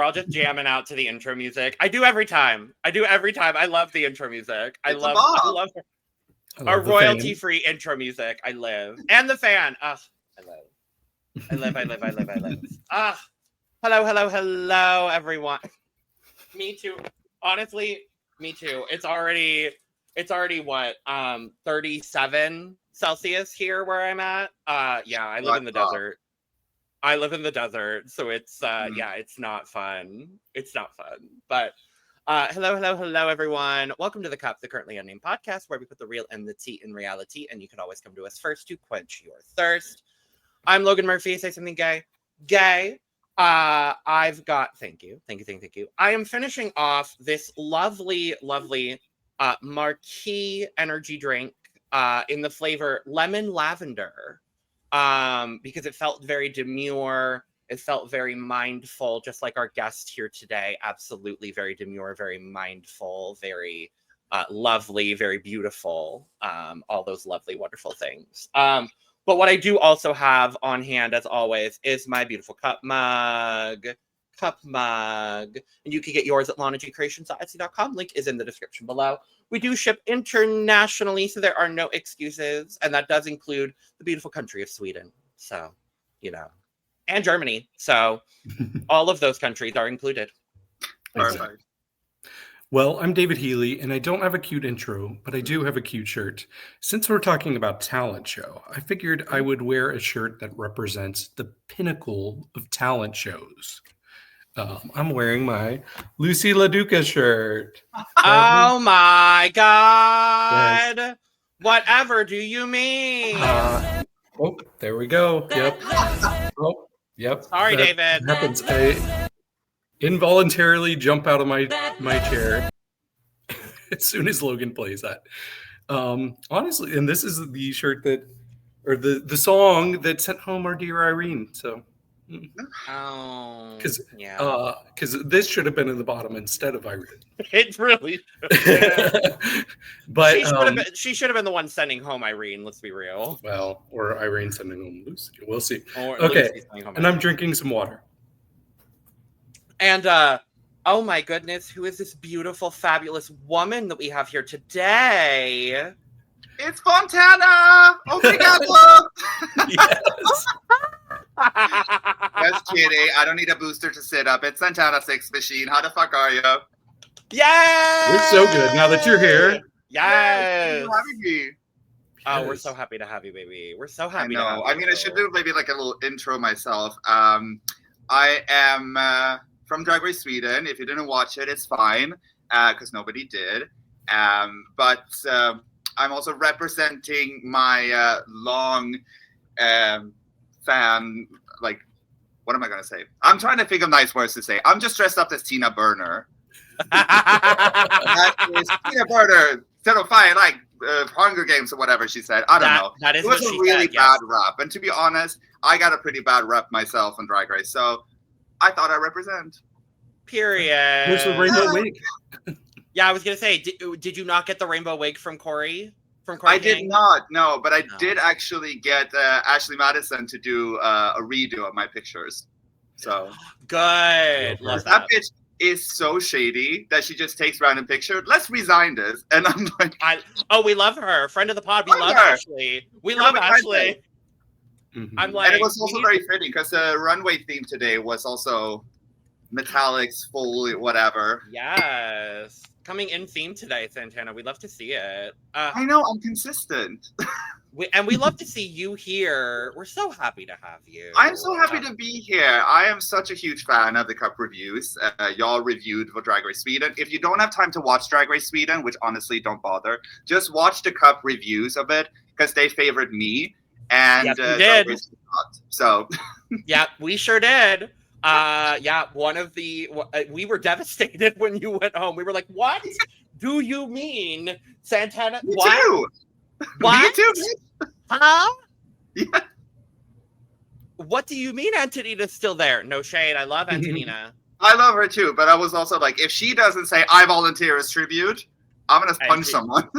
all just jamming out to the intro music. I do every time. I love the intro music. I love our royalty-free intro music. I live. And the fan. I live. Hello, everyone. Me too. Honestly, me too. It's already what, 37 Celsius here where I'm at. Yeah, I live in the desert. So it's it's not fun. But hello, everyone. Welcome to The Cup, the Currently Unnamed Podcast, where we put the real and the tea in reality, and you can always come to us first to quench your thirst. I'm Logan Murphy. Say something gay. I've got, thank you. I am finishing off this lovely marquee energy drink in the flavor lemon lavender, because it felt very demure. It felt very mindful, just like our guest here today. Absolutely very demure, very mindful, very lovely, very beautiful. All those lovely, wonderful things. But what I do also have on hand, as always, is my beautiful cup mug. And you can get yours at lanagcreations.etsy.com. Link is in the description below. We do ship internationally, so there are no excuses. And that does include the beautiful country of Sweden. So, and Germany. So all of those countries are included. Perfect. Well, I'm David Healy, and I don't have a cute intro, but I do have a cute shirt. Since we're talking about talent show, I figured I would wear a shirt that represents the pinnacle of talent shows. I'm wearing my Lucy LaDuca shirt. Oh my God. Yes. Whatever do you mean? There we go. Yep. Yep. Sorry, David. Happens. I involuntarily jump out of my chair as soon as Logan plays that. Honestly, and this is the shirt the song that sent home our dear Irene. So, because this should have been in the bottom instead of Irene. It really should. But she should have been the one sending home Irene. Let's be real. Well, or Irene sending home Lucy. We'll see. Okay, and I'm drinking some water. And oh my goodness, who is this beautiful, fabulous woman that we have here today? It's Santana! Obrigado! Yes. Just kidding. I don't need a booster to sit up. It's Santana Sexmachine. How the fuck are you? Yay! We're so good now that you're here. Yes. Oh, we're so happy to have you, baby. We're so happy. I know. I should do maybe like a little intro myself. I am from Drag Race Sweden. If you didn't watch it, it's fine, because nobody did. But I'm also representing my long fan, like, what am I going to say? I'm trying to think of nice words to say. I'm just dressed up as Tina Burner. That is Tina Burner. Fine, like Hunger Games or whatever she said. I don't know. That is it was what a she really said, bad rap. And to be honest, I got a pretty bad rep myself on Drag Race. So I thought I'd represent. Period. Where's the rainbow wig? Yeah, I was going to say, did you not get the rainbow wig from Corey? I did not, no, but I did actually get Ashley Madison to do a redo of my pictures. So good. Love that bitch is so shady that she just takes random pictures. Let's resign this. And I'm like, we love her. Friend of the pod. We love Ashley. We love Ashley. Mm-hmm. I'm like, and it was also very fitting because the runway theme today was also metallics, full, whatever. Yes. Coming in theme today, Santana. We'd love to see it. I know, I'm consistent. we love to see you here. We're so happy to have you. I'm so happy to be here. I am such a huge fan of the Cup reviews. Y'all reviewed for Drag Race Sweden. If you don't have time to watch Drag Race Sweden, which honestly, don't bother, just watch the Cup reviews of it because they favored me. And we did. So yeah, we sure did. One of the we were devastated when you went home. We were like, "What do you mean, Santana? Me what? Too. What? Me too. Huh? Yeah. What do you mean Antonina's still there? No shade. I love Antonina. I love her too, but I was also like, if she doesn't say I volunteer as tribute, I'm gonna punch someone.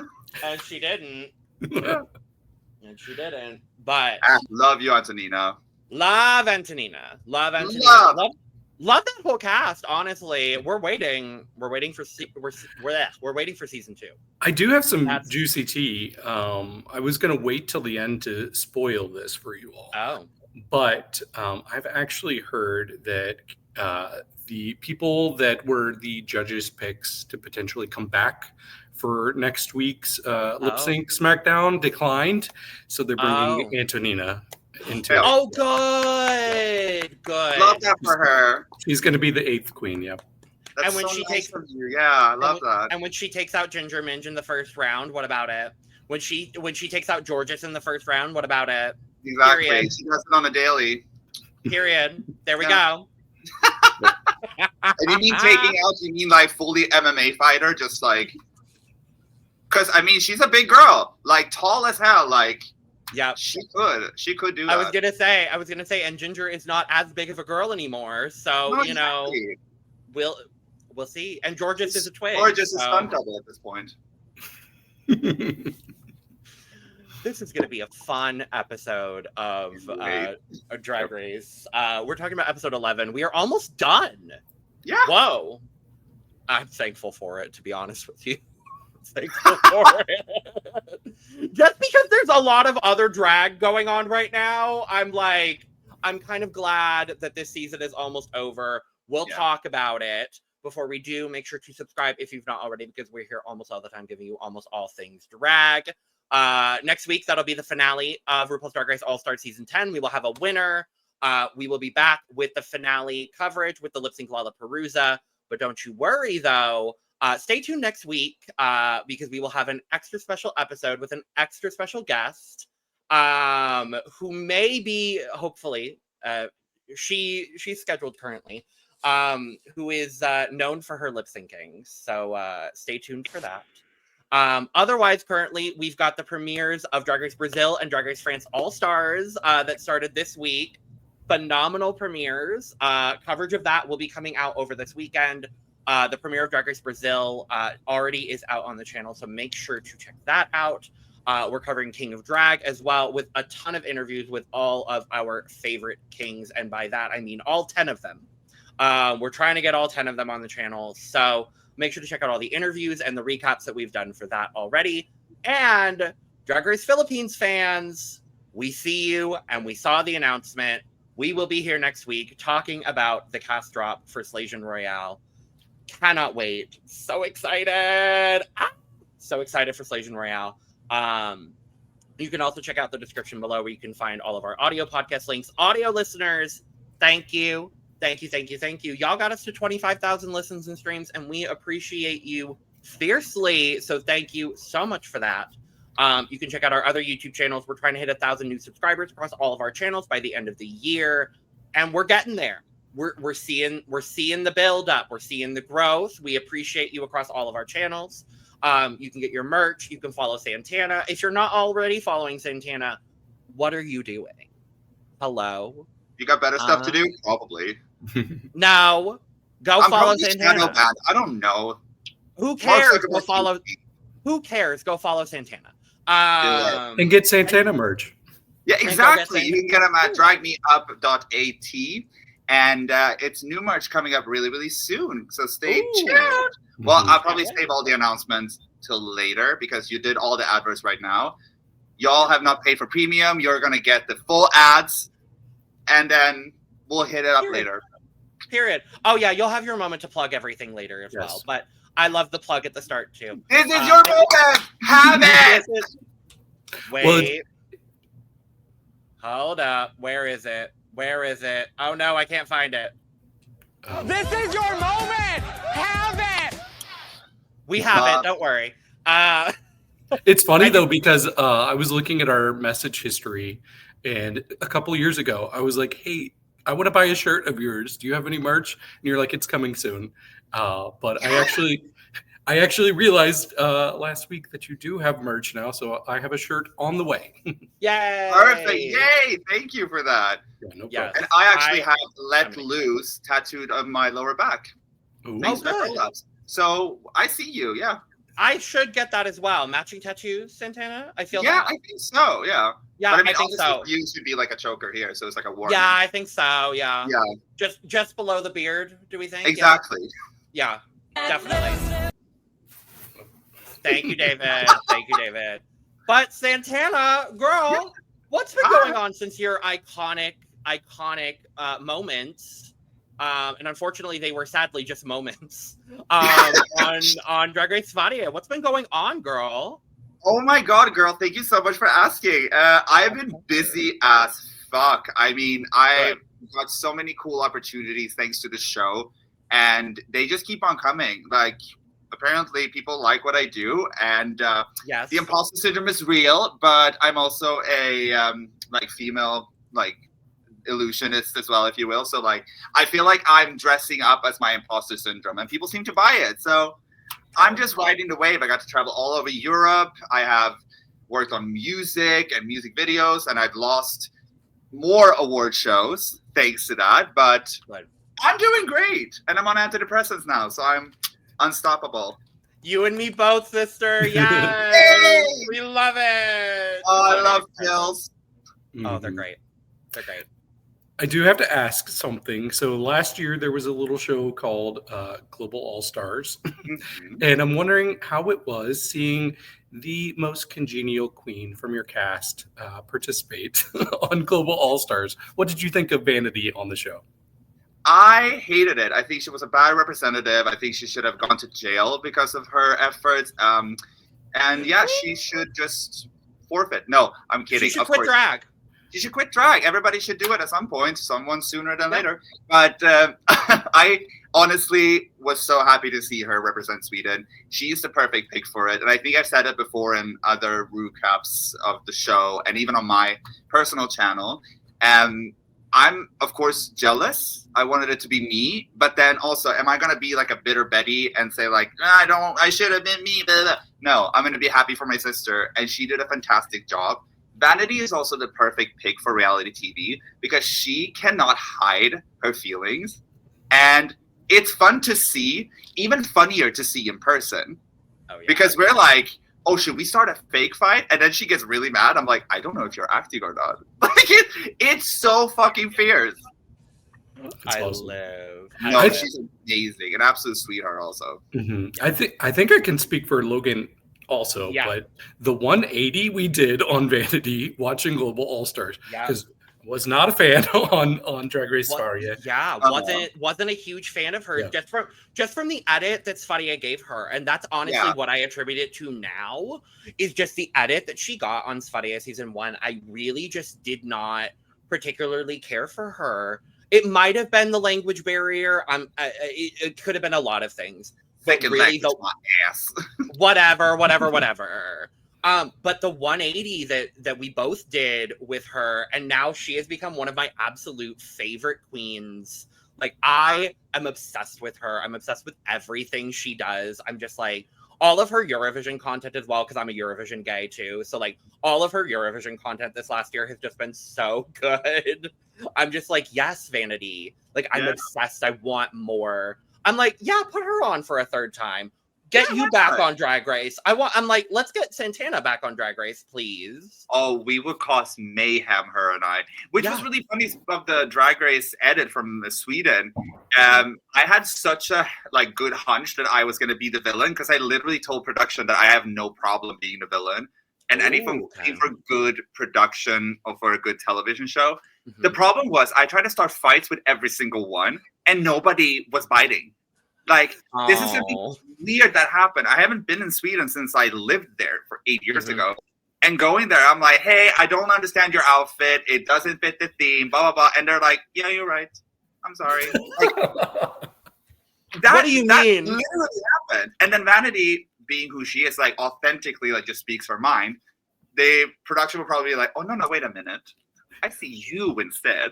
And she didn't. And she didn't. But love you, Antonina. Love Antonina. Love Antonina. Love that whole cast. Honestly, we're waiting for we're waiting for season 2. I do have some juicy tea. I was going to wait till the end to spoil this for you all. Oh, but I've actually heard that the people that were the judges' picks to potentially come back for next week's Lipsync SmackDown declined, so they're bringing Antonina into. Oh, good. Love that for her. She's going to be the 8th queen. Yep. That's and when so she nice takes, from you. Yeah, I love that. And when she takes out Ginger Minge in the first round, what about it? When she takes out Georges in the first round, what about it? Exactly. Period. She does it on a daily. Period. There we go. And you mean taking out? You mean like fully MMA fighter? Just like, because I mean, she's a big girl, like tall as hell. Like, yeah, she could do that. I was gonna say, and Ginger is not as big of a girl anymore, so No, you know, exactly. we'll see. And Georges is a twin. Georges is stunt double at this point. This is going to be a fun episode of Drag Race. We're talking about episode 11. We are almost done. Yeah. Whoa. I'm thankful for it, to be honest with you. Thankful for it. Just because there's a lot of other drag going on right now, I'm kind of glad that this season is almost over. We'll talk about it. Before we do, make sure to subscribe if you've not already, because we're here almost all the time giving you almost all things drag. Next week, that'll be the finale of RuPaul's Drag Race All-Star Season 10. We will have a winner. We will be back with the finale coverage with the Lipsync Lollapalooza. But don't you worry, though. Stay tuned next week because we will have an extra special episode with an extra special guest who may be, hopefully, she's scheduled currently, who is known for her lip syncing. So stay tuned for that. Otherwise, currently, we've got the premieres of Drag Race Brazil and Drag Race France All-Stars that started this week. Phenomenal premieres. Coverage of that will be coming out over this weekend. The premiere of Drag Race Brazil already is out on the channel, so make sure to check that out. We're covering King of Drag as well, with a ton of interviews with all of our favorite kings, and by that, I mean all 10 of them. We're trying to get all 10 of them on the channel, so make sure to check out all the interviews and the recaps that we've done for that already. And Drag Race Philippines fans, we see you, and we saw the announcement. We will be here next week talking about the cast drop for Slation Royale. Cannot wait. So excited. So excited for Slation Royale. You can also check out the description below where you can find all of our audio podcast links. Audio listeners, thank you. Thank you. Y'all got us to 25,000 listens and streams, and we appreciate you fiercely. So thank you so much for that. You can check out our other YouTube channels. We're trying to hit 1,000 new subscribers across all of our channels by the end of the year, and we're getting there. We're seeing the build up. We're seeing the growth. We appreciate you across all of our channels. You can get your merch. You can follow Santana. If you're not already following Santana, what are you doing? Hello? You got better stuff to do? Probably. No. Go follow Santana. I don't know. Who cares? Go follow. Who cares? Go follow Santana. And get Santana merch. Yeah, exactly. You can get them at dragmeup.at. And it's new merch coming up really, really soon. So stay tuned. Well, I'll probably save all the announcements till later because you did all the adverts right now. Y'all have not paid for premium. You're going to get the full ads. And then we'll hit it up later. Period. Oh, yeah. You'll have your moment to plug everything later as well. But I love the plug at the start, too. This is your moment. Have it. Wait. Hold up. Where is it? Oh, no, I can't find it. This is your moment! Have it! We have it. Don't worry. It's funny, though, because I was looking at our message history, and a couple of years ago, I was like, hey, I want to buy a shirt of yours. Do you have any merch? And you're like, it's coming soon. But I actually realized last week that you do have merch now, so I have a shirt on the way. Yay! Perfect! Yay! Thank you for that. Yeah, no problem. And I actually have "Let Loose" tattooed on my lower back. Ooh. Thanks for the collabs. So I see you. Yeah. I should get that as well. Matching tattoos, Santana? I feel Yeah, that. I think so. Yeah. Yeah, But I mean, think so. You should be like a choker here, so it's like a warning. Yeah, I think so. Yeah. Yeah. Just below the beard, do we think? Exactly. Yeah, definitely. Thank you, David. Thank you, David. But Santana, girl, what's been going on since your iconic moments? And unfortunately, they were sadly just moments on Drag Race Sverige. What's been going on, girl? Oh my God, girl! Thank you so much for asking. I've been busy as fuck. I mean, I got so many cool opportunities thanks to the show, and they just keep on coming. Like, apparently, people like what I do, and yes, the imposter syndrome is real. But I'm also a female illusionist as well, if you will. So like, I feel like I'm dressing up as my imposter syndrome, and people seem to buy it. So I'm just riding the wave. I got to travel all over Europe. I have worked on music and music videos, and I've lost more award shows thanks to that. But I'm doing great, and I'm on antidepressants now, so I'm unstoppable. You and me both, sister. Yes, we love it. Oh, I love pills. Oh, they're great. They're great. I do have to ask something. So last year there was a little show called Global All Stars, and I'm wondering how it was seeing the most congenial queen from your cast participate on Global All Stars. What did you think of Vanity on the show? I hated it. I think she was a bad representative. I think she should have gone to jail because of her efforts. And yeah, she should just forfeit. No, I'm kidding. She should quit drag. She should quit drag. Everybody should do it at some point, someone sooner than later. But I honestly was so happy to see her represent Sweden. She's the perfect pick for it. And I think I've said it before in other recaps of the show and even on my personal channel. I'm, of course, jealous. I wanted it to be me. But then also, am I going to be like a bitter Betty and say like, I should have been me. Blah, blah. No, I'm going to be happy for my sister. And she did a fantastic job. Vanity is also the perfect pick for reality TV because she cannot hide her feelings. And it's fun to see, even funnier to see in person. Oh, yeah. Because we're like, oh, should we start a fake fight? And then she gets really mad. I'm like, I don't know if you're acting or not. Like, it's so fucking fierce. She's amazing. An absolute sweetheart also. Mm-hmm. I think I can speak for Logan also, but the 180 we did on Vanity watching Global All Stars, because was not a fan on Drag Race Sverige. Yeah, wasn't a huge fan of her just from the edit that Sverige gave her, and that's honestly what I attribute it to now is just the edit that she got on Sverige season 1. I really just did not particularly care for her. It might have been the language barrier. It could have been a lot of things. Really, my ass. whatever. But the 180 that we both did with her, and now she has become one of my absolute favorite queens. Like, I am obsessed with her. I'm obsessed with everything she does. I'm just like, all of her Eurovision content as well, because I'm a Eurovision gay too. So like, all of her Eurovision content this last year has just been so good. I'm just like, yes, Vanity. Like, I'm obsessed. I want more. I'm like, put her on for a third time. Get you back on Drag Race. I'm like, let's get Santana back on Drag Race, please. Oh, we would cause mayhem, her and I. Which was really funny of the Drag Race edit from Sweden. I had such a good hunch that I was going to be the villain because I literally told production that I have no problem being the villain. And anything for good production or for a good television show. Mm-hmm. The problem was I tried to start fights with every single one. And nobody was biting. Like, this is something weird that happened. I haven't been in Sweden since I lived there for 8 years ago. And going there, I'm like, hey, I don't understand your outfit. It doesn't fit the theme, blah, blah, blah. And they're like, yeah, you're right. I'm sorry. Like, what do you mean? Literally happened. And then Vanity, being who she is, like, authentically, like, just speaks her mind. The production will probably be like, oh, no, wait a minute. I see you instead.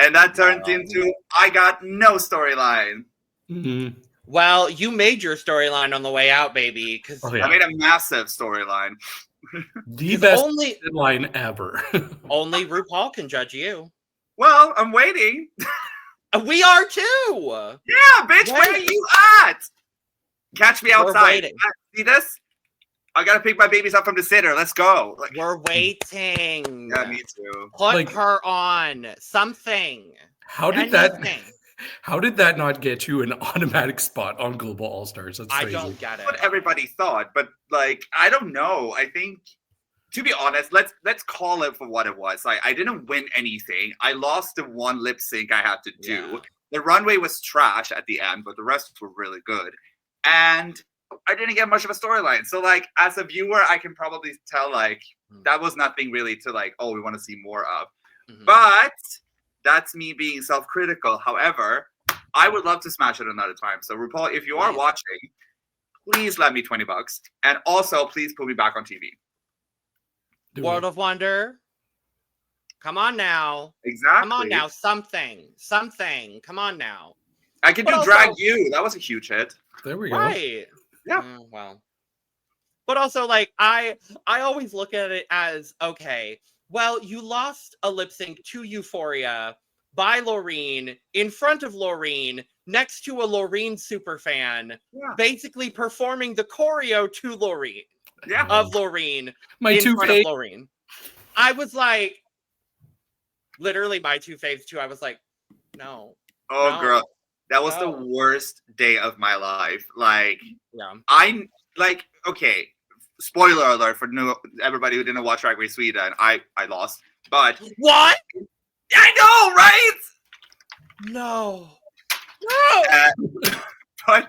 And that turned into, I got no storyline. Mm-hmm. Well, you made your storyline on the way out, baby. Because I made a massive storyline. The best storyline ever. Only RuPaul can judge you. Well, I'm waiting. We are too. Yeah, bitch, where are you at? Catch me We're outside. waiting. See this? I gotta pick my babies up from the sitter. Let's go. Like, We're waiting. yeah, me too. Put Like- her on something. How did Anything. How did that not get you an automatic spot on Global All Stars? That's I crazy. don't get it. What everybody thought, but like I don't know. I think, to be honest, let's call it for what it was. Like I didn't win anything. I lost the one lip sync I had to do. Yeah. The runway was trash at the end, but the rest were really good. And I didn't get much of a storyline. So like as a viewer, I can probably tell like that was nothing really to like, oh, we want to see more of. Mhm. But that's me being self-critical. However, I would love to smash it another time. So RuPaul, if you are Please. watching, please lend me $20. And also please put me back on TV. Do World it. of Wonder. Come on now. Exactly. Come on now. Something. Come on now. I can But do also- Drag You. That was a huge hit. There we go. Right. Yeah. Well. But also, like, I always look at it as, okay, well, you lost a lip sync to Euphoria by Laureen, in front of Laureen, next to a Laureen superfan, Yeah. basically performing the choreo to Laureen, Yeah. of Laureen, My in two front of faves. Laureen. I was like, literally my two faves too. I was like, no. Oh, No. girl. That was No. the worst day of my life. Like, Yeah. I'm like, okay, spoiler alert for everybody who didn't watch Drag Race Sweden. I lost. But What? I know, right? No. No. But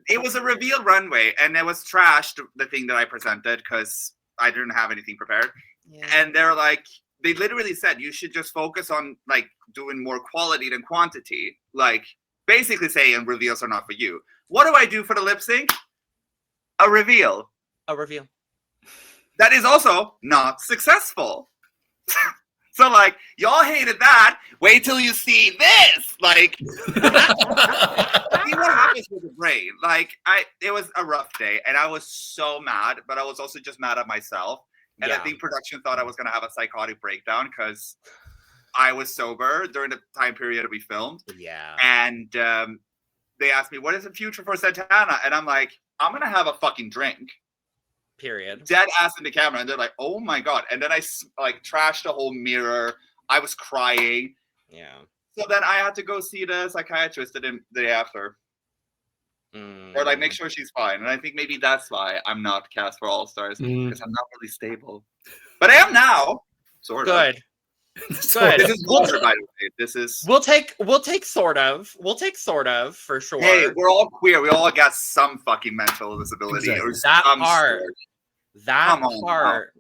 it was a reveal runway, and it was trashed, the thing that I presented, because I didn't have anything prepared. Yeah. And they're like, they literally said you should just focus on like doing more quality than quantity. Like basically saying reveals are not for you. What do I do for the lip sync? A reveal. A reveal. That is also not successful. So like y'all hated that. Wait till you see this. Like see what happens with the brain. Like it was a rough day and I was so mad, but I was also just mad at myself. And I think production thought I was gonna have a psychotic breakdown because I was sober during the time period that we filmed. Yeah. And they asked me, what is the future for Santana? And I'm like, I'm gonna have a fucking drink. Period. Dead ass in the camera. And they're like, oh my God. And then I like trashed the whole mirror. I was crying. Yeah. So then I had to go see the psychiatrist the day after. Or like make sure she's fine. And I think maybe that's why I'm not cast for All Stars. Because I'm not really stable. But I am now. Sort of. Good. Good. This is culture, by the way. This is We'll take sort of for sure. hey, we're all queer. We all got some fucking mental disability Exactly. or That some part. sort. That Come on, part.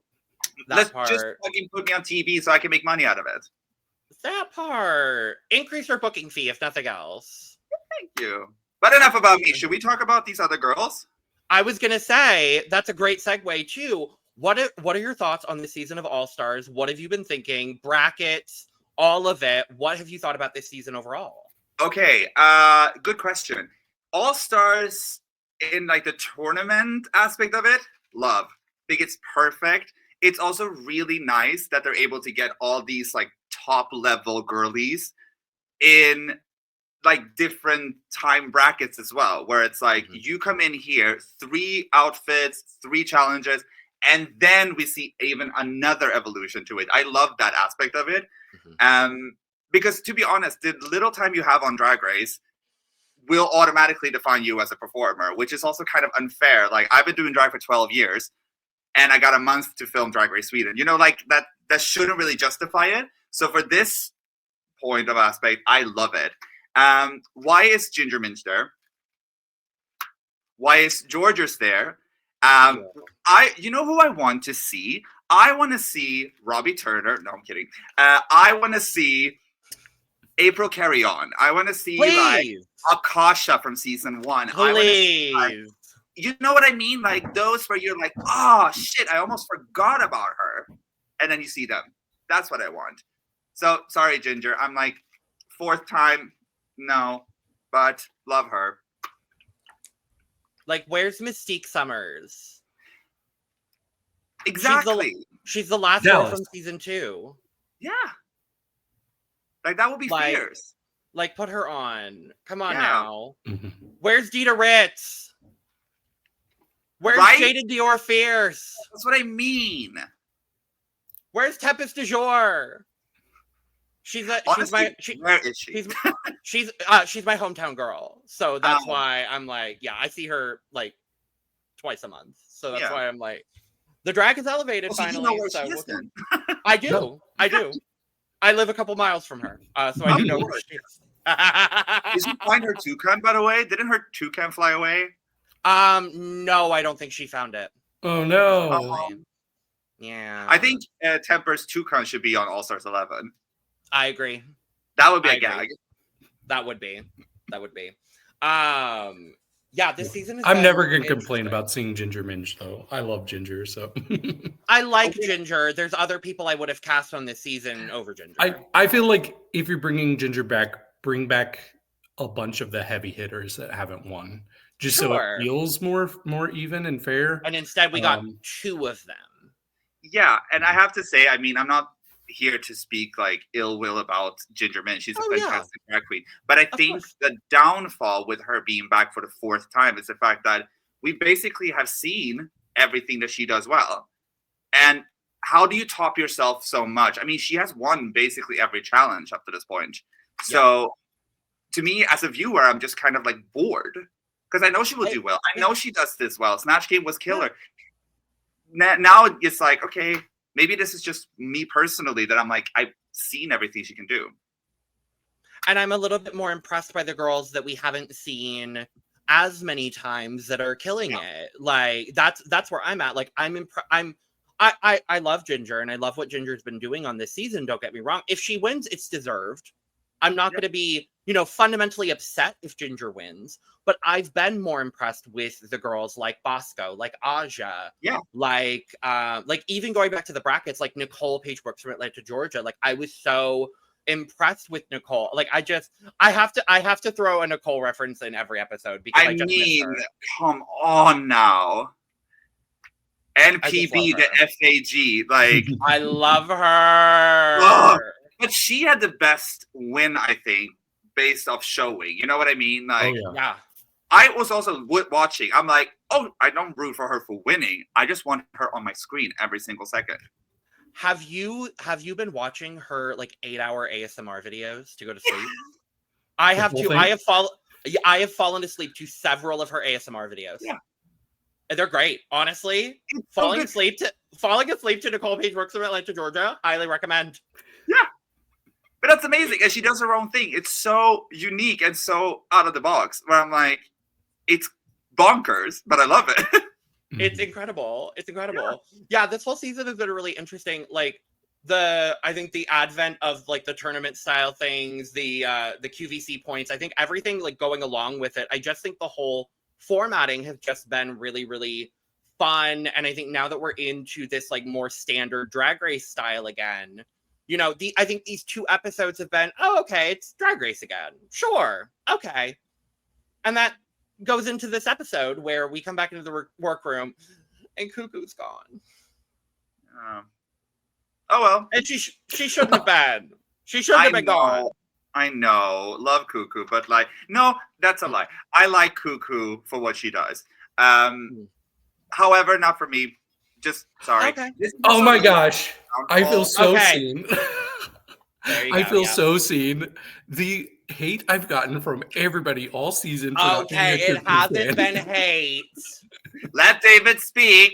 That Let's part. just fucking put me on TV so I can make money out of it. That part. Increase your booking fee if nothing else. Thank you. But enough about me. Should we talk about these other girls? I was gonna say that's a great segue too. What are your thoughts on this season of All Stars? What have you been thinking? Brackets, all of it. What have you thought about this season overall? Okay, good question. All Stars in like the tournament aspect of it, love. Think it's perfect. It's also really nice that they're able to get all these like top level girlies in like different time brackets as well, where it's like you come in here, 3 outfits, 3 challenges, and then we see even another evolution to it. I love that aspect of it. Because to be honest, the little time you have on Drag Race will automatically define you as a performer, which is also kind of unfair. Like I've been doing drag for 12 years and I got a month to film Drag Race Sweden. You know, like that shouldn't really justify it. So for this point of aspect, I love it. Why is Ginger Minch there? Why is Georgia's there? You know who I want to see? I want to see Robbie Turner. No, I'm kidding. I want to see April Carry On. I want to see like Akasha from season 1. Please. You know what I mean? Like those where you're like, oh shit, I almost forgot about her. And then you see them. That's what I want. So sorry, Ginger. I'm like 4th time. No, but love her. Like, where's Mystique Summers? Exactly. She's the last Dallas. girl from season 2. Yeah. Like that would be fierce. Like, put her on. Come on Yeah. now. Where's Dita Ritz? Where's Jaded Dior Fierce? That's what I mean. Where's Tempest du Jour? She's my where is she? she's my hometown girl. So that's why I'm like, yeah, I see her like twice a month. So that's why I'm like, the drag is elevated finally. You know where she is then. I do. I live a couple miles from her. So I do know where she is. Did you find her toucan, by the way? Didn't her toucan fly away? No, I don't think she found it. Oh no. Yeah. I think Temper's toucan should be on All Stars 11. I agree. That would be a gag. That would be. Yeah, this season is I'm never going to complain about seeing Ginger Minge, though. I love Ginger, so. I like Ginger. There's other people I would have cast on this season over Ginger. I feel like if you're bringing Ginger back, bring back a bunch of the heavy hitters that haven't won. Just so it feels more even and fair. And instead we got two of them. Yeah, and I have to say, I mean, I'm not here to speak like ill will about Ginger Minge. She's a fantastic drag queen. But I think the downfall with her being back for the fourth time is the fact that we basically have seen everything that she does well. And how do you top yourself so much? I mean, she has won basically every challenge up to this point. So to me, as a viewer, I'm just kind of like bored. Because I know she will do well. I know she does this well. Snatch Game was killer. Now it's like, okay, maybe this is just me personally that I'm like, I've seen everything she can do. And I'm a little bit more impressed by the girls that we haven't seen as many times that are killing it. Like that's where I'm at. Like I love Ginger and I love what Ginger's been doing on this season. Don't get me wrong. If she wins, it's deserved. I'm not going to be, fundamentally upset if Ginger wins, but I've been more impressed with the girls like Bosco, like Aja, like even going back to the brackets, like Nicole Paige Brooks from Atlanta, Georgia. Like I was so impressed with Nicole. Like I have to throw a Nicole reference in every episode because I just miss her. Come on now. NPB the FAG, like I love her. Oh, but she had the best win, I think, based off showing. You know what I mean? Like, I was also watching. I'm like, I don't root for her for winning. I just want her on my screen every single second. Have you been watching her like 8-hour ASMR videos to go to sleep? I have too. I have fallen asleep to several of her ASMR videos. Yeah. And they're great, honestly. Falling asleep to Nicole Paige Brooks from Atlanta, Georgia. Highly recommend. Yeah. But that's amazing. And she does her own thing. It's so unique and so out of the box. Where I'm like, it's bonkers, but I love it. It's incredible. It's incredible. Yeah, this whole season has been really interesting. Like I think the advent of like the tournament style things, the QVC points, I think everything like going along with it. I just think the whole formatting has just been really, really fun. And I think now that we're into this like more standard Drag Race style again, I think these 2 episodes have been, okay, it's Drag Race again. Sure. Okay. And that goes into this episode where we come back into the workroom and Cuckoo's gone. Oh, well. And she shouldn't have been. She shouldn't have been gone. I know. Love Cuckoo, but like, no, that's a lie. I like Cuckoo for what she does. However, not for me. Just sorry. Okay. Oh my gosh. I feel so seen. I feel so seen. The hate I've gotten from everybody all season. Okay, it hasn't been hate. Let David speak.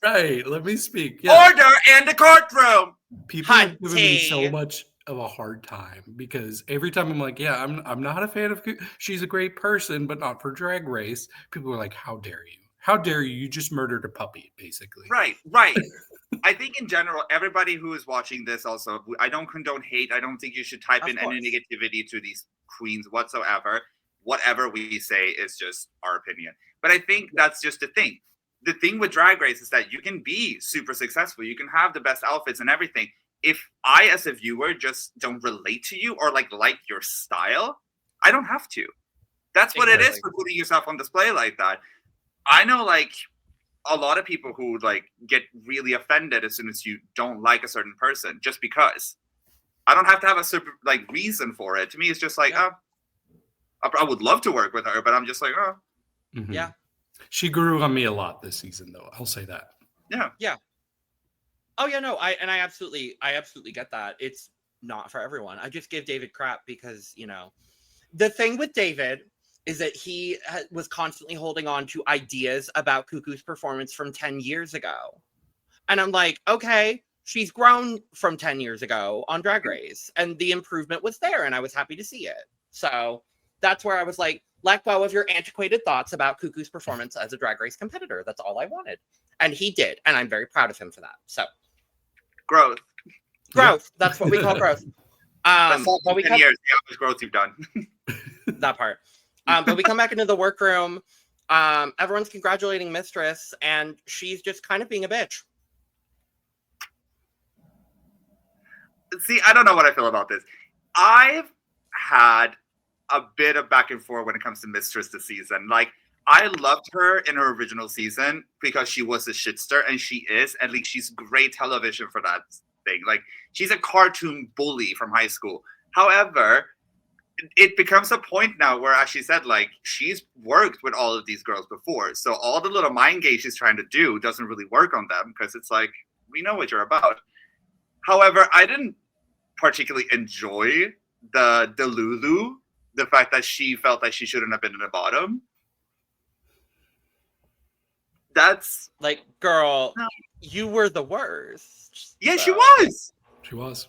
Right, let me speak. Yeah. Order in the courtroom. People have given me so much of a hard time because every time I'm like, yeah, I'm not a fan of. She's a great person, but not for Drag Race. People are like, how dare you? How dare you? You just murdered a puppy, basically. Right. I think in general, everybody who is watching this also, I don't condone hate. I don't think you should type in any negativity to these queens whatsoever. Whatever we say is just our opinion. But I think that's just the thing. The thing with Drag Race is that you can be super successful. You can have the best outfits and everything. If I, as a viewer, just don't relate to you or like your style, I don't have to. That's what it is for putting yourself on display like that. I know like a lot of people who like get really offended as soon as you don't like a certain person just because. I don't have to have a super like reason for it. To me, it's just like, I would love to work with her, but I'm just like, oh. Mhm. Yeah. She grew on me a lot this season, though. I'll say that. Yeah. Oh yeah, no, I absolutely get that. It's not for everyone. I just give David crap because, you know, the thing with David is that he was constantly holding on to ideas about Cuckoo's performance from 10 years ago. And I'm like, okay, she's grown from 10 years ago on Drag Race, and the improvement was there, and I was happy to see it. So that's where I was like, let go of your antiquated thoughts about Cuckoo's performance as a Drag Race competitor. That's all I wanted. And he did, and I'm very proud of him for that. So Growth. That's what we call growth. That's all but we 10 years. How much growth you've done. that part. But we come back into the workroom. Everyone's congratulating Mistress, and she's just kind of being a bitch. See, I don't know what I feel about this. I've had a bit of back and forth when it comes to Mistress this season. Like, I loved her in her original season because she was a shitster, and she is, and like she's great television for that thing. Like, she's a cartoon bully from high school. However, it becomes a point now where, as she said, like, she's worked with all of these girls before. So all the little mind games she's trying to do doesn't really work on them because it's like, we know what you're about. However, I didn't particularly enjoy the Lulu, the fact that she felt like she shouldn't have been in the bottom. That's like, girl, you were the worst. Yeah, so. she was. She was.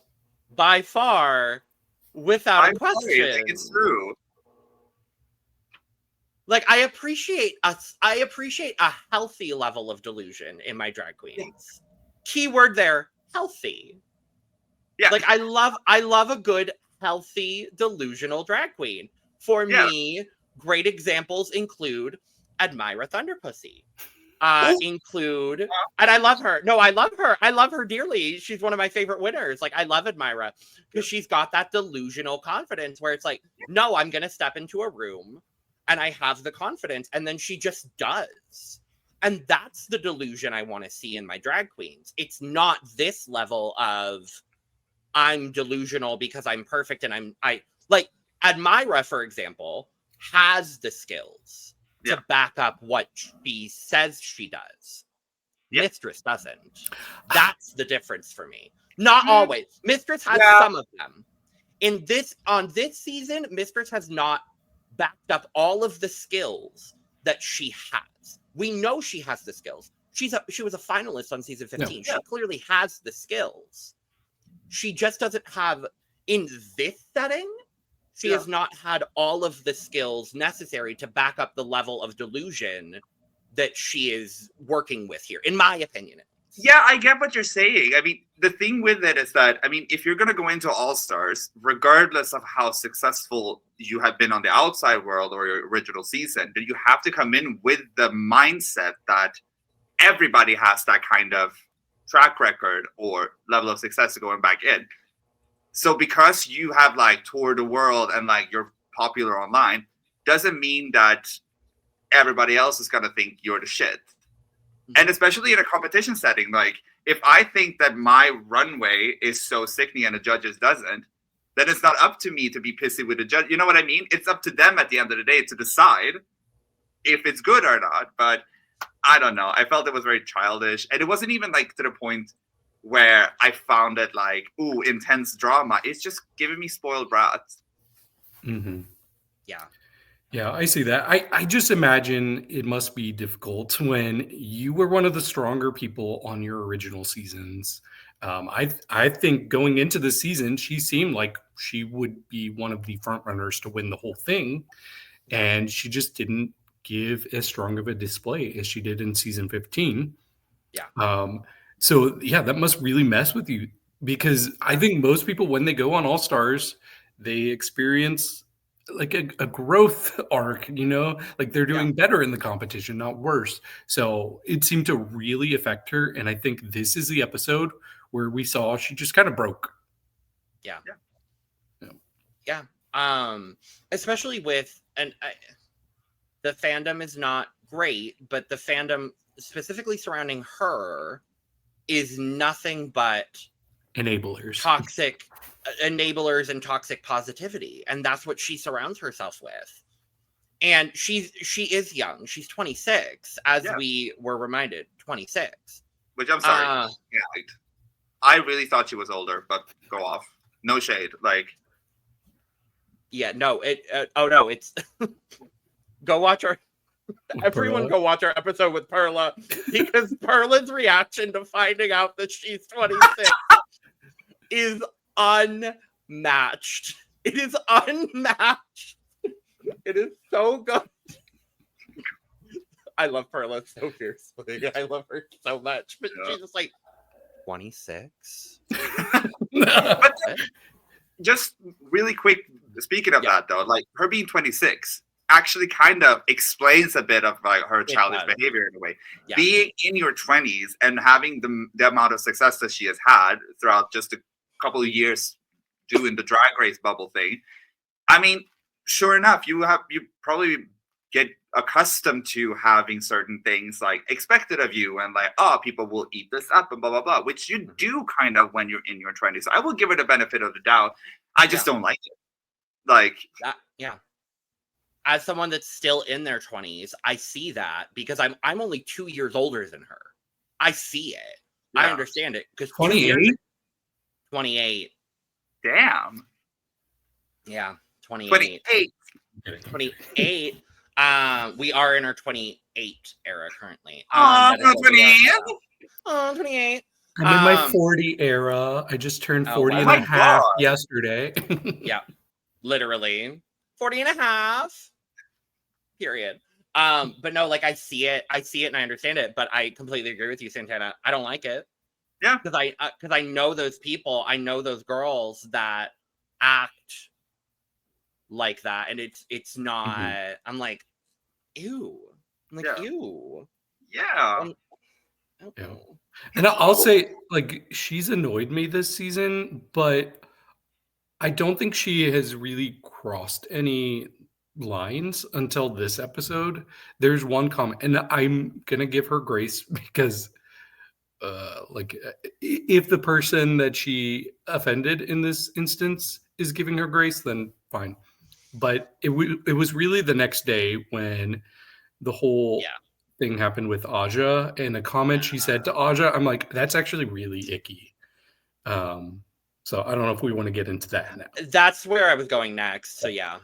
By far, without a question. Sorry, I think it's true. Like, I appreciate a healthy level of delusion in my drag queens. Keyword there, healthy. Yeah. Like, I love a good, healthy, delusional drag queen. For me, great examples include Admira Thunderpussy. And I love her. No, I love her. I love her dearly. She's one of my favorite winners. Like, I love Admira because she's got that delusional confidence where it's like, no, I'm going to step into a room and I have the confidence. And then she just does. And that's the delusion I want to see in my drag queens. It's not this level of I'm delusional because I'm perfect and I like Admira, for example, has the skills to back up what she says she does. Mistress doesn't. That's the difference for me. Not always. Mistress has some of them. On this season, Mistress has not backed up all of the skills that she has. We know she has the skills. She was a finalist on season 15. No. She clearly has the skills. She just doesn't have, in this setting, she has not had all of the skills necessary to back up the level of delusion that she is working with here, in my opinion. Yeah, I get what you're saying. I mean, the thing with it is that, I mean, if you're going to go into All-Stars, regardless of how successful you have been on the outside world or your original season, then you have to come in with the mindset that everybody has that kind of track record or level of success going back in. So because you have like toured the world and like you're popular online, doesn't mean that everybody else is going to think you're the shit. And especially in a competition setting, like if I think that my runway is so sickly and the judges doesn't, then it's not up to me to be pissy with the judge. You know what I mean? It's up to them at the end of the day to decide if it's good or not. But I don't know. I felt it was very childish. And it wasn't even like to the point where I found it like, ooh, intense drama. It's just giving me spoiled brats. Mm-hmm. Yeah. Yeah, I see that. I just imagine it must be difficult when you were one of the stronger people on your original seasons. I think going into the season, she seemed like she would be one of the front runners to win the whole thing. And she just didn't give as strong of a display as she did in season 15. Yeah. So, yeah, that must really mess with you because I think most people, when they go on All Stars, they experience like a growth arc, you know, like they're doing better in the competition, not worse. So it seemed to really affect her. And I think this is the episode where we saw she just kind of broke. Yeah. Especially with, the fandom is not great, but the fandom specifically surrounding her is nothing but toxic enablers and toxic positivity. And that's what she surrounds herself with. And she is young. She's 26, as Yeah. we were reminded. 26. Which I'm sorry. Yeah, like, I really thought she was older, but go off. No shade. Like, yeah, no, it's go watch our everyone Perla? go watch our episode with Perla, because Perla's reaction to finding out that she's 26 is unmatched. It is unmatched. It is so good. I love Perla so fiercely. I love her so much. But she's just like, 26? but just really quick, speaking of that though, like her being 26 actually kind of explains a bit of like her childish behavior in a way. Yeah. Being in your 20s and having the amount of success that she has had throughout just a couple of years doing the Drag Race bubble thing. I mean, sure enough, you probably get accustomed to having certain things like expected of you, and like, oh, people will eat this up and blah blah blah, which you do kind of when you're in your 20s. I will give it a benefit of the doubt. I just don't like it. Like that, yeah. As someone that's still in their 20s, I see that because I'm only 2 years older than her. I see it. Yeah. I understand it because 28. 28. Damn. Yeah, 28. 28. We are in our 28 era currently. 28. Oh, 28. I'm in my 40 era. I just turned 40 and a half yesterday. Yeah, literally 40 and a half. Period. But no, like I see it and I understand it, but I completely agree with you, Santana. I don't like it. Yeah. Because I know those people, I know those girls that act like that, and it's not. I'm like, ew. I'm like, ew. Yeah. Yeah. And I'll say, like, she's annoyed me this season, but I don't think she has really crossed any lines until this episode. There's one comment, and I'm gonna give her grace because like if the person that she offended in this instance is giving her grace, then fine. But it was really the next day when the whole thing happened with Aja, and a comment she said to Aja, I'm like, that's actually really icky. So I don't know if we want to get into that now. That's where I was going next. So yeah.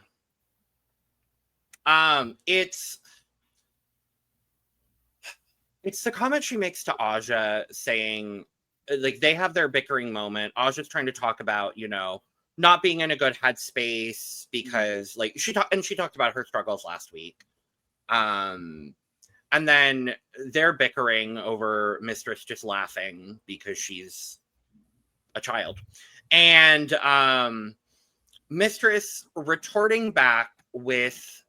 It's the comment she makes to Aja saying, like, they have their bickering moment. Aja's trying to talk about, you know, not being in a good headspace because, like, she talked about her struggles last week. And then they're bickering over Mistress just laughing because she's a child. And Mistress retorting back with,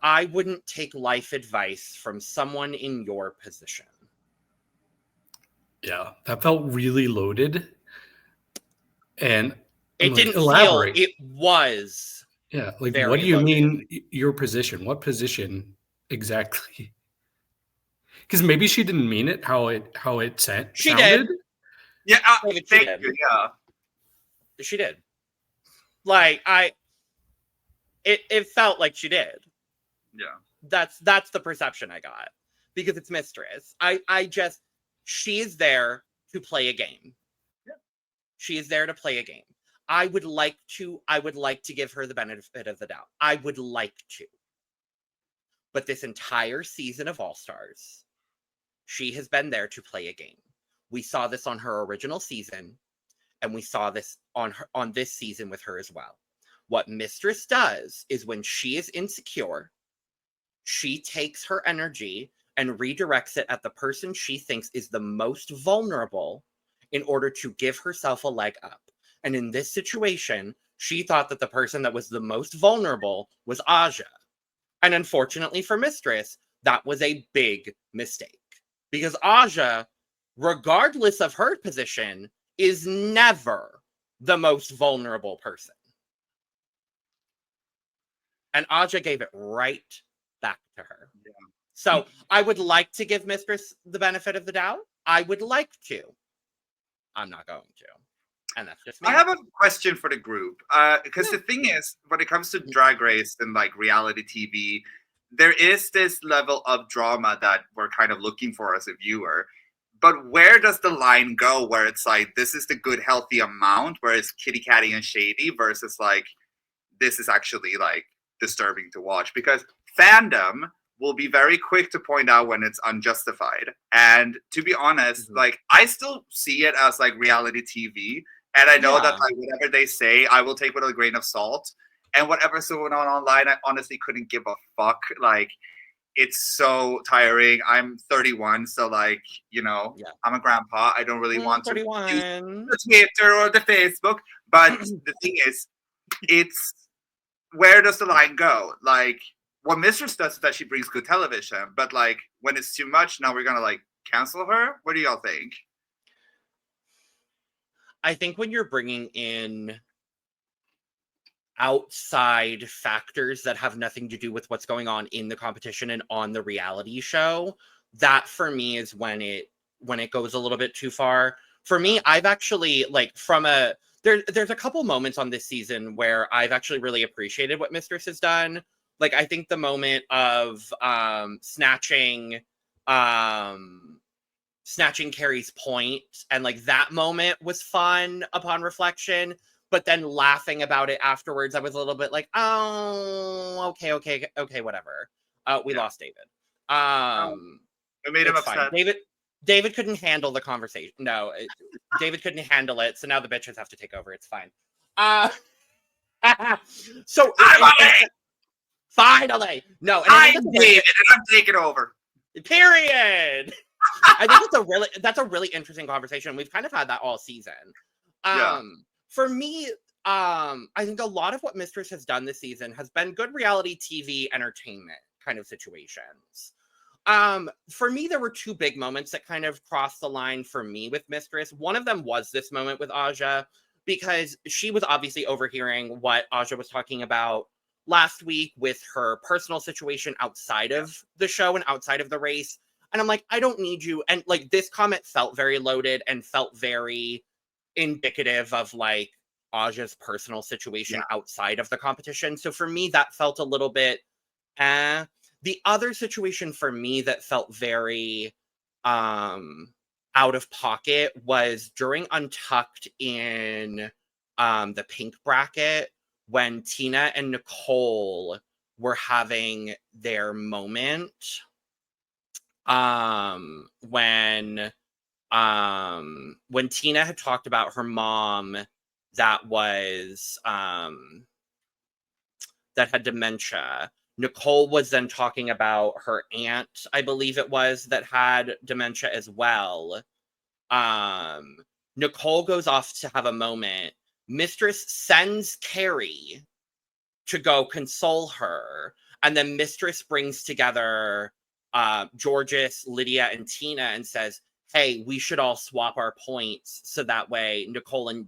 I wouldn't take life advice from someone in your position. Yeah, that felt really loaded. And it didn't feel, it was. Yeah, like, what do you mean your position? What position exactly? Because maybe she didn't mean it how it sounded. She did. Yeah, thank you. Yeah, she did. Like, it felt like she did. Yeah, that's the perception I got, because it's Mistress. She is there to play a game. Yeah. She is there to play a game. I would like to give her the benefit of the doubt. I would like to. But this entire season of All Stars, she has been there to play a game. We saw this on her original season, and we saw this on this season with her as well. What Mistress does is when she is insecure, she takes her energy and redirects it at the person she thinks is the most vulnerable in order to give herself a leg up. And in this situation, she thought that the person that was the most vulnerable was Aja. And unfortunately for Mistress, that was a big mistake. Because Aja, regardless of her position, is never the most vulnerable person. And Aja gave it right back to her. Yeah. So I would like to give Mistress the benefit of the doubt. I would like to. I'm not going to. And that's just me. I have a question for the group. Because the thing is, when it comes to Drag Race and like reality TV, there is this level of drama that we're kind of looking for as a viewer. But where does the line go where it's like, this is the good, healthy amount, where it's kitty catty and shady versus like, this is actually like disturbing to watch? Because fandom will be very quick to point out when it's unjustified. And to be honest, like I still see it as like reality TV. And I know that like whatever they say, I will take with a grain of salt. And whatever's going on online, I honestly couldn't give a fuck. Like, it's so tiring. I'm 31, so like, you know, I'm a grandpa. I don't really want 31. to use the Twitter or the Facebook. But the thing is, it's where does the line go? Like, what Mistress does is that she brings good television, but like when it's too much, now we're gonna like cancel her. What do y'all think? I think when you're bringing in outside factors that have nothing to do with what's going on in the competition and on the reality show, that for me is when it goes a little bit too far. For me, I've actually like there's a couple moments on this season where I've actually really appreciated what Mistress has done. Like I think the moment of snatching Carrie's point, and like that moment was fun upon reflection. But then laughing about it afterwards, I was a little bit like, oh, okay, whatever. We lost David. It made him upset. Fine. David couldn't handle the conversation. No, David couldn't handle it. So now the bitches have to take over. It's fine. So finally, no. I'm David, and I'm taking over. Period. I think that's a really interesting conversation. We've kind of had that all season. For me, I think a lot of what Mistress has done this season has been good reality TV entertainment kind of situations. For me, there were two big moments that kind of crossed the line for me with Mistress. One of them was this moment with Aja, because she was obviously overhearing what Aja was talking about last week with her personal situation outside of the show and outside of the race. And I'm like, I don't need you. And like this comment felt very loaded and felt very indicative of like Aja's personal situation outside of the competition. So for me, that felt a little bit The other situation for me that felt very out of pocket was during Untucked in the pink bracket, when Tina and Nicole were having their moment. When Tina had talked about her mom that had dementia, Nicole was then talking about her aunt, I believe it was, that had dementia as well. Nicole goes off to have a moment. Mistress sends Carrie to go console her, and then Mistress brings together Georges, Lydia, and Tina and says, hey, we should all swap our points so that way Nicole and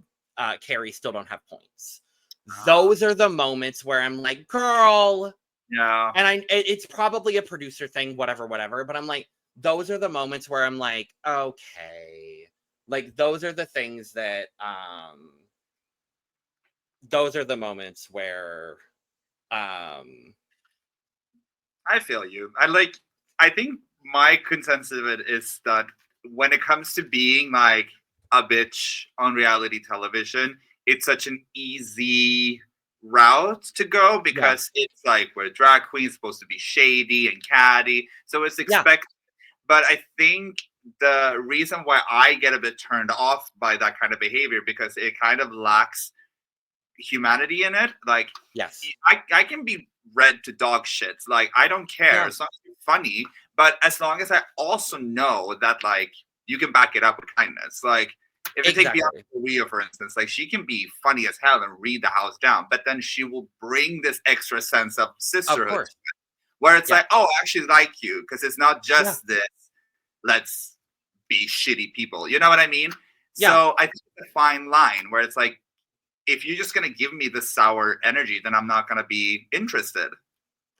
Carrie still don't have points. Those are the moments where I'm like, girl. Yeah. And it's probably a producer thing, whatever. But I'm like, those are the moments where I'm like, okay. Like, those are the things that, those are the moments where, I feel you. I think my consensus of it is that when it comes to being like a bitch on reality television, it's such an easy route to go because it's like we're drag queens supposed to be shady and catty, so it's expected. But I think the reason why I get a bit turned off by that kind of behavior, because it kind of lacks humanity in it. Like, I can be read to dog shits. Like, I don't care as long as you're funny, but as long as I also know that like you can back it up with kindness. Like, if you take Bianca Rio, for instance, like she can be funny as hell and read the house down, but then she will bring this extra sense of sisterhood, where it's like, oh, I actually like you, because it's not just this, let's be shitty people. You know what I mean? So I think it's a fine line where it's like, if you're just going to give me this sour energy, then I'm not going to be interested.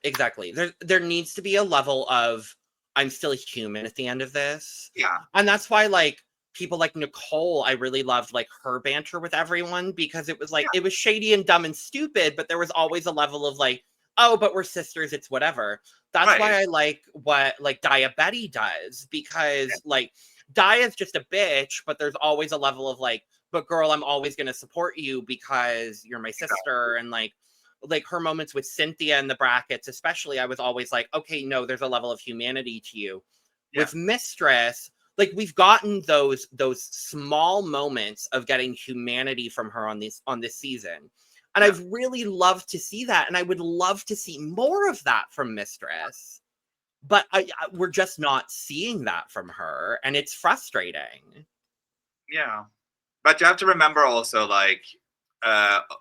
Exactly. There needs to be a level of, I'm still human at the end of this. Yeah. And that's why, like, people like Nicole, I really loved like her banter with everyone because it was like, it was shady and dumb and stupid, but there was always a level of like, oh, but we're sisters, it's whatever. That's why I like what like Dia Betty does, because like Dia's just a bitch, but there's always a level of like, but girl, I'm always going to support you because you're my sister. And like her moments with Cynthia in the brackets, especially, I was always like, okay, no, there's a level of humanity to you. With Mistress, like we've gotten those small moments of getting humanity from her on this season. And I've really loved to see that. And I would love to see more of that from Mistress. But we're just not seeing that from her. And it's frustrating. Yeah. But you have to remember also, like,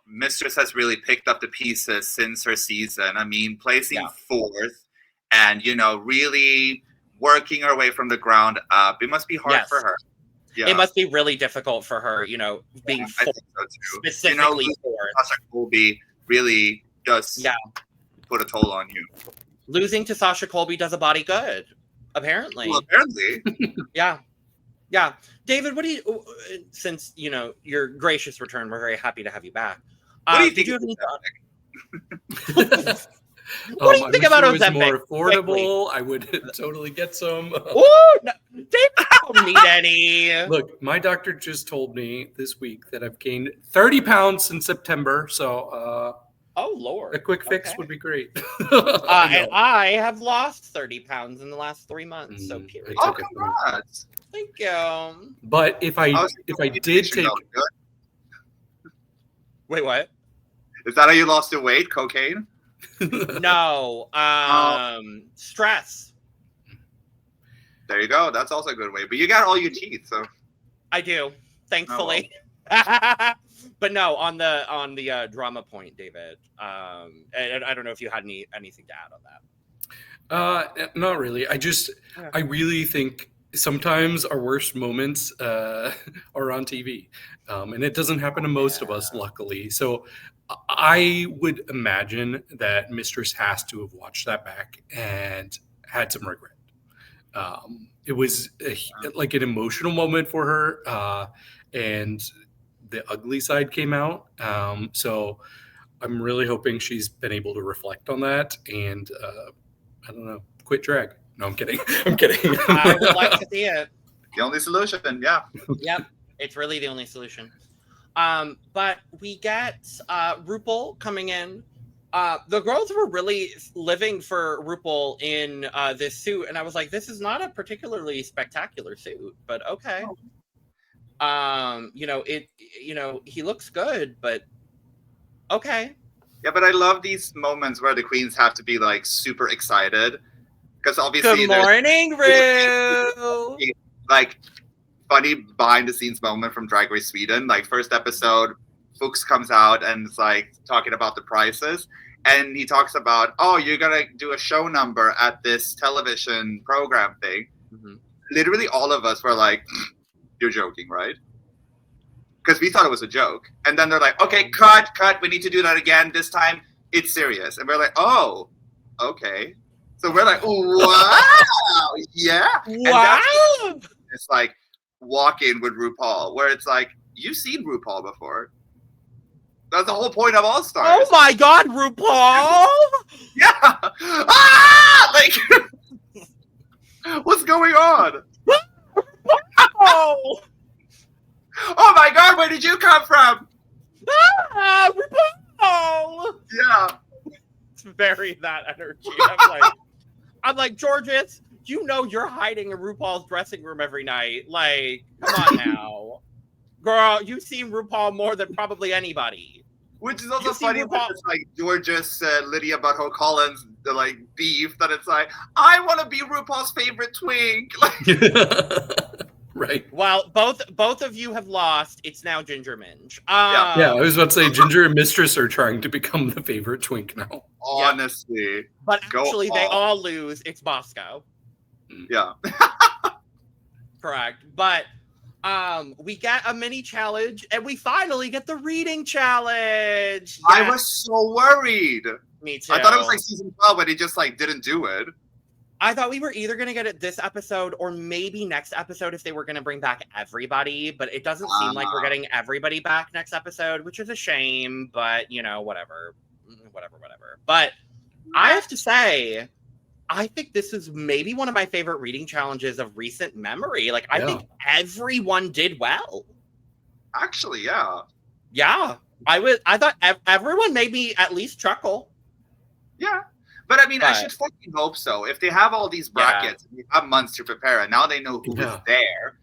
Mistress has really picked up the pieces since her season. I mean, placing fourth and, you know, really working her way from the ground up. It must be hard for her. Yeah. It must be really difficult for her, you know, being fourth, specifically fourth. Sasha Colby really does put a toll on you. Losing to Sasha Colby does a body good, apparently. Well, apparently. Yeah. David, what do you, since, you know, your gracious return, we're very happy to have you back. What do you think? What do you think about Ozempic? More affordable. I would totally get some. Oh, no, David, I don't need any. Look, my doctor just told me this week that I've gained 30 pounds in September. So, oh Lord, a quick fix would be great. And I have lost 30 pounds in the last 3 months. So period. Oh, congrats! Thank you. But if I did take, wait, what? Is that how you lost your weight? Cocaine? No, stress. There you go. That's also a good way. But you got all your teeth, so I do, thankfully. Oh, well. But no, on the drama point, David. I don't know if you had anything to add on that. Not really. I really think sometimes our worst moments are on TV, and it doesn't happen to most of us, luckily. So I would imagine that Mistress has to have watched that back and had some regret. It was like an emotional moment for her, and the ugly side came out. So I'm really hoping she's been able to reflect on that and, I don't know, quit drag. No, I'm kidding. I would like to see it. The only solution, yeah. Yep, it's really the only solution. But we get RuPaul coming in. The girls were really living for RuPaul in this suit, and I was like, this is not a particularly spectacular suit, but okay. He looks good, but okay. Yeah, but I love these moments where the queens have to be like super excited. Because obviously, good morning, Ru. Like funny behind the scenes moment from Drag Race Sweden. Like first episode, Fuchs comes out and is like talking about the prices, and he talks about, oh, you're gonna do a show number at this television program thing. Mm-hmm. Literally, all of us were like, "You're joking, right?" Because we thought it was a joke, and then they're like, "Okay, cut. We need to do that again. This time, it's serious." And we're like, "Oh, okay." So we're like, wow, yeah. Wow. And it's like walking with RuPaul, where it's like, you've seen RuPaul before. That's the whole point of All Stars. Oh my God, RuPaul! Yeah. Like, what's going on? Oh my God, where did you come from? RuPaul! Yeah. It's very that energy. I'm like, Georges, you know you're hiding in RuPaul's dressing room every night. Like, come on now. Girl, you've seen RuPaul more than probably anybody. Which is also funny when it's like Georges, Lydia Butthole Collins, the like beef, that it's like, I want to be RuPaul's favorite twink. Right. Well, both of you have lost. It's now Ginger Minge. Yeah, I was about to say Ginger and Mistress are trying to become the favorite twink now. Honestly. Yeah. But actually, they all lose. It's Bosco. Yeah. Correct. But we get a mini challenge, and we finally get the reading challenge. Yes. I was so worried. Me too. I thought it was like season 12, but he just like didn't do it. I thought we were either going to get it this episode or maybe next episode if they were going to bring back everybody, but it doesn't seem like we're getting everybody back next episode, which is a shame, but, you know, whatever. But I have to say, I think this is maybe one of my favorite reading challenges of recent memory. Like, I think everyone did well. Actually, yeah. Yeah. I thought everyone made me at least chuckle. Yeah. But I mean, I should fucking hope so. If they have all these brackets, they have months to prepare, and now they know who is there.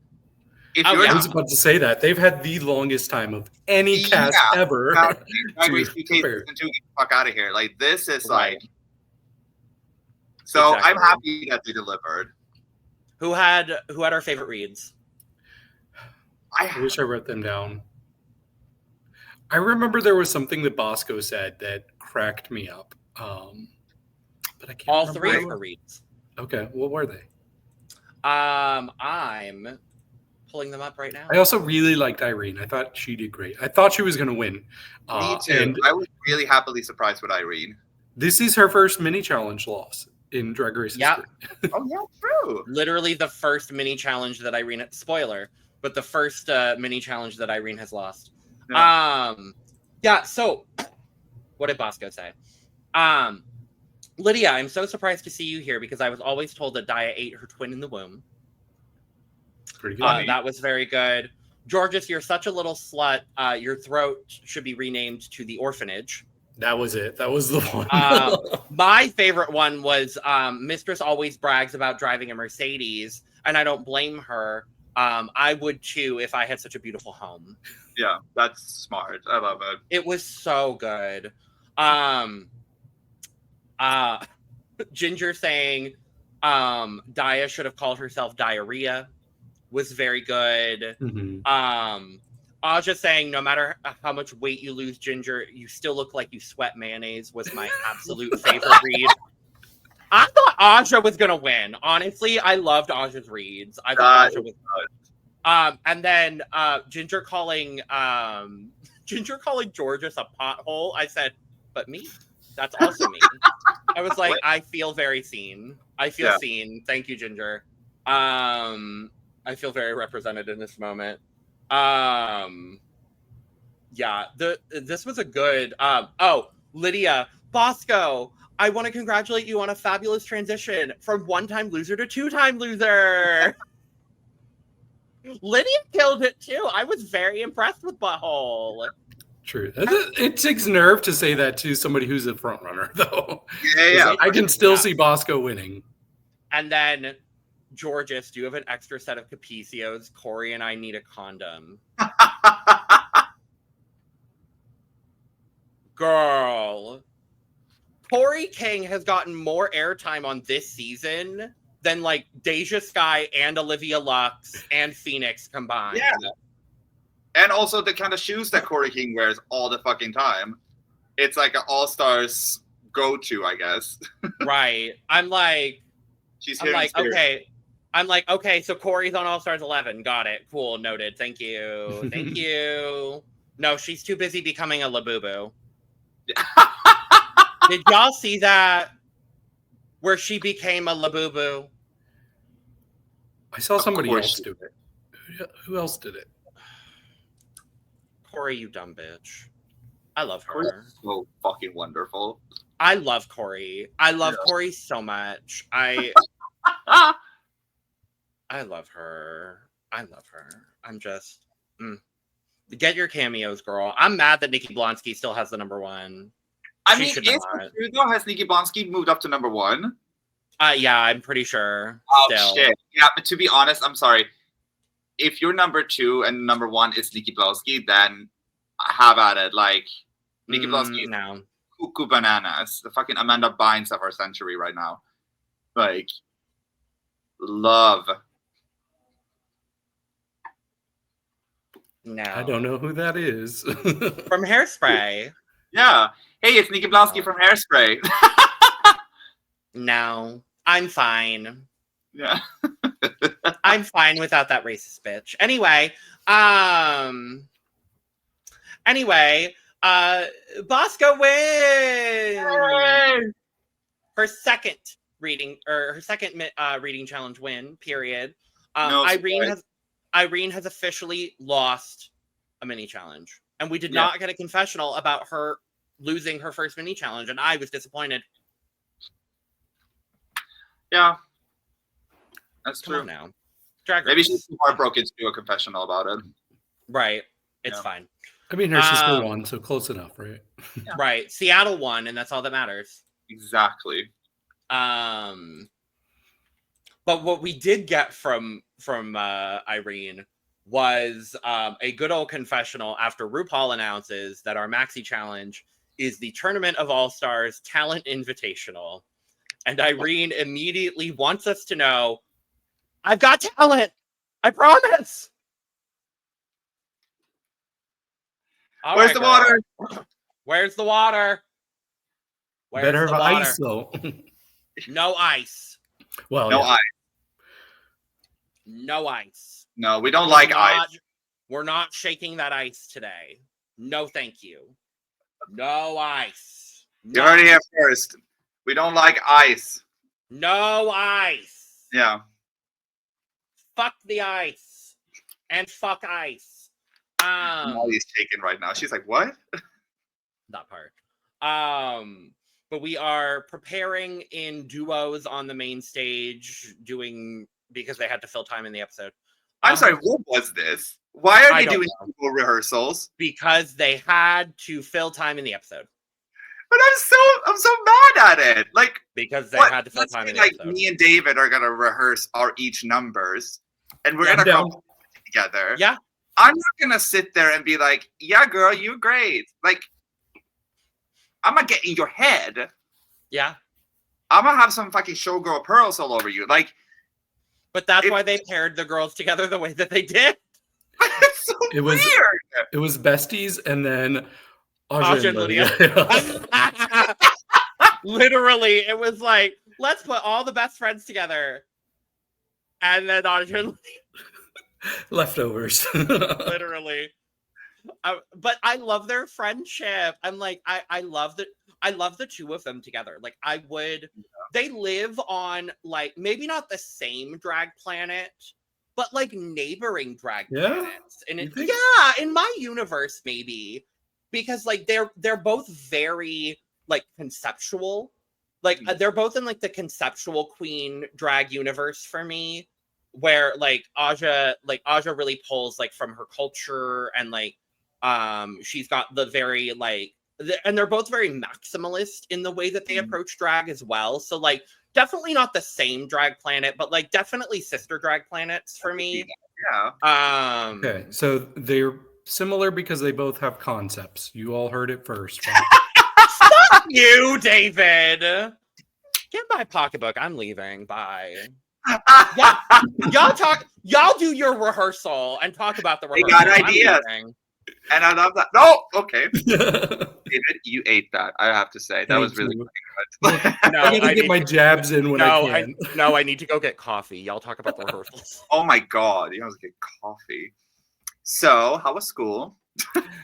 I was about to say that. They've had the longest time of any cast ever. Drag Race UK season 2, get the fuck out of here. Like, this is like... So I'm happy that they delivered. Who had our favorite reads? I wish I wrote them down. I remember there was something that Bosco said that cracked me up. But I can't All remember. 3 of her reads. Okay, what were they? I'm pulling them up right now. I also really liked Irene. I thought she did great. I thought she was going to win. Me too. And I was really happily surprised with Irene. This is her first mini challenge loss in Drag Race history. Oh, yeah, true. Literally the first mini challenge that Irene, spoiler, but the first mini challenge that Irene has lost. Yeah. So what did Bosco say? Lydia, I'm so surprised to see you here because I was always told that Daya ate her twin in the womb. Pretty good. That was very good. Georges, you're such a little slut. Your throat should be renamed to the orphanage. That was it. That was the one. My favorite one was Mistress always brags about driving a Mercedes, and I don't blame her. I would too if I had such a beautiful home. Yeah, that's smart. I love it. It was so good. Ginger saying Daya should have called herself Diarrhea was very good. Mm-hmm. Aja saying no matter how much weight you lose, Ginger, you still look like you sweat mayonnaise was my absolute favorite read. I thought Aja was gonna win. Honestly, I loved Aja's reads. I thought Aja was good. And then Ginger calling Georges a pothole. I said, but me? That's also me. I was like, I feel very seen. I feel seen. Thank you, Ginger. I feel very represented in this moment. This was a good Lydia Bosco, I want to congratulate you on a fabulous transition from one-time loser to two-time loser. Lydia killed it too. I was very impressed with Butthole. True. It takes nerve to say that to somebody who's a front runner, though. Yeah. I can still see Bosco winning. And then Georges, do you have an extra set of Capicios? Corey and I need a condom. Girl. Corey King has gotten more airtime on this season than like Deja Sky and Olivia Lux and Phoenix combined. Yeah. And also the kind of shoes that Corey King wears all the fucking time. It's like an all-stars go-to, I guess. Right. I'm like, okay, so Corey's on All Stars 11. Got it. Cool. Noted. Thank you. Thank you. No, she's too busy becoming a Labubu. Did y'all see that? Where she became a Labubu? I saw somebody else do it. Who else did it? Corey, you dumb bitch. I love her. Corey's so fucking wonderful. I love Corey. I love Corey so much. I love her. I love her. I'm just... Get your cameos, girl. I'm mad that Nikki Blonsky still has the number one. I mean, is it true though? Has Nikki Blonsky moved up to number one? Yeah, I'm pretty sure. Oh, still. Shit. Yeah, but to be honest, I'm sorry. If you're number two and number one is Nikki Blonsky, then have at it. Like, Nikki Blonsky is no. cuckoo bananas. The fucking Amanda Bynes of our century right now. Like, love. No. I don't know who that is. From Hairspray. Yeah. Hey, it's Nikki Blonsky from Hairspray. No. I'm fine. Yeah. I'm fine without that racist bitch. Anyway, Bosco wins! Yay! Her second reading or her second reading challenge win. Period. No Irene has officially lost a mini challenge, and we did not get a confessional about her losing her first mini challenge, and I was disappointed. Yeah, that's Come true. on now, Drag Race. Maybe she's too heartbroken to do a confessional about it. Right. It's fine. I mean, her sister won, so close enough, right? Yeah. Right. Seattle won, and that's all that matters. Exactly. But what we did get from Irene was a good old confessional after RuPaul announces that our maxi challenge is the Tournament of All-Stars Talent Invitational. And Irene immediately wants us to know, I've got talent. I promise. Where's the water? Where's the water? Better have ice, though. No ice. Well, no ice. No ice. No, we don't like ice. We're not shaking that ice today. No, thank you. No ice. You heard it here first. We don't like ice. No ice. Yeah. Fuck the ice. And fuck ice. Molly's shaking right now. She's like, what? That part. But we are preparing in duos on the main stage, because they had to fill time in the episode. I'm sorry, what was this? Why are they doing duo rehearsals? Because they had to fill time in the episode. But I'm so mad at it. Like, because they had to fill time in the episode. Me and David are gonna rehearse our each numbers, and we're gonna come together. Yeah. I'm not gonna sit there and be like, yeah, girl, you're great. Like, I'm gonna get in your head. Yeah. I'm gonna have some fucking showgirl pearls all over you. Like, but that's why they paired the girls together the way that they did. It's so weird. It was besties, and then Aja and Lydia. Literally, it was like, let's put all the best friends together. And then Aja and Lydia. Leftovers. Literally. But I love their friendship. I'm like, I love the two of them together. Like, they live on, like, maybe not the same drag planet, but like neighboring drag planets. And in my universe, maybe. Because like they're both very like conceptual. Like they're both in like the conceptual queen drag universe for me. Where like Aja really pulls like from her culture, and like she's got the very like and they're both very maximalist in the way that they approach drag as well. So like definitely not the same drag planet, but like definitely sister drag planets for me. Yeah. Okay, so they're similar because they both have concepts. You all heard it first. Fuck you, David. Get my pocketbook. I'm leaving. Bye. Y'all do your rehearsal and talk about the rehearsal. They got ideas. And I love that. No, okay. David, you ate that. I have to say. That was really good. No, I gotta get my jabs in when I can. I need to go get coffee. Y'all talk about the rehearsals. Oh my God. You have to get coffee. So, how was school?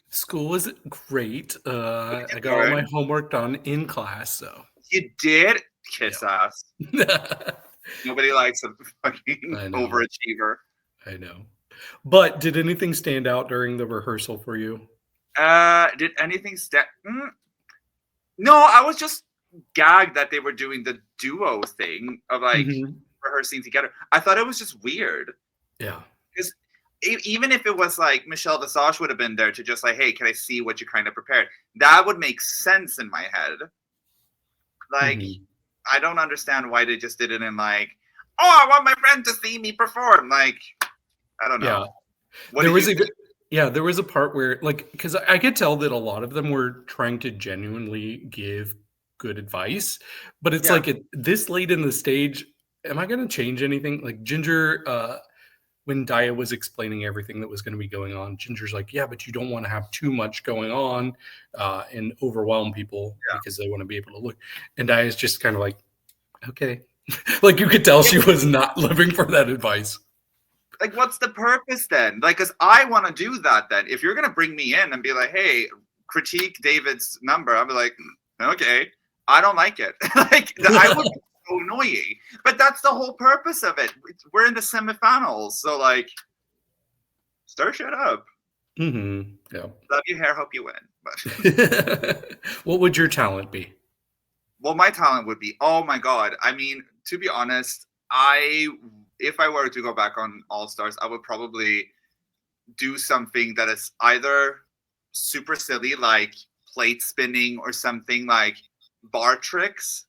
School was great. I got all my homework done in class, so. You did? Kiss ass. Nobody likes a fucking overachiever. I know. But did anything stand out during the rehearsal for you? Did anything No, I was just gagged that they were doing the duo thing of like rehearsing together. I thought it was just weird. Yeah. Because even if it was like Michelle Visage would have been there to just like, hey, can I see what you kind of prepared? That would make sense in my head. Like, I don't understand why they just did it in like, oh, I want my friend to see me perform. Like, I don't know. Yeah. There was a part where like, because I could tell that a lot of them were trying to genuinely give good advice, but it's like this late in the stage, am I going to change anything? Like Ginger, when Daya was explaining everything that was going to be going on, Ginger's like, yeah, but you don't want to have too much going on and overwhelm people because they want to be able to look. And Daya's just kind of like, okay. Like you could tell she was not living for that advice. Like, what's the purpose then? Like, because I want to do that then. If you're going to bring me in and be like, hey, critique David's number, I'll be like, okay, I don't like it. Like, I would be so so annoying. But that's the whole purpose of it. We're in the semifinals, so like, stir shit up. Mm-hmm. Yeah. Love your hair, hope you win. But What would your talent be? well, my talent would be, oh my god. I mean, to be honest, if I were to go back on All Stars, I would probably do something that is either super silly, like plate spinning, or something like bar tricks,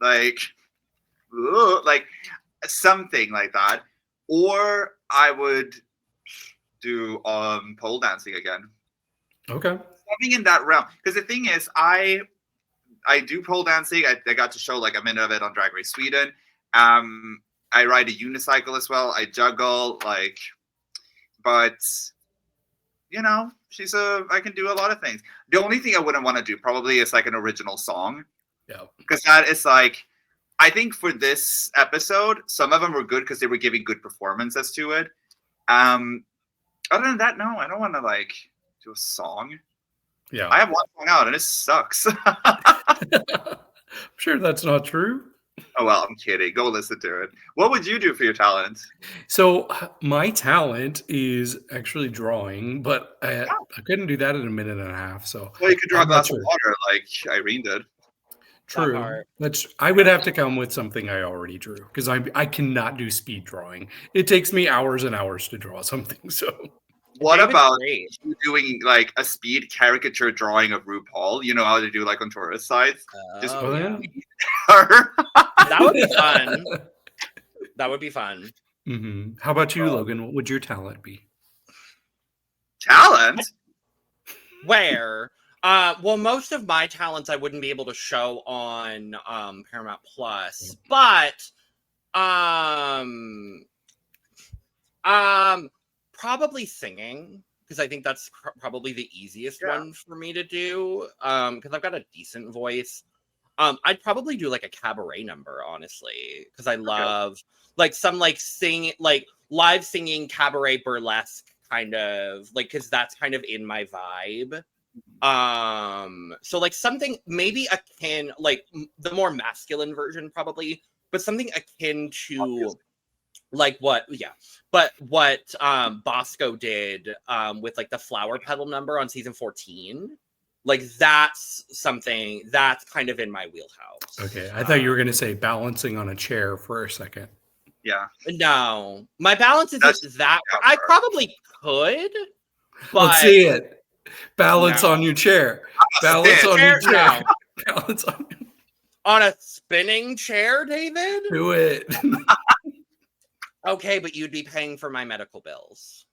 like something like that, or I would do pole dancing again. Okay. Something in that realm. Because the thing is, I do pole dancing. I got to show like a minute of it on Drag Race Sweden. I ride a unicycle as well. I juggle, like, but you know, I can do a lot of things. The only thing I wouldn't want to do probably is like an original song. Yeah. Because that is like, I think for this episode, some of them were good because they were giving good performances to it. Other than that, no, I don't want to like do a song. Yeah. I have one song out and it sucks. I'm sure that's not true. Oh, well, I'm kidding. Go listen to it. What would you do for your talent? So my talent is actually drawing, but I couldn't do that in a minute and a half. So Well, you could draw a I'm not glass sure. of water like Irene did. True. part. But I would have to come with something I already drew because I cannot do speed drawing. It takes me hours and hours to draw something. So What David's about great. you doing like a speed caricature drawing of RuPaul? You know how to do like on tourist sites? Just Oh, yeah. her. That would be fun. That would be fun. Mhm. How about you, Logan? What would your talent be? Talent? Where? Well, most of my talents I wouldn't be able to show on Paramount Plus, but probably singing, because I think that's probably the easiest one for me to do. Because I've got a decent voice. I'd probably do like a cabaret number, honestly, because I love like some like live singing cabaret burlesque kind of like, because that's kind of in my vibe. So like something maybe akin, like the more masculine version probably, but something akin to like what Bosco did with like the flower petal number on season 14. Like that's something that's kind of in my wheelhouse. Okay, I thought you were going to say balancing on a chair for a second. Yeah. No, my balance isn't that. I probably could, but Let's see it. Balance on your chair. Balance on your chair. No. Balance on a spinning chair, David. Do it. Okay, but you'd be paying for my medical bills.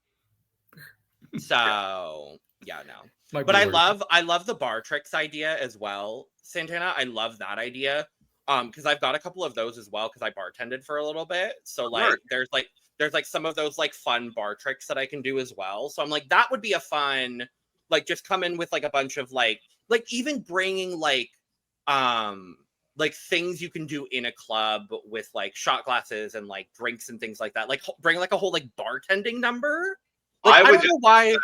So yeah, no. But I love the bar tricks idea as well, Santana. I love that idea. Because I've got a couple of those as well, because I bartended for a little bit. So like there's like some of those like fun bar tricks that I can do as well. So I'm like, that would be a fun, like just come in with like a bunch of like even bringing like things you can do in a club with like shot glasses and like drinks and things like that. Like bring like a whole like bartending number. Like, I don't know why.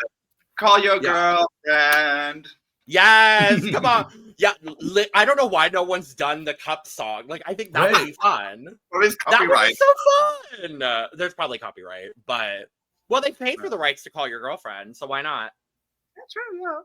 Call your girlfriend. Yes, come on. Yeah, I don't know why no one's done the cup song. Like, I think that would be fun. What is copyright? That would be so fun. There's probably copyright, but well, they paid for the rights to call your girlfriend, so why not? That's true. Yeah.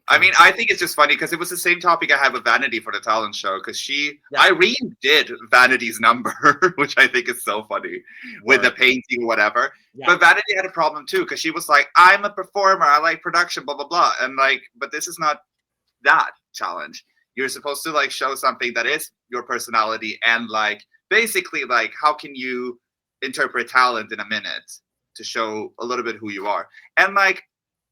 I mean, I think it's just funny because it was the same topic I had with Vanity for the talent show. Because Irene did Vanity's number, which I think is so funny with the painting, or whatever. Yeah. But Vanity had a problem too because she was like, "I'm a performer. I like production, blah blah blah," and like, but this is not that challenge. You're supposed to like show something that is your personality and like basically like how can you interpret talent in a minute to show a little bit who you are. And like,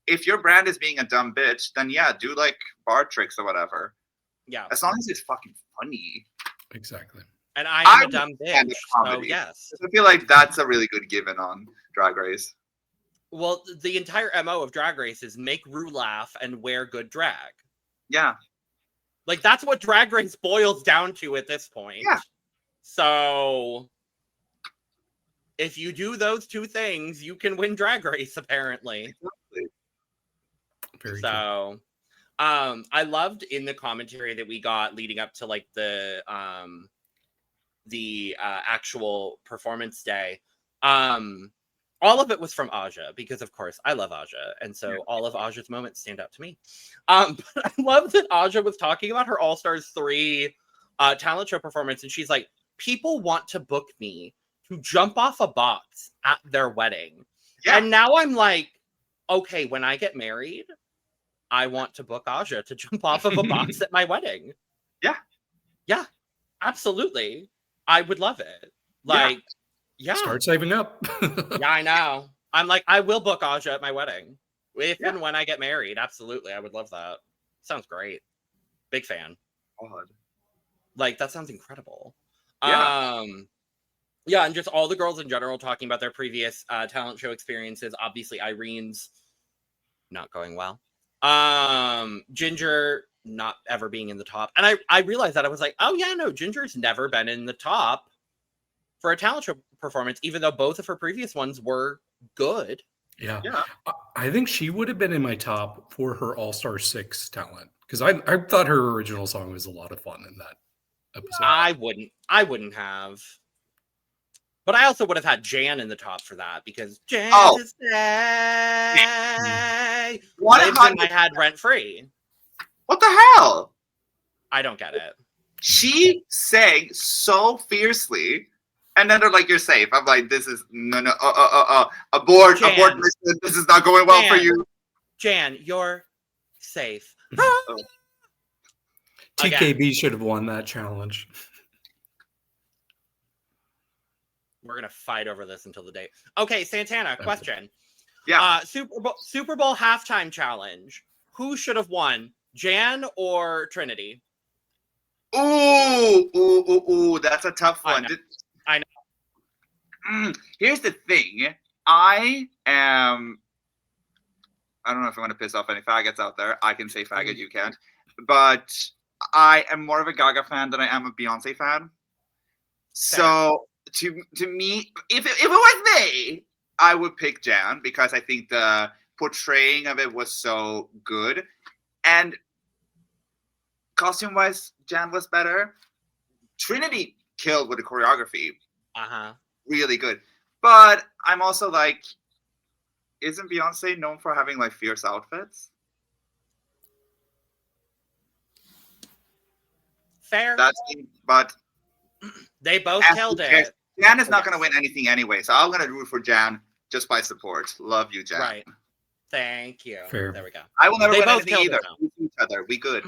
if your brand is being a dumb bitch, then yeah, do like bar tricks or whatever. Yeah. As long as it's fucking funny. Exactly. And I'm a dumb bitch. So yes. I feel like that's a really good given on Drag Race. Well, the entire MO of Drag Race is make Ru laugh and wear good drag. Yeah. Like that's what Drag Race boils down to at this point. Yeah. So if you do those two things, you can win Drag Race, apparently. Very so I loved in the commentary that we got leading up to like the the actual performance day. All of it was from Aja, because of course I love Aja, and so all of Aja's moments stand out to me. But I love that Aja was talking about her All Stars 3 talent show performance, and she's like, people want to book me to jump off a box at their wedding. Yeah. And now I'm like, okay, when I get married, I want to book Aja to jump off of a box at my wedding. Yeah. Yeah, absolutely. I would love it. Like, yeah. Start saving up. Yeah, I know. I'm like, I will book Aja at my wedding. If and when I get married. Absolutely. I would love that. Sounds great. Big fan. God. Like, that sounds incredible. Yeah. Yeah, and just all the girls in general talking about their previous talent show experiences. Obviously, Irene's not going well. Ginger not ever being in the top. And I realized that. I was like, oh yeah, no, Ginger's never been in the top for a talent show performance, even though both of her previous ones were good. Yeah. I think she would have been in my top for her All-Star 6 talent, because I thought her original song was a lot of fun in that episode. I wouldn't have. But I also would have had Jan in the top for that, because Jan to stay lives in my head rent-free. What the hell? I don't get it. She sang so fiercely, and then they're like, "You're safe." I'm like, "This is abort, Jan, abort! This is not going well for you." Jan, you're safe. TKB should have won that challenge. We're gonna fight over this until the day. Okay, Santana, question. Yeah. Super Bowl halftime challenge. Who should have won, Jan or Trinity? Ooh, that's a tough one. I know. Here's the thing. I don't know if I want to piss off any faggots out there. I can say faggot, you can't. But I am more of a Gaga fan than I am a Beyonce fan. So to me, if it was me, I would pick Jan, because I think the portraying of it was so good. And costume-wise, Jan was better. Trinity killed with the choreography. Really good. But I'm also like, isn't Beyonce known for having like fierce outfits? Fair. But they both killed it. Jan is not going to win anything anyway, so I'm going to root for Jan just by support. Love you, Jan. Right. Thank you. Fair. There we go. I will never win anything either. We each other. We good.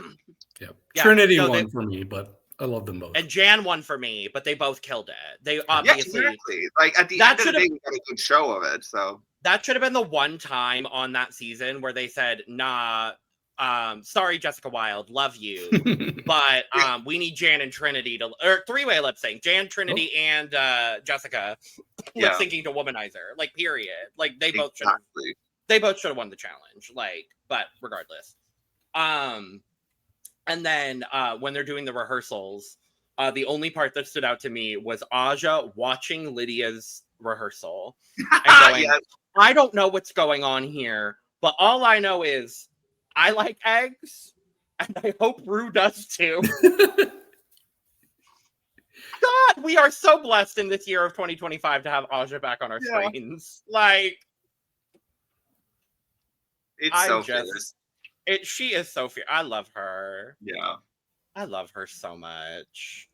Yeah. Trinity won for me, but I love them both. And Jan won for me, but they both killed it. They obviously. Yeah, exactly. Like at the end of the day, we got a good show of it. So that should have been the one time on that season where they said, "Nah, sorry, Jessica Wilde, love you, but we need Jan and Trinity or three-way lip sync. Jan, Trinity, and Jessica lip syncing to Womanizer. Like, period. Like they both should. They both should have won the challenge. Like, but regardless. And then when they're doing the rehearsals, the only part that stood out to me was Aja watching Lydia's rehearsal and going, I don't know what's going on here, but all I know is I like eggs, and I hope Ru does too. God, we are so blessed in this year of 2025 to have Aja back on our screens. Like, it's so fierce. She is so fierce. I love her. Yeah. I love her so much.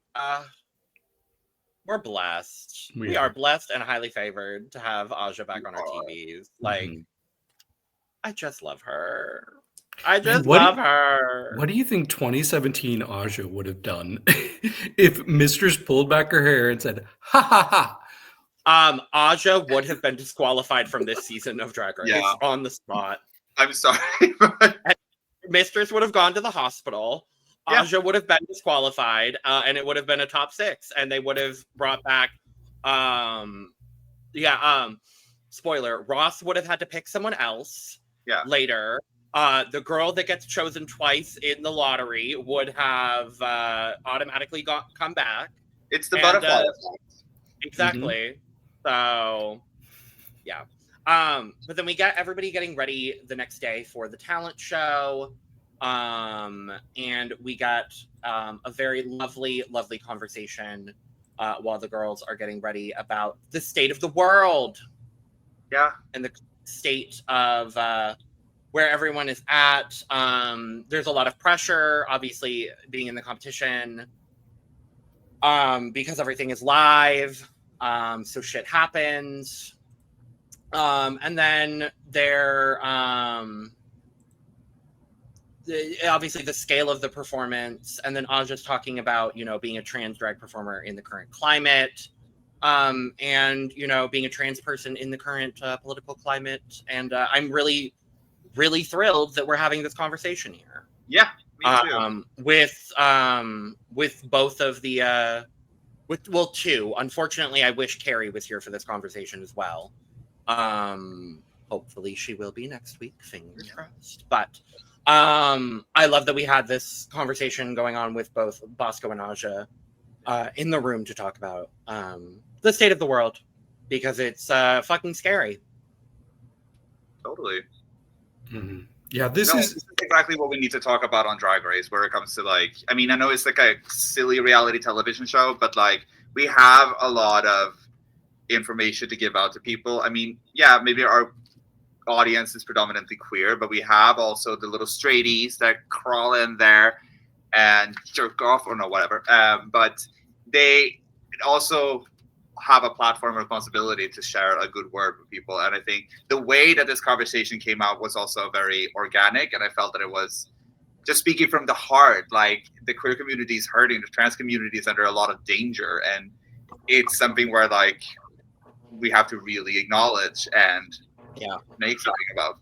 We're blessed. We are blessed and highly favored to have Aja back on our TVs. Like, I just love her. I just love her. What do you think 2017 Aja would have done if Mistress pulled back her hair and said, ha ha ha? Aja would have been disqualified from this season of Drag Race on the spot. I'm sorry. Mistress would have gone to the hospital. Aja would have been disqualified, and it would have been a top 6, and they would have brought back, spoiler, Ross would have had to pick someone else later. The girl that gets chosen twice in the lottery would have automatically come back. It's the butterfly effect. Exactly. So, yeah. But then we got everybody getting ready the next day for the talent show. And we got a very lovely, lovely conversation while the girls are getting ready about the state of the world. Yeah. And the state of where everyone is at. There's a lot of pressure, obviously, being in the competition because everything is live. So shit happens. And then obviously the scale of the performance, and then Aja's talking about, being a trans drag performer in the current climate, and, being a trans person in the current political climate. And I'm really, really thrilled that we're having this conversation here. Yeah, me too. With both of the, two. Unfortunately, I wish Carrie was here for this conversation as well. Hopefully she will be next week. Fingers crossed. But I love that we had this conversation going on with both Bosco and Aja in the room to talk about the state of the world, because it's fucking scary. Totally. Mm-hmm. Yeah, this is exactly what we need to talk about on Drag Race, where it comes to, like, I mean, I know it's like a silly reality television show, but like we have a lot of information to give out to people. I mean, yeah, maybe our audience is predominantly queer, but we have also the little straighties that crawl in there and jerk off or no, whatever. But they also have a platform responsibility to share a good word with people. And I think the way that this conversation came out was also very organic. And I felt that it was just speaking from the heart. Like, the queer community is hurting, the trans community is under a lot of danger. And it's something where, like, we have to really acknowledge and make something about.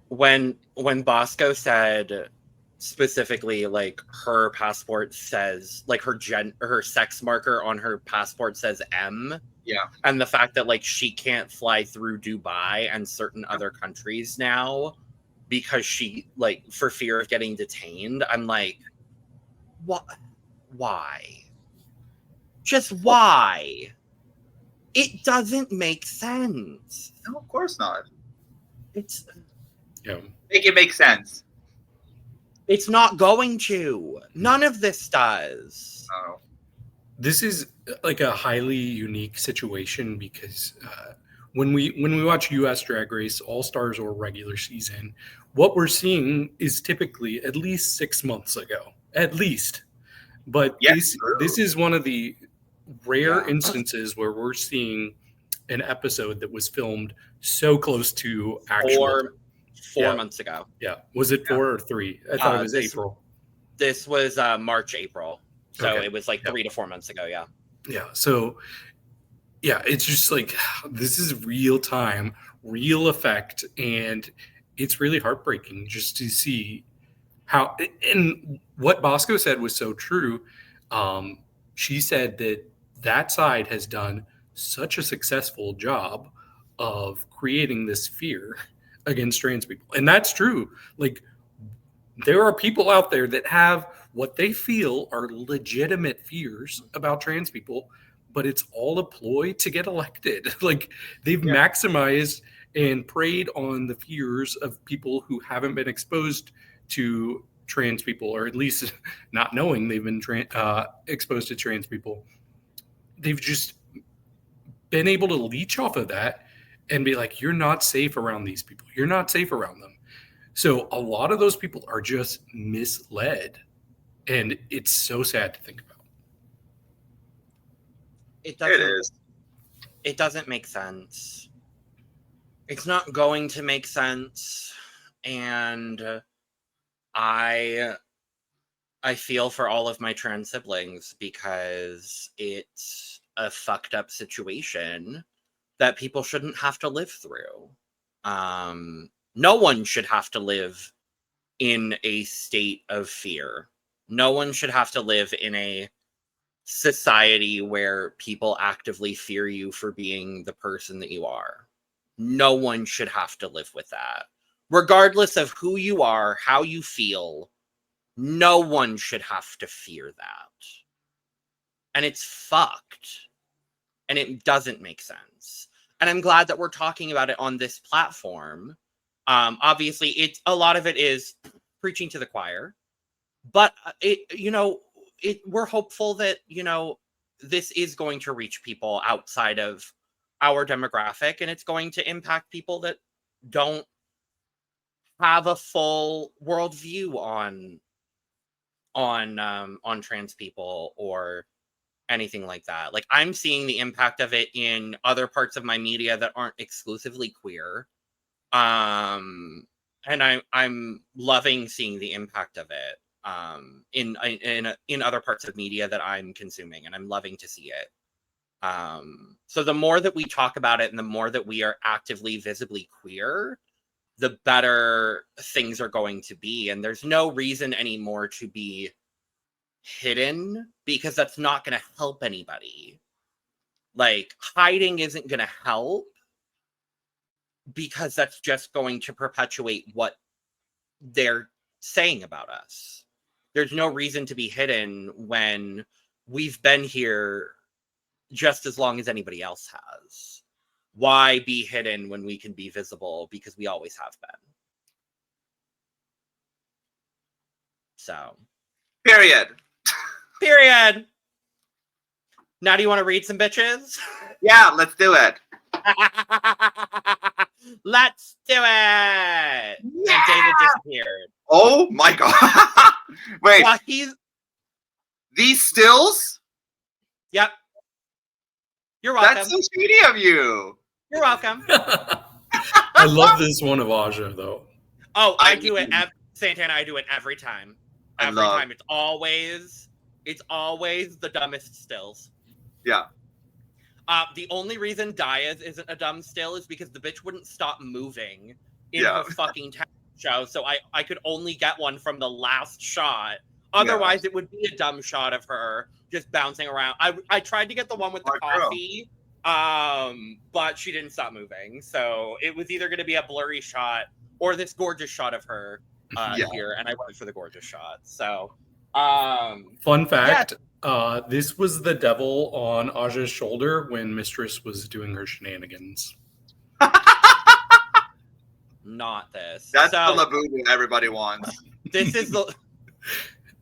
When Bosco said specifically, like, her passport says, like, her sex marker on her passport says M. Yeah. And the fact that, like, she can't fly through Dubai and certain other countries now because she, like, for fear of getting detained. I'm like, what? Why? Just why? It doesn't make sense. No, of course not. It's make it make sense. It's not going to. None of this does. No. This is like a highly unique situation because when we watch U.S. Drag Race, All Stars or regular season, what we're seeing is typically at least 6 months ago, at least. But this is one of the rare instances where we're seeing an episode that was filmed so close to actual 4 months ago. Yeah. Was it 4 or 3? I thought it was April. This was March, April. So Okay. it was like 3 to 4 months ago. Yeah. Yeah. So, yeah, it's just like, this is real time, real effect. And it's really heartbreaking just to see how, and what Bosco said was so true. She said that side has done such a successful job of creating this fear against trans people. And that's true. Like, there are people out there that have what they feel are legitimate fears about trans people, but it's all a ploy to get elected. Like, they've maximized and preyed on the fears of people who haven't been exposed to trans people, or at least not knowing they've been exposed to trans people. They've just been able to leech off of that and be like, you're not safe around these people. You're not safe around them. So a lot of those people are just misled. And it's so sad to think about. It doesn't make sense. It's not going to make sense. And I feel for all of my trans siblings, because it's a fucked up situation that people shouldn't have to live through. No one should have to live in a state of fear. No one should have to live in a society where people actively fear you for being the person that you are. No one should have to live with that. Regardless of who you are, how you feel, no one should have to fear that. And it's fucked. And it doesn't make sense. And I'm glad that we're talking about it on this platform. Obviously, a lot of it is preaching to the choir. But we're hopeful that, this is going to reach people outside of our demographic, and it's going to impact people that don't have a full worldview on trans people or anything like that. Like, I'm seeing the impact of it in other parts of my media that aren't exclusively queer. And I'm loving seeing the impact of it in other parts of media that I'm consuming, and I'm loving to see it. So the more that we talk about it and the more that we are actively visibly queer, the better things are going to be. And there's no reason anymore to be hidden, because that's not going to help anybody. Like, hiding isn't going to help, because that's just going to perpetuate what they're saying about us. There's no reason to be hidden when we've been here just as long as anybody else has. Why be hidden when we can be visible? Because we always have been. So. Period. Now, do you want to read some bitches? Yeah, let's do it. Let's do it. Yeah! And David disappeared. Oh my god. Wait. Well, these stills? Yep. You're welcome. That's so shady of you. You're welcome. I love this one of Aja, though. Oh, I do it. Santana, I do it every time. Every time. It's always the dumbest stills. Yeah. The only reason Daya's isn't a dumb still is because the bitch wouldn't stop moving in her fucking talent show. So I could only get one from the last shot. Otherwise, it would be a dumb shot of her just bouncing around. I tried to get the one with the coffee, but she didn't stop moving. So it was either going to be a blurry shot or this gorgeous shot of her here, and I went for the gorgeous shot. So, fun fact: this was the devil on Aja's shoulder when Mistress was doing her shenanigans. Not this. That's the Labubu everybody wants. This is the.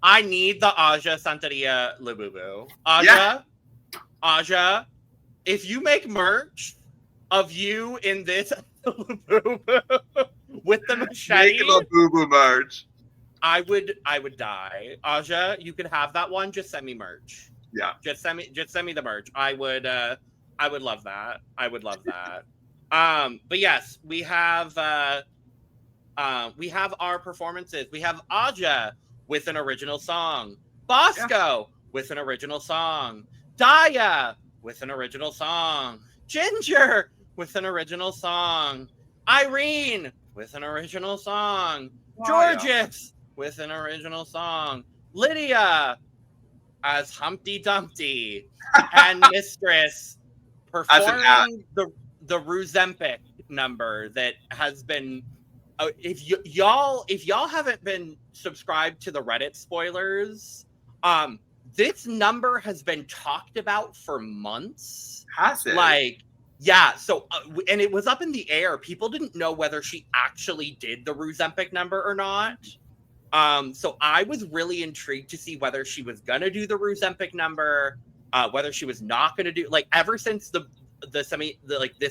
I need the Aja Santeria Labubu. Aja, if you make merch of you in this Labubu with the machete, make Labubu merch. I would die. Aja, you could have that one. Just send me merch. Yeah. Just send me the merch. I would love that. I would love that. But yes, we have our performances. We have Aja with an original song, Bosco with an original song, Daya with an original song, Ginger with an original song, Irene with an original song, Georges with an original song, Lydia as Humpty Dumpty, and Mistress performing the Ruzempic number that has been. If y'all haven't been subscribed to the Reddit spoilers, this number has been talked about for months. Has it? Like, yeah. So, and it was up in the air. People didn't know whether she actually did the Ruzempic number or not. So I was really intrigued to see whether she was gonna do the Ruzempic number, whether she was not gonna do. Like, ever since this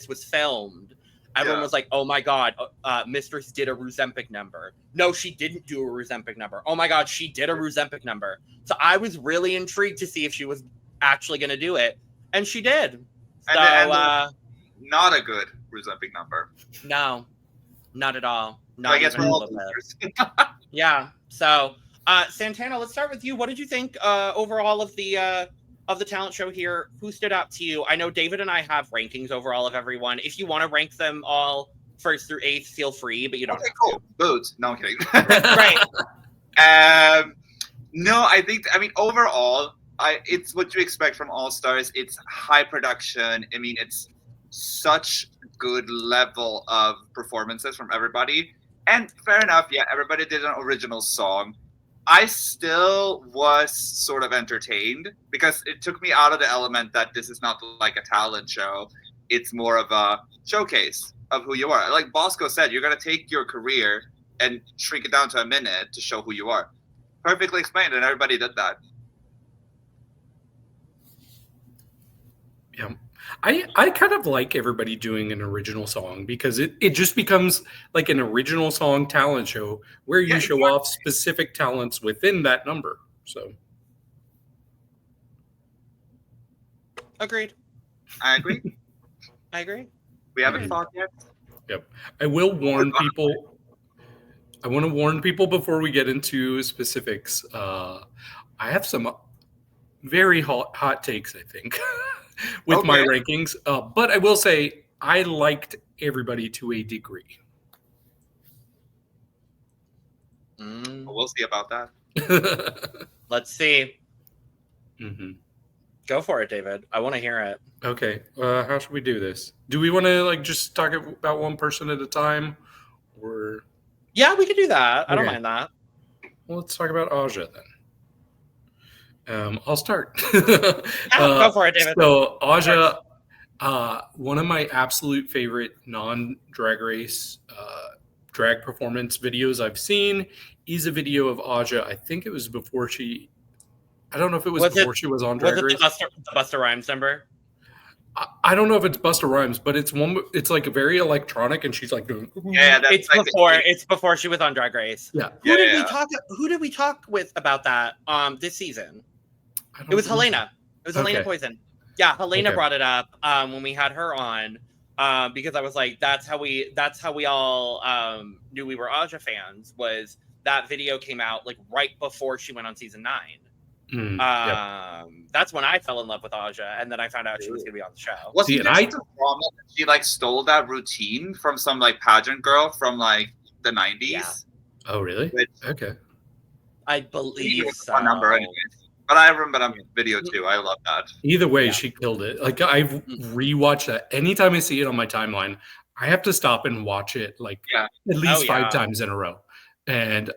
was filmed. Everyone was like, oh my God, Mistress did a Ruzempic number. No, she didn't do a Ruzempic number. Oh my God, she did a Ruzempic number. So I was really intrigued to see if she was actually going to do it. And she did. So, not a good Ruzempic number. No, not at all. Not I guess even we're a all little losers. bit. Yeah. So, Santana, let's start with you. What did you think overall of the talent show here? Who stood out to you? I know David and I have rankings overall of everyone. If you want to rank them all 1st through 8th, feel free, but you don't have cool. to. Boots. No, I'm kidding. Right. No, I think, overall, it's what you expect from All Stars. It's high production. I mean, it's such good level of performances from everybody. And fair enough, yeah, everybody did an original song. I still was sort of entertained because it took me out of the element that this is not like a talent show. It's more of a showcase of who you are. Like Bosco said, you're going to take your career and shrink it down to a minute to show who you are. Perfectly explained, and everybody did that. Yeah. I kind of like everybody doing an original song because it just becomes like an original song talent show where you show off specific talents within that number. So Agreed. I agree. I agree. We haven't fought yet. Yep. I will warn people. I want to warn people before we get into specifics. I have some very hot takes, I think, with my rankings. But I will say I liked everybody to a degree. We'll see about that. Let's see. Mm-hmm. Go for it, David. I want to hear it. Okay. How should we do this? Do we want to just talk about one person at a time, or? Yeah, we could do that. Okay. I don't mind that. Well, let's talk about Aja then. I'll start. Go for it, David. So Aja, one of my absolute favorite non-Drag Race drag performance videos I've seen is a video of Aja. I think it was before she. I don't know if it was before she was on Drag Race. Was it the Busta Rhymes number? I don't know if it's Busta Rhymes, but it's one. It's like very electronic, and she's like doing. Yeah, that's it's before she was on Drag Race. Yeah. Who did we talk with about that this season? It was Helena. It was Helena Poison. Yeah, Helena brought it up when we had her on because I was like, that's how we all knew we were Aja fans. Was that video came out like right before she went on season 9. That's when I fell in love with Aja, and then I found out she was going to be on the show. Was it she like stole that routine from some like pageant girl from like the 90s? Yeah. Oh, really? Okay. I believe so. One number, anyways. But I remember that video too. I love that. Either way, she killed it. Like I've rewatched that. Anytime I see it on my timeline, I have to stop and watch it like at least 5 times in a row, and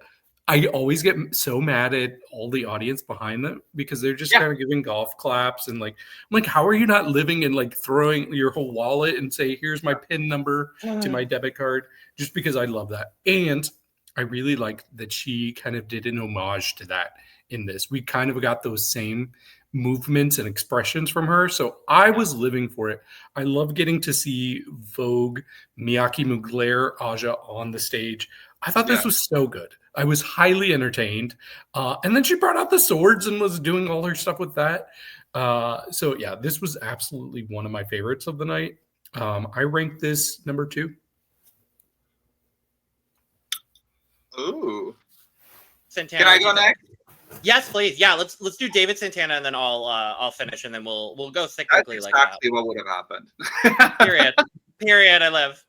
I always get so mad at all the audience behind them because they're just kind of giving golf claps and like, I'm like, how are you not living and like throwing your whole wallet and say, here's my PIN number to my debit card? Just because I love that. And I really like that she kind of did an homage to that in this. We kind of got those same movements and expressions from her. So I was living for it. I love getting to see Vogue, Miyake Mugler, Aja on the stage. I thought this was so good. I was highly entertained. And then she brought out the swords and was doing all her stuff with that. So yeah, this was absolutely one of my favorites of the night. I ranked this number 2. Ooh. Santana. Can I go next? Yes, please. Yeah, let's do David Santana, and then I'll finish, and then we'll go cyclically. That's like exactly that. what would have happened. Period. I live.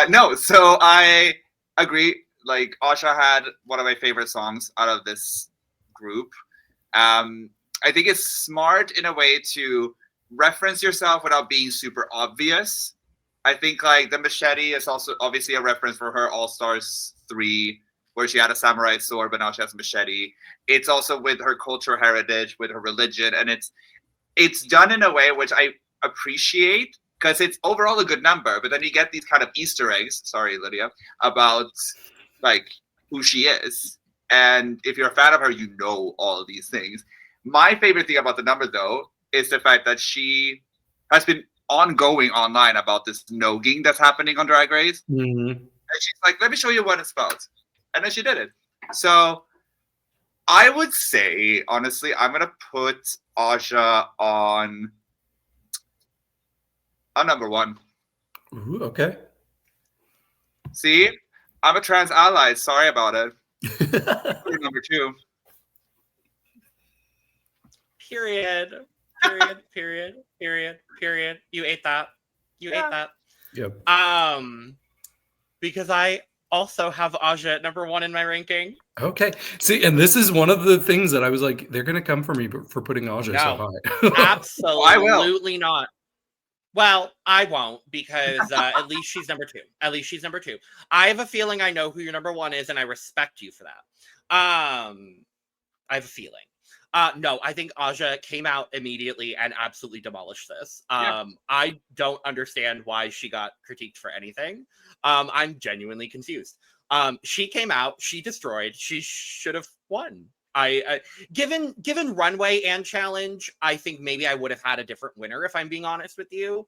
No, so I agree. Like Aja had one of my favorite songs out of this group. I think it's smart in a way to reference yourself without being super obvious. I think like the machete is also obviously a reference for her All Stars 3, where she had a samurai sword, but now she has a machete. It's also with her cultural heritage, with her religion, and it's done in a way which I appreciate because it's overall a good number. But then you get these kind of Easter eggs. Sorry, Lydia, about like who she is, and if you're a fan of her, you know all of these things. My favorite thing about the number, though, is the fact that she has been ongoing online about this nogging that's happening on Drag Race. Mm-hmm. And she's like, let me show you what it's about. And then she did it. So I would say, honestly, I'm going to put Aja on number 1. Ooh, okay. See? I'm a trans ally. Sorry about it. Number 2. Period. You ate that. You ate that. Yep. Because I also have Aja at number 1 in my ranking. Okay. See, and this is one of the things that I was like, they're going to come for me for putting Aja so high. Absolutely not. Well, I won't because at least she's number 2. At least she's number 2. I have a feeling I know who your number 1 is, and I respect you for that. I have a feeling. No, I think Aja came out immediately and absolutely demolished this. I don't understand why she got critiqued for anything. I'm genuinely confused. She came out, she destroyed, she should have won. Given Runway and Challenge, I think maybe I would have had a different winner, if I'm being honest with you,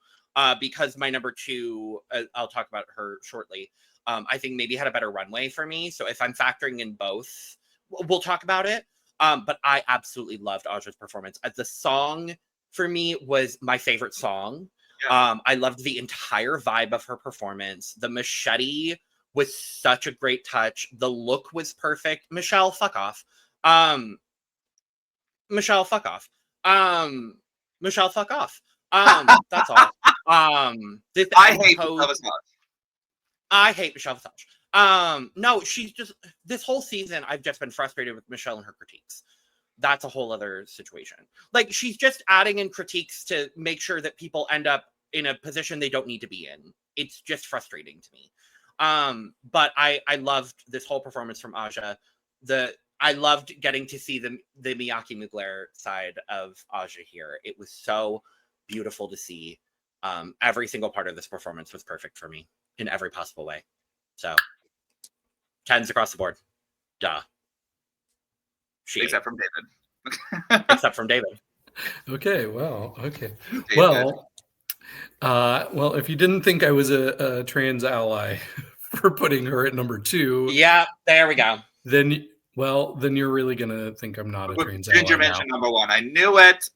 because my number 2, I'll talk about her shortly, I think maybe had a better Runway for me. So if I'm factoring in both, we'll talk about it. But I absolutely loved Aja's performance. The song for me was my favorite song. Yeah. I loved the entire vibe of her performance. The machete was such a great touch. The look was perfect. Michelle, fuck off. Michelle, fuck off. Michelle, fuck off. That's all. I hate Michelle Visage. No, she's just, this whole season, I've just been frustrated with Michelle and her critiques. That's a whole other situation. Like, she's just adding in critiques to make sure that people end up in a position they don't need to be in. It's just frustrating to me. But I loved this whole performance from Aja. I loved getting to see the Miyake Mugler side of Aja here. It was so beautiful to see. Every single part of this performance was perfect for me in every possible way. So 10s across the board. Duh. Except from David. Except from David. Okay, well, okay. David. Well, if you didn't think I was a trans ally for putting her at number 2. Yeah, there we go. Then you're really going to think I'm not a trans ally. Ginger mentioned number 1. I knew it.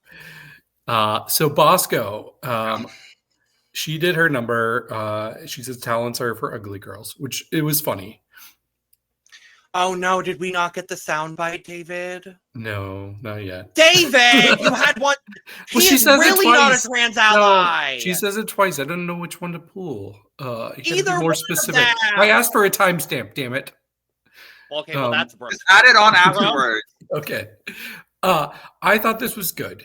So Bosco, she did her number. She says talents are for ugly girls, which it was funny. Oh no, did we not get the soundbite, David? No, not yet. David, you had one. Well, she says really not a trans ally. No, she says it twice. I don't know which one to pull. Either more specific. I asked for a timestamp, damn it. Okay, well, that's broken. Just add it on afterwards. Okay. I thought this was good.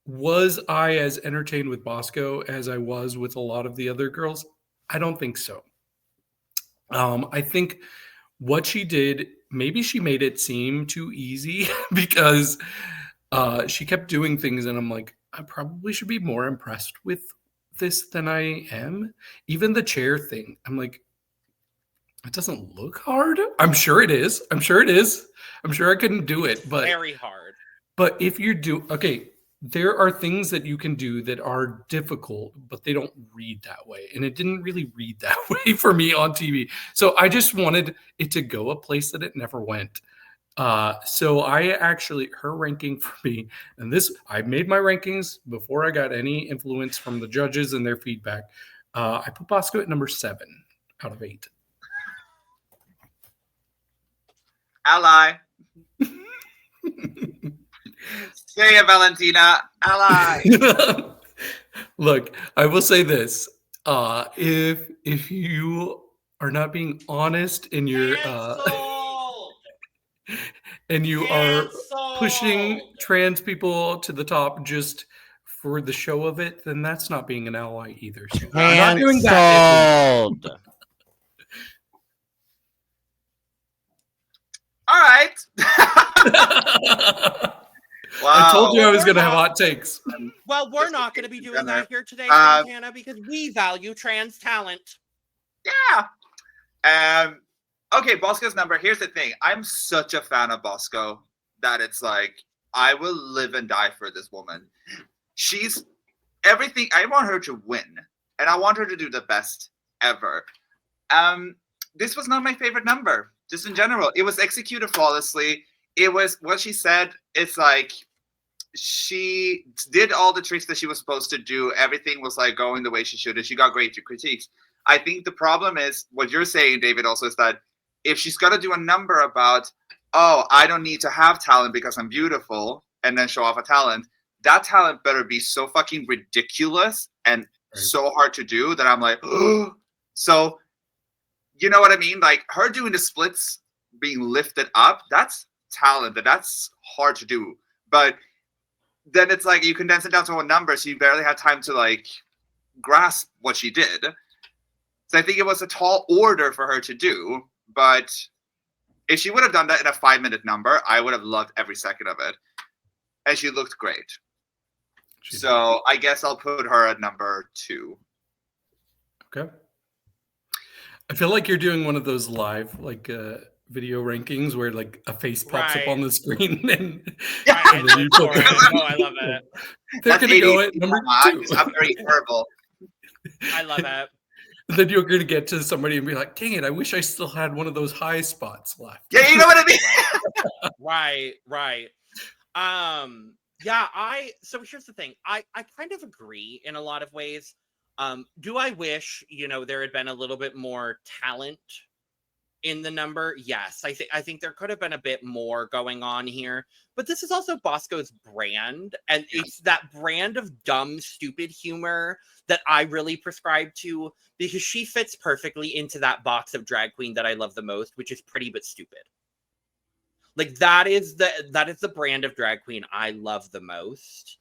Was I as entertained with Bosco as I was with a lot of the other girls? I don't think so. I think what she did, maybe she made it seem too easy because she kept doing things and I'm like, I probably should be more impressed with this than I am. Even the chair thing, I'm like, it doesn't look hard. I'm sure it is. I'm sure I couldn't do it, but very hard. But if you do, okay, there are things that you can do that are difficult, but they don't read that way. And it didn't really read that way for me on TV. So I just wanted it to go a place that it never went. So her ranking for me, and this, I made my rankings before I got any influence from the judges and their feedback. I put Bosco at number 7 out of 8. Ally. Say it, Valentina. Ally. Look, I will say this: if you are not being honest in your and you are pushing trans people to the top just for the show of it, then that's not being an ally either. So I'm not doing that. All right. Wow. I told you I was going to have hot takes. Well, we're not going to be doing that here today, Santana, because we value trans talent. Yeah. Okay, Bosco's number. Here's the thing. I'm such a fan of Bosco that it's like, I will live and die for this woman. She's everything. I want her to win, and I want her to do the best ever. This was not my favorite number, just in general. It was executed flawlessly. It was what she said. It's like she did all the tricks that she was supposed to do. Everything was like going the way she should, and she got great critiques. I think the problem is what you're saying, David, also is that if she's got to do a number about, oh, I don't need to have talent because I'm beautiful, and then show off a talent, that talent better be so fucking ridiculous and so hard to do that I'm like, oh. So, you know what I mean? Like her doing the splits, being lifted up, that's talent, that's hard to do. But then it's like you condense it down to one number, so you barely had time to like grasp what she did. So I think it was a tall order for her to do, but if she would have done that in a 5-minute number, I would have loved every second of it. And she looked great. So I guess I'll put her at number 2. Okay. I feel like you're doing one of those live, like video rankings where like a face pops up on the screen and, Right, and then you put oh, I love it. They're gonna go at number 2. I'm very horrible. I love it. Then you're gonna get to somebody and be like, "Dang it! I wish I still had one of those high spots left." Yeah, you know what I mean. Right. So here's the thing. I kind of agree in a lot of ways. Do I wish, there had been a little bit more talent in the number? Yes. I think there could have been a bit more going on here. But this is also Bosco's brand. And it's that brand of dumb, stupid humor that I really prescribe to, because she fits perfectly into that box of drag queen that I love the most, which is pretty but stupid. Like that is the brand of drag queen I love the most.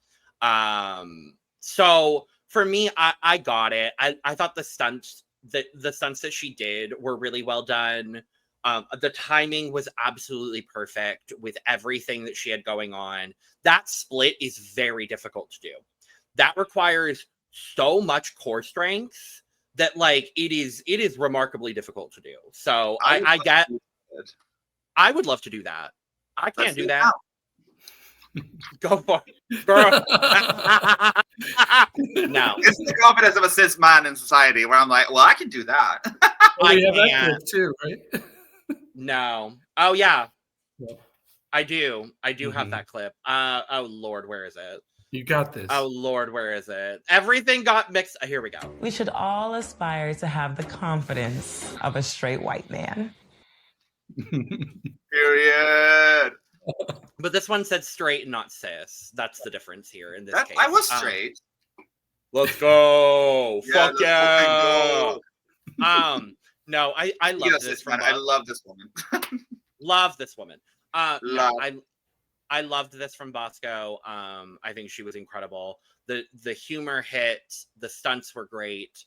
So for me, I got it. I thought the stunts that she did were really well done. The timing was absolutely perfect with everything that she had going on. That split is very difficult to do. That requires so much core strength that like it is remarkably difficult to do. So I would love to do that. I can't do that. Go for it, girl. No. It's the confidence of a cis man in society where I'm like, well, I can do that. We have that clip too, right? No. Oh yeah. I do have that clip. Oh Lord, where is it? You got this. Oh Lord, where is it? Everything got mixed. Here we go. We should all aspire to have the confidence of a straight white man. Period. But this one said straight and not cis. That's the difference here in this case. I was straight. Let's go. Yeah, Fuck yeah. No, I love this man. I love this woman. Love this woman. Love. I loved this from Bosco. I think she was incredible. The humor hit, the stunts were great.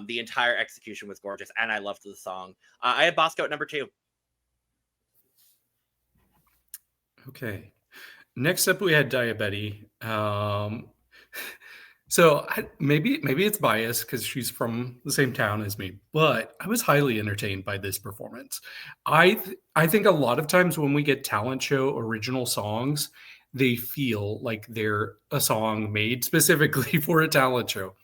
The entire execution was gorgeous, and I loved the song. I had Bosco at number 2. Okay. Next up, we had Diabetti. So maybe it's biased because she's from the same town as me, but I was highly entertained by this performance. I think a lot of times when we get talent show original songs, they feel like they're a song made specifically for a talent show.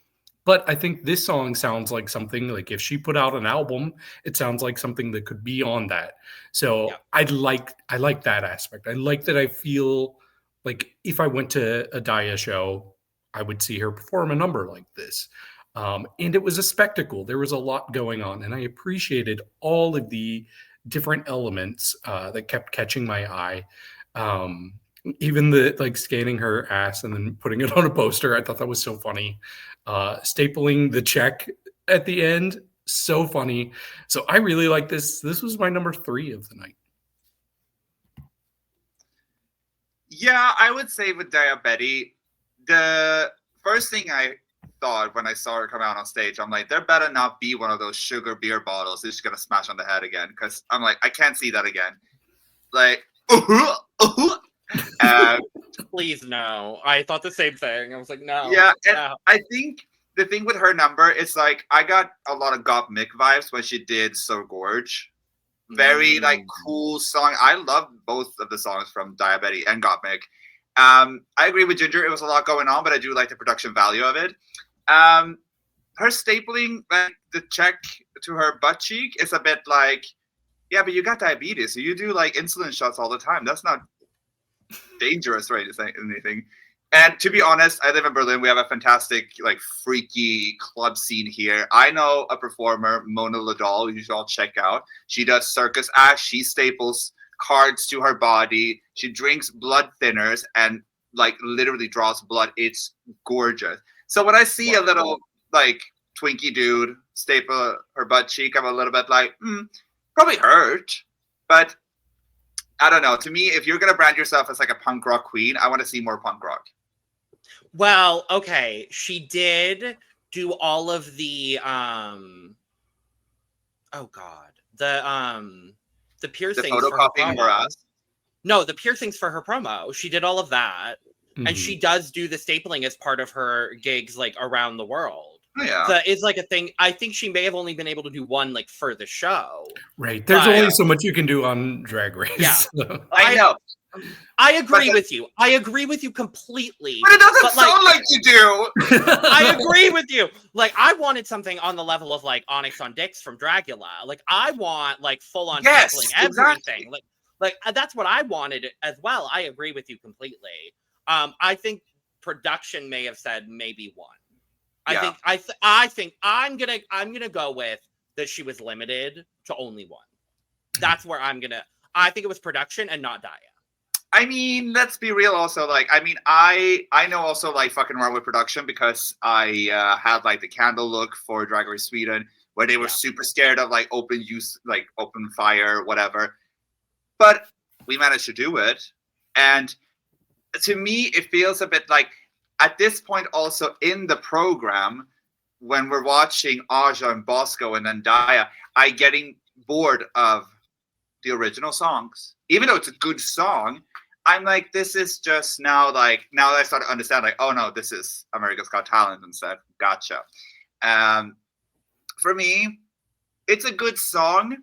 But I think this song sounds like something like if she put out an album, it sounds like something that could be on that. So yeah. I like that aspect. I like that I feel like if I went to a Dia show, I would see her perform a number like this. And it was a spectacle. There was a lot going on. And I appreciated all of the different elements that kept catching my eye. Even the like scanning her ass and then putting it on a poster. I thought that was so funny. Stapling the check at the end. So funny. So I really like this. This was my number 3 of the night. Yeah, I would say with Diabetti, the first thing I thought when I saw her come out on stage, I'm like, there better not be one of those sugar beer bottles that she's going to smash on the head again. Because I'm like, I can't see that again. Like, please no. I thought the same thing. I was like, no. Yeah, and I think the thing with her number is like I got a lot of Goth Mick vibes when she did So Gorge. Very like cool song. I love both of the songs from Diabetti and Goth Mick. I agree with Ginger. It was a lot going on, but I do like the production value of it. Her stapling like the check to her butt cheek is a bit like, yeah, but you got diabetes, so you do like insulin shots all the time. That's not dangerous, right? It's like anything. And to be honest, I live in Berlin. We have a fantastic, like, freaky club scene here. I know a performer, Mona Ladal, you should all check out. She does circus acts. She staples cards to her body. She drinks blood thinners and, like, literally draws blood. It's gorgeous. So when I see a little, like, Twinkie dude staple her butt cheek, I'm a little bit like, probably hurt. But I don't know. To me, if you're going to brand yourself as, like, a punk rock queen, I want to see more punk rock. Well, okay. She did do all of the the piercings. The photocopying her ass. No, the piercings for her promo. She did all of that. And she does do the stapling as part of her gigs like around the world. Oh, yeah. So it's like a thing. I think she may have only been able to do one like for the show. Right. There's But- only so much you can do on Drag Race. Yeah. So. I know. I agree But- with you. I agree with you completely. But it doesn't But, like, sound like you do. I agree with you. Like, I wanted something on the level of like Onyx on Dix from Dragula. Like, I want like full on Yes, sampling exactly. everything. Like that's what I wanted as well. I agree with you completely. I think production may have said maybe one. Yeah. I think I'm gonna go with that she was limited to only one. That's where I think it was production and not Daya. I mean, let's be real also. Like, I mean, I know also like fucking around with production because I had like the candle look for Drag Race Sweden where they were super scared of like open fire, whatever. But we managed to do it. And to me, it feels a bit like at this point also in the program, when we're watching Aja and Bosco and then Daya, I getting bored of the original songs. Even though it's a good song, I'm like, this is just now that I start to understand, like, oh no, this is America's Got Talent instead. Gotcha. For me, it's a good song,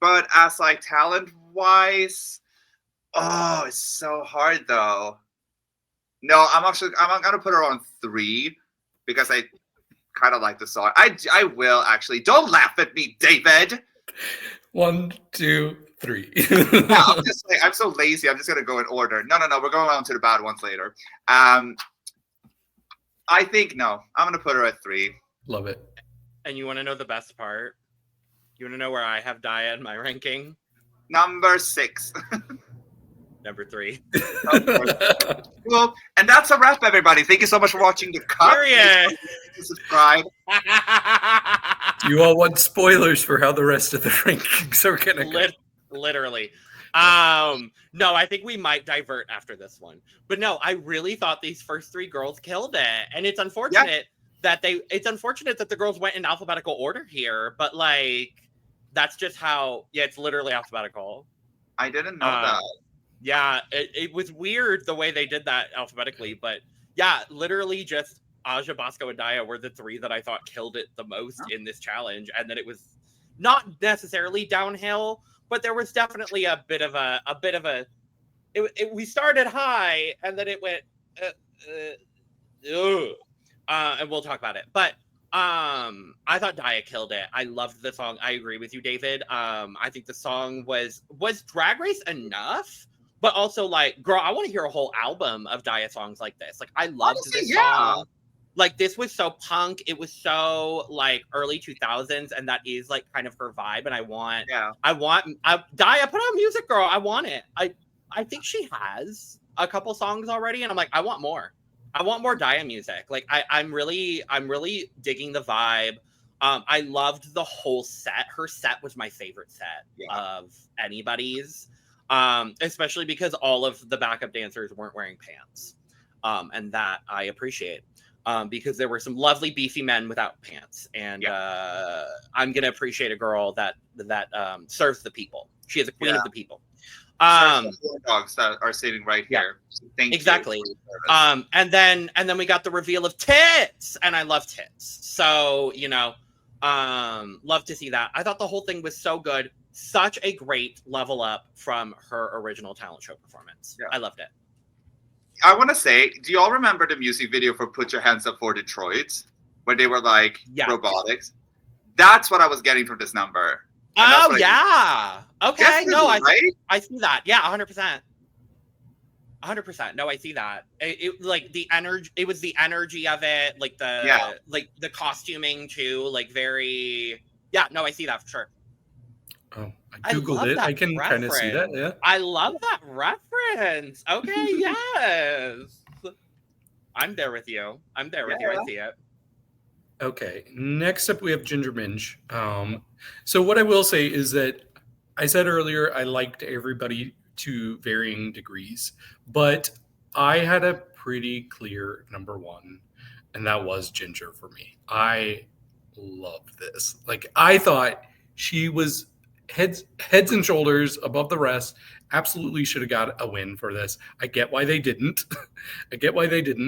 but as like talent-wise, oh, it's so hard though. No, I'm gonna put her on 3 because I kind of like the song. I will actually. Don't laugh at me, David. 1, 2, 3. Yeah, I'm so lazy. I'm just gonna go in order. No. We're going on to the bad ones later. I think no. I'm gonna put her at 3. Love it. And you want to know the best part? You want to know where I have Daya in my ranking? Number 6. Number 3. Well, and that's a wrap, everybody. Thank you so much for watching the cut. Period. Subscribe. You all want spoilers for how the rest of the rankings are gonna go. Literally. No, I think we might divert after this one. But no, I really thought these first 3 girls killed it. And it's unfortunate that the girls went in alphabetical order here, but like that's just how it's literally alphabetical. I didn't know that. Yeah, it was weird the way they did that alphabetically, but yeah, literally just Aja, Bosco, and Daya were the 3 that I thought killed it the most in this challenge, and then it was not necessarily downhill, but there was definitely a bit of a. We started high, and then it went, and we'll talk about it. But I thought Daya killed it. I loved the song. I agree with you, David. I think the song was Drag Race enough. But also, like, girl, I want to hear a whole album of Daya songs like this. Like, I loved this song. Like, this was so punk. It was so, like, early 2000s. And that is, like, kind of her vibe. And I want Daya, put on music, girl. I want it. I think she has a couple songs already. And I'm like, I want more. I want more Daya music. Like, I'm really digging the vibe. I loved the whole set. Her set was my favorite set of anybody's. Especially because all of the backup dancers weren't wearing pants. And that I appreciate. Because there were some lovely beefy men without pants. And I'm going to appreciate a girl that serves the people. She is a queen of the people. Dogs that are sitting right here. So thank exactly. you. And then we got the reveal of tits. And I love tits. So, love to see that. I thought the whole thing was so good. Such a great level up from her original talent show performance. I loved it. I want to say, do you all remember the music video for Put Your Hands Up for Detroit? Where they were like robotics? That's what I was getting from this number. Oh, yeah. Okay. No, right? I see that. Yeah, 100%. 100%. No, I see that. It like the energy. It was the energy of it, like the costuming too, like very. Yeah, no, I see that for sure. Oh, I googled it. I can kind of see that. Yeah, I love that reference. Okay, yes, I'm there with you. I'm there with you. I see it. Okay, next up we have Ginger Minge. So what I will say is that I said earlier I liked everybody to varying degrees, but I had a pretty clear number 1, and that was Ginger for me. I loved this. Like, I thought she was heads and shoulders above the rest. Absolutely should have got a win for this. I get why they didn't.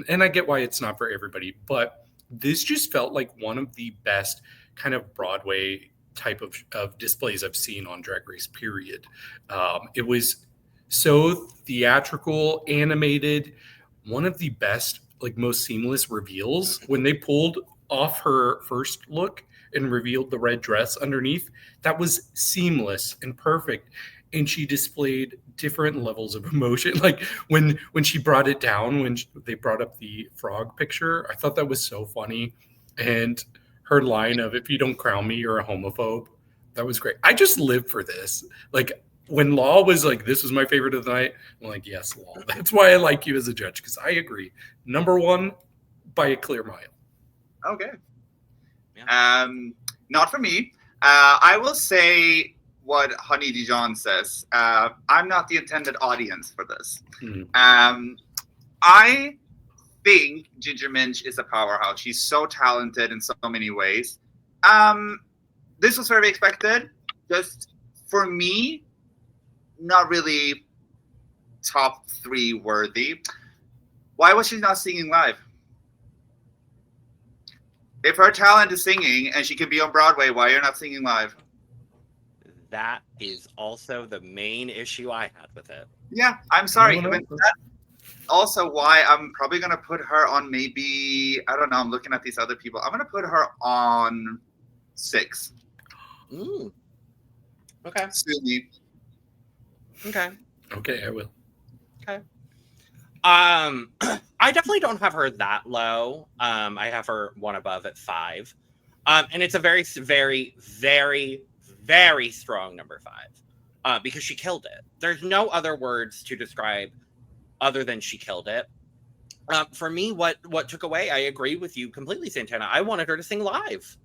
And I get why it's not for everybody, but this just felt like one of the best kind of Broadway type of displays I've seen on Drag Race, period. It was so theatrical, animated, one of the best, like most seamless reveals when they pulled off her first look and revealed the red dress underneath. That was seamless and perfect. And she displayed different levels of emotion. Like when she brought it down, they brought up the frog picture, I thought that was so funny. And her line of, if you don't crown me, you're a homophobe. That was great. I just live for this. Like when Law was like, this was my favorite of the night, I'm like, yes, Law. That's why I like you as a judge, because I agree. Number one by a clear mile. Okay. Yeah. Not for me. I will say what Honey Dijon says. I'm not the intended audience for this. I think Ginger Minj is a powerhouse. She's so talented in so many ways. This was very expected. Just for me, not really top 3 worthy. Why was she not singing live? If her talent is singing and she can be on Broadway, why are you not singing live? That is also the main issue I had with it. Yeah, I'm sorry. No. But that's also why I'm probably going to put her on maybe, I don't know, I'm looking at these other people. I'm going to put her on 6. Okay. Sue me. Okay. Okay, I will. Okay. I definitely don't have her that low. I have her one above at 5. And it's a very, very, very, very strong number 5. Because she killed it. There's no other words to describe other than she killed it. For me, what took away, I agree with you completely, Santana. I wanted her to sing live.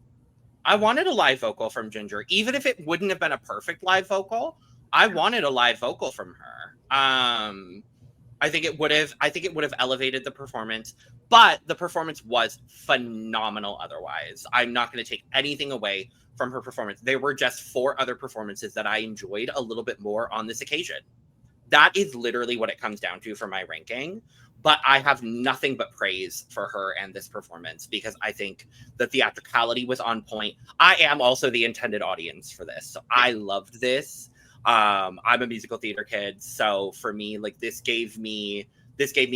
I wanted a live vocal from Ginger. Even if it wouldn't have been a perfect live vocal, I wanted a live vocal from her. I think it would have elevated the performance, but the performance was phenomenal otherwise. I'm not going to take anything away from her performance. There were just 4 other performances that I enjoyed a little bit more on this occasion. That is literally what it comes down to for my ranking. But I have nothing but praise for her and this performance because I think the theatricality was on point. I am also the intended audience for this. So I loved this. I'm a musical theater kid. So for me, like this gave me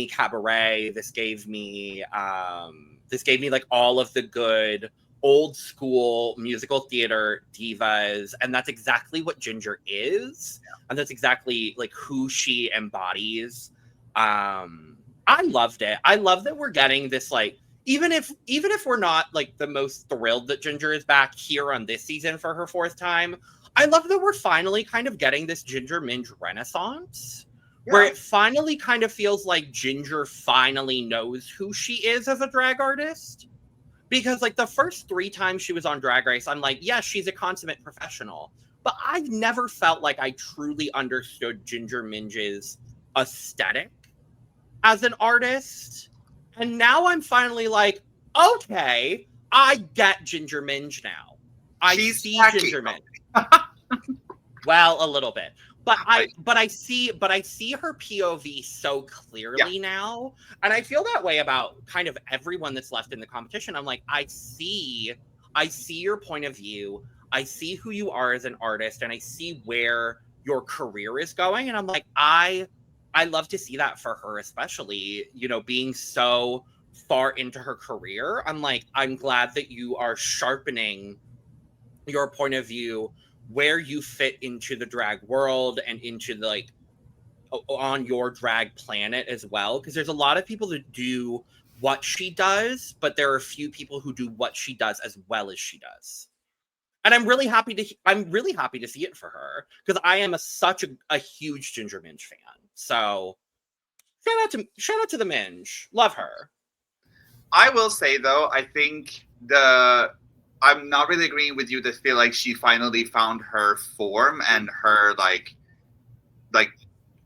cabaret. This gave me like all of the good old school musical theater divas. And that's exactly what Ginger is. And that's exactly like who she embodies. I loved it. I love that we're getting this, like, even if we're not like the most thrilled that Ginger is back here on this season for her 4th time, I love that we're finally kind of getting this Ginger Minj renaissance, where it finally kind of feels like Ginger finally knows who she is as a drag artist. Because like the first 3 times she was on Drag Race, I'm like, yes, she's a consummate professional. But I've never felt like I truly understood Ginger Minj's aesthetic as an artist. And now I'm finally like, okay, I get Ginger Minj now. I see Ginger Minj. Well, a little bit. But I see her POV so clearly now. And I feel that way about kind of everyone that's left in the competition. I'm like, I see your point of view. I see who you are as an artist, and I see where your career is going. And I'm like, I love to see that for her, especially, you know, being so far into her career. I'm like, I'm glad that you are sharpening your point of view, where you fit into the drag world and into the, like, on your drag planet as well. Because there's a lot of people that do what she does, but there are a few people who do what she does as well as she does. And I'm really happy to see it for her, because I am such a huge Ginger Minj fan. So shout out to the Minj. Love her. I will say though, I think I'm not really agreeing with you to feel like she finally found her form and her like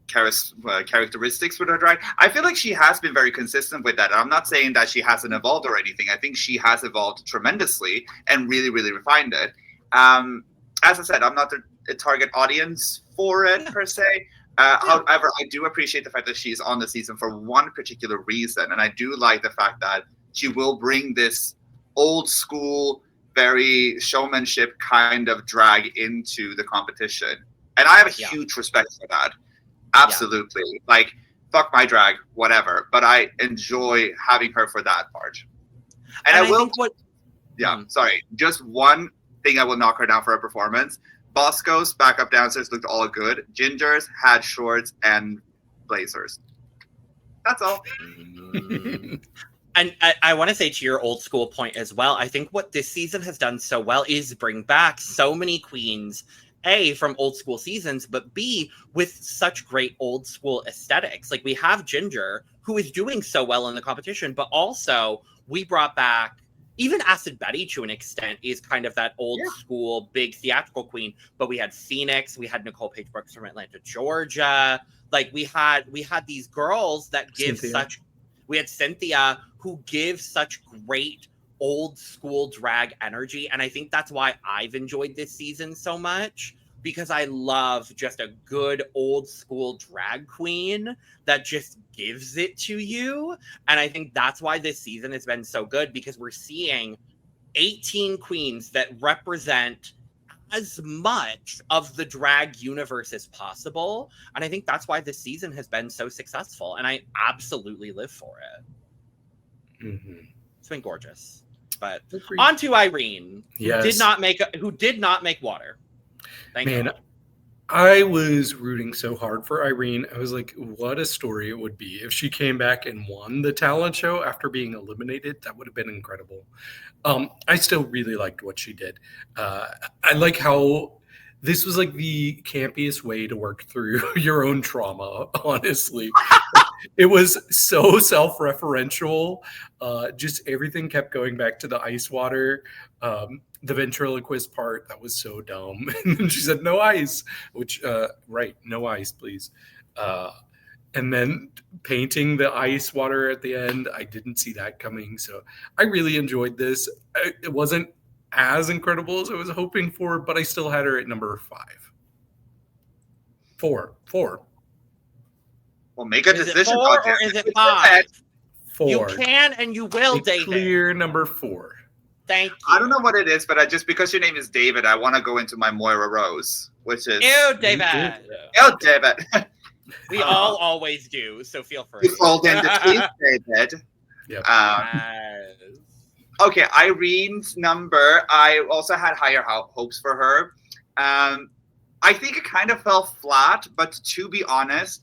characteristics with her drag. I feel like she has been very consistent with that. I'm not saying that she hasn't evolved or anything. I think she has evolved tremendously and really, really refined it. As I said, I'm not the target audience for it per se. However, I do appreciate the fact that she's on the season for one particular reason. And I do like the fact that she will bring this old school, very showmanship kind of drag into the competition. And I have a huge respect for that. Absolutely. Like, fuck my drag, whatever. But I enjoy having her for that part. And I will. Sorry. Just one thing I will knock her down for her performance. Bosco's backup dancers looked all good. Ginger's had shorts and blazers. That's all. And I want to say to your old school point as well, I think what this season has done so well is bring back so many queens, A, from old school seasons, but B, with such great old school aesthetics. Like, we have Ginger, who is doing so well in the competition, but also we brought back even Acid Betty to an extent is kind of that old school, big theatrical queen. But we had Phoenix, we had Nicole Paige Brooks from Atlanta, Georgia. Like, we had these girls that give we had Cynthia, who gives such great old school drag energy. And I think that's why I've enjoyed this season so much, because I love just a good old school drag queen that just gives it to you. And I think that's why this season has been so good, because we're seeing 18 queens that represent as much of the drag universe as possible. And I think that's why this season has been so successful. And I absolutely live for it. Mm-hmm. It's been gorgeous. But on to Irene, yes. who did not make water. Thank you. I was rooting so hard for Irene. I was like, what a story it would be if she came back and won the talent show after being eliminated. That would have been incredible. I still really liked what she did. I like how this was like the campiest way to work through your own trauma, honestly. It was so self-referential. Just everything kept going back to the ice water. The ventriloquist part, that was so dumb. And then she said, no ice, which, no ice, please. And then painting the ice water at the end, I didn't see that coming. So I really enjoyed this. It wasn't as incredible as I was hoping for, but I still had her at number 5. 4. Well, make a decision. Is it 4 or is it 5? 4. You can and you will, David. Clear number 4. Thank you. I don't know what it is, but just because your name is David, I want to go into my Moira Rose, which is... Ew, David. Ew, David. We all always do, so feel free. You fold in the teeth, David. Yep. Yes. Okay, Irene's number, I also had higher hopes for her. I think it kind of fell flat, but to be honest,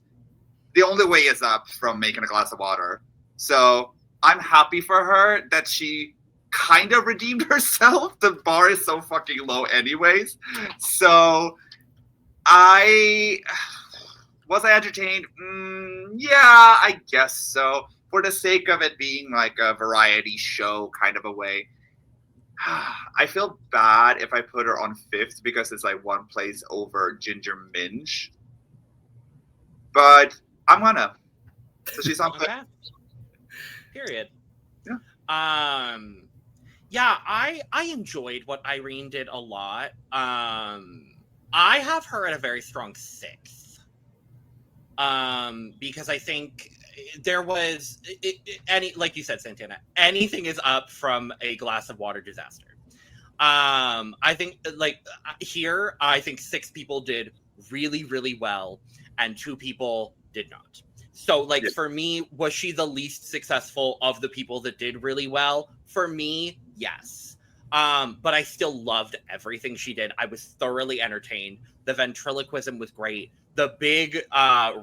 the only way is up from making a glass of water. So I'm happy for her that she kind of redeemed herself. The bar is so fucking low anyways. So was I entertained? Yeah, I guess so. For the sake of it being like a variety show kind of a way. I feel bad if I put her on 5th because it's like one place over Ginger Minge. But I'm gonna. So she's on 5th. Okay. Period. Yeah. Yeah, I enjoyed what Irene did a lot. I have her at a very strong 6th. Because I think there was like you said, Santana, anything is up from a glass of water disaster. I think here, I think 6 people did really, really well and 2 people did not. So for me, was she the least successful of the people that did really well? For me, yes. But I still loved everything she did. I was thoroughly entertained. The ventriloquism was great. The big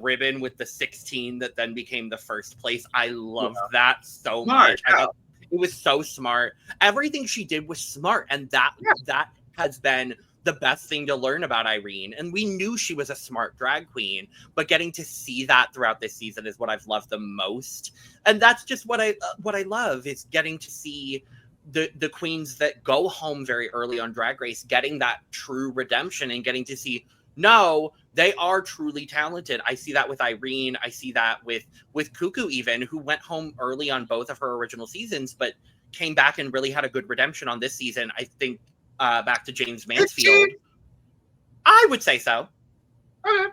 ribbon with the 16 that then became the first place. I loved that so much. I thought it was so smart. Everything she did was smart. And that has been the best thing to learn about Irene. And we knew she was a smart drag queen, but getting to see that throughout this season is what I've loved the most. And that's just what I love, is getting to see the queens that go home very early on Drag Race, getting that true redemption and getting to see, no, they are truly talented. I see that with Irene. I see that with Cuckoo even, who went home early on both of her original seasons, but came back and really had a good redemption on this season. I think back to James Mansfield. I would say so. Okay.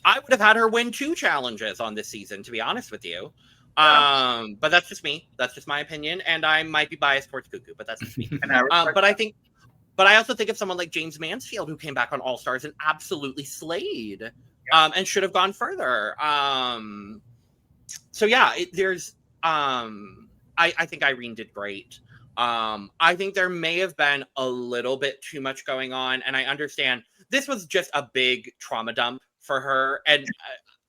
I would have had her win 2 challenges on this season, to be honest with you. But that's just me. That's just my opinion, and I might be biased towards Cuckoo, but that's just me. And I But I also think of someone like James Mansfield, who came back on All Stars and absolutely slayed, and should have gone further. So yeah, I think Irene did great. I think there may have been a little bit too much going on, and I understand this was just a big trauma dump for her, and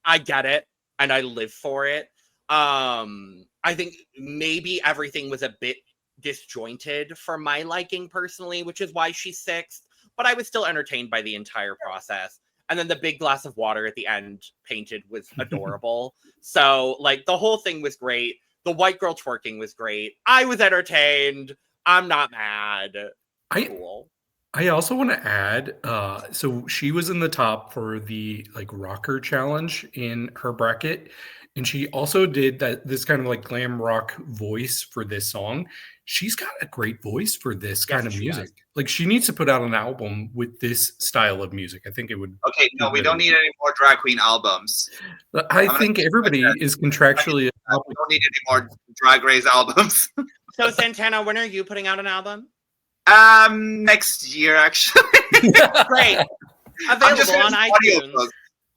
I get it, and I live for it. I think maybe everything was a bit disjointed for my liking personally, which is why she's sixth, but I was still entertained by the entire process. And then the big glass of water at the end painted was adorable. So like the whole thing was great. The white girl twerking was great. I was entertained. I'm not mad. Cool. I also want to add, so she was in the top for the like rocker challenge in her bracket. And she also did this kind of like glam rock voice for this song. She's got a great voice for this kind of music. Like she needs to put out an album with this style of music. I think it would. Okay, no, we don't need any more drag queen albums. I think everybody is contractually. We don't need any more Drag Race albums. So Santana, when are you putting out an album? Next year, actually. Great. Available on iTunes.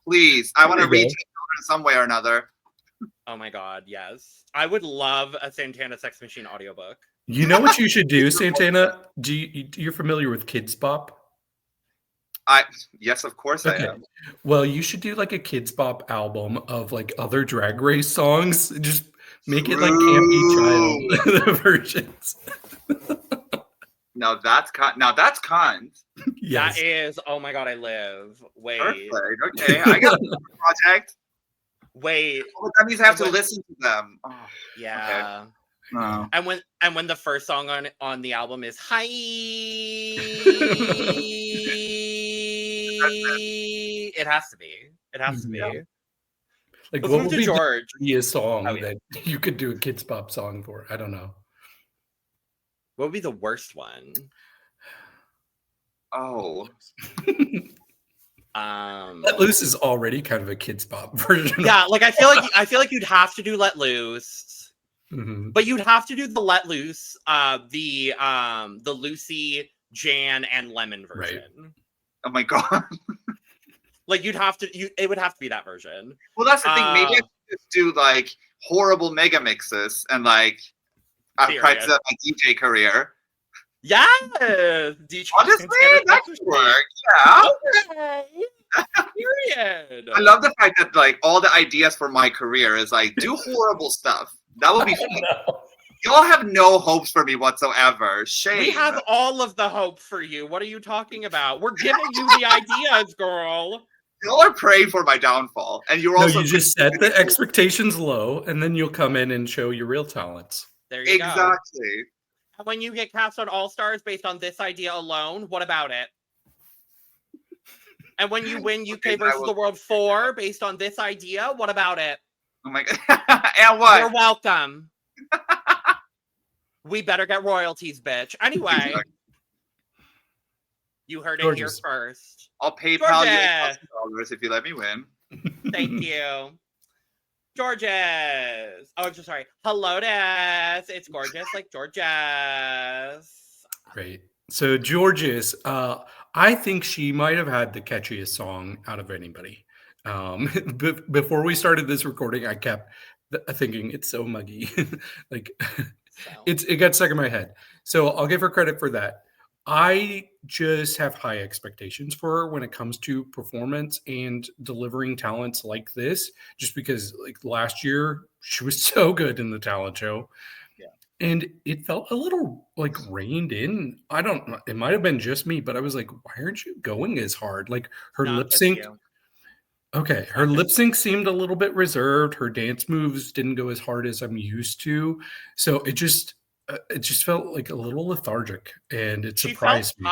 Please, I want to reach it in some way or another. Oh my God, yes. I would love a Santana Sexmachine audiobook. You know what you should do, Santana? You're familiar with Kids Bop? Yes, of course I am. Well, you should do like a Kids Bop album of like other Drag Race songs. Just make it like campy child versions. Now that's cunt. Yes. That is, oh my God, I live. Wait. Perfect. Okay, I got a project. Wait. Well, that means I have to listen to them. Oh, yeah. Okay. No. And when the first song on the album is Hi, it has to be. It has to be. Like Let's what move would to be George. a song that you could do a Kids Bop song for? I don't know. What would be the worst one? Oh. Let Loose is already kind of a Kids Bop version. Yeah, like I feel like you'd have to do Let Loose. Mm-hmm. But you'd have to do the Let Loose, the Lucy, Jan, and Lemon version. Right. Oh my God. Like it would have to be that version. Well, that's the thing. Maybe I could just do like horrible mega mixes and like practice out my DJ career. Yeah, DJ. Honestly, that could work. Yeah. Period. I love the fact that like all the ideas for my career is like do horrible stuff. That would be fun. Y'all have no hopes for me whatsoever. Shame. We have all of the hope for you. What are you talking about? We're giving you the ideas, girl. Y'all are praying for my downfall, and you're also you just set the expectations low, and then you'll come in and show your real talents. There you go. Exactly. And when you get cast on All Stars based on this idea alone, what about it? And when you win UK versus the World 4 based on this idea, what about it? Oh my God. And what? You're welcome. We better get royalties, bitch. Anyway, you heard it here first. I'll PayPal you $1,000 if you let me win. Thank you. Georges. Oh, I'm so sorry. Hello, Des. It's gorgeous like Georges. Great. So Georges, I think she might have had the catchiest song out of anybody. Before we started this recording, I kept thinking it's so muggy. Like it got stuck in my head. So I'll give her credit for that. I just have high expectations for her when it comes to performance and delivering talents like this, just because like last year she was so good in the talent show. Yeah. And it felt a little like reined in. I don't know. It might have been just me, but I was like, why aren't you going as hard? Like her lip sync. Okay. Her lip sync seemed a little bit reserved. Her dance moves didn't go as hard as I'm used to. So it just felt like a little lethargic, and it surprised me.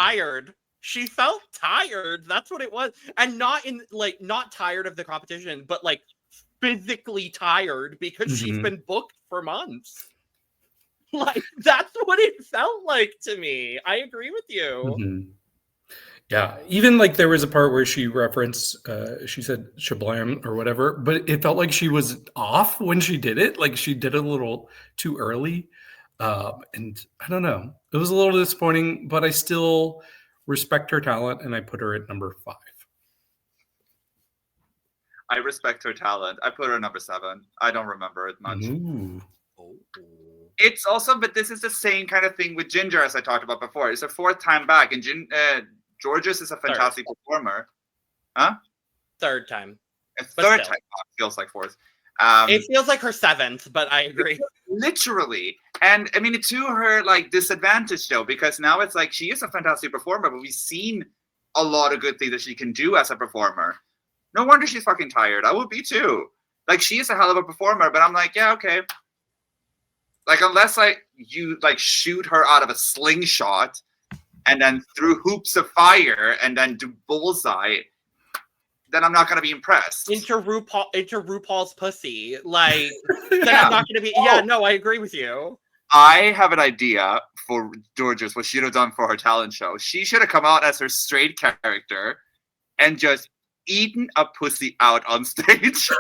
She felt tired. That's what it was. And not tired of the competition, but like physically tired because she's been booked for months. Like that's what it felt like to me. I agree with you. Mm-hmm. Yeah, even like there was a part where she referenced, she said "shablam" or whatever, but it felt like she was off when she did it. Like she did it a little too early, and I don't know. It was a little disappointing, but I still respect her talent, and I put her at number 5. I respect her talent. I put her at number 7. I don't remember it much. Ooh. It's also, but this is the same kind of thing with Ginger as I talked about before. It's a 4th time back, and Georges is a fantastic performer. Huh? 3rd time. A 3rd time feels like 4th. It feels like her 7th, but I agree. Literally. And I mean, to her like disadvantage though, because now it's like she is a fantastic performer, but we've seen a lot of good things that she can do as a performer. No wonder she's fucking tired. I would be too. Like she is a hell of a performer, but I'm like, yeah, okay. Like unless you shoot her out of a slingshot and then through hoops of fire and then do bullseye, then I'm not gonna be impressed. Into RuPaul's pussy. Like then I'm not gonna be I agree with you. I have an idea for Georges, what she should have done for her talent show. She should have come out as her straight character and just eaten a pussy out on stage.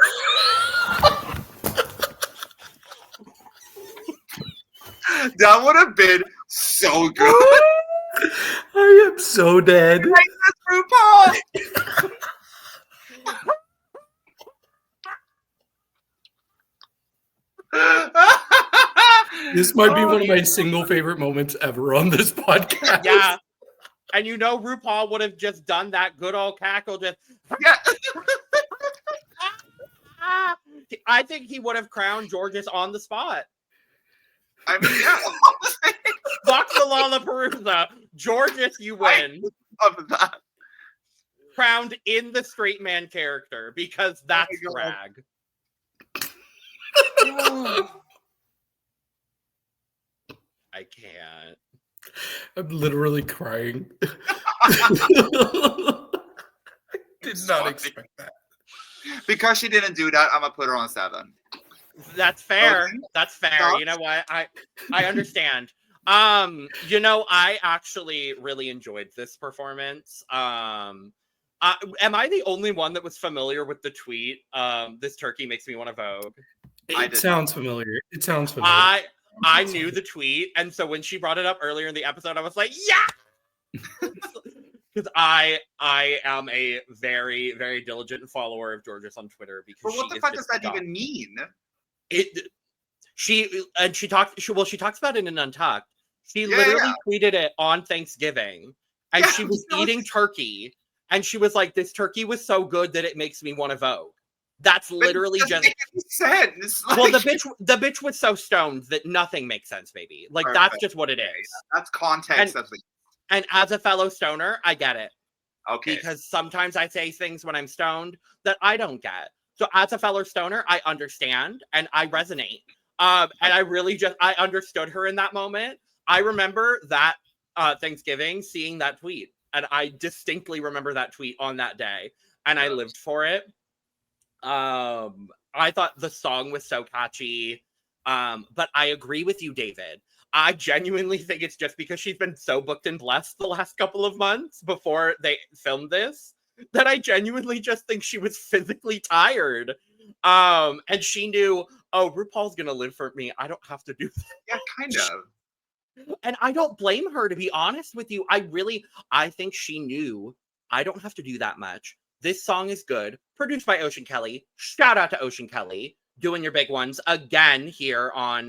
That would have been so good. I am so dead. RuPaul. This might be one of my single favorite moments ever on this podcast. Yeah. And RuPaul would have just done that good old cackle. Just Yeah. I think he would have crowned Georges on the spot. I mean, yeah. Fuck the Lollapalooza. Georges, you win. Of that. Crowned in the straight man character because that's drag. I can't. I'm literally crying. I did not expect that. Because she didn't do that, I'm gonna put her on 7. That's fair. Okay. That's fair. Stop. You know what? I understand. I actually really enjoyed this performance. Am I the only one that was familiar with the tweet? This turkey makes me want to Vogue. It sounds familiar. I knew the tweet, and so when she brought it up earlier in the episode, I was like, yeah! Because I am a very, very diligent follower of Georges on Twitter. Because but what the fuck does that even mean? She talks about it in Untucked. She literally tweeted it on Thanksgiving, and she was eating turkey, and she was like, "This turkey was so good that it makes me want to Vogue." That's literally just sense. Well, the bitch was so stoned that nothing makes sense, baby. Like that's just what it is. That's context. And as a fellow stoner, I get it. Okay. Because sometimes I say things when I'm stoned that I don't get. So as a fellow stoner, I understand and I resonate. And I understood her in that moment. I remember that Thanksgiving seeing that tweet, and I distinctly remember that tweet on that day, and I lived for it. I thought the song was so catchy. But I agree with you, David. I genuinely think it's just because she's been so booked and blessed the last couple of months before they filmed this that I genuinely just think she was physically tired. And she knew, oh, RuPaul's gonna live for me. I don't have to do that. Yeah, kind of. And I don't blame her, to be honest with you. I think she knew I don't have to do that much. This song is good. Produced by Ocean Kelly. Shout out to Ocean Kelly. Doing your big ones again here on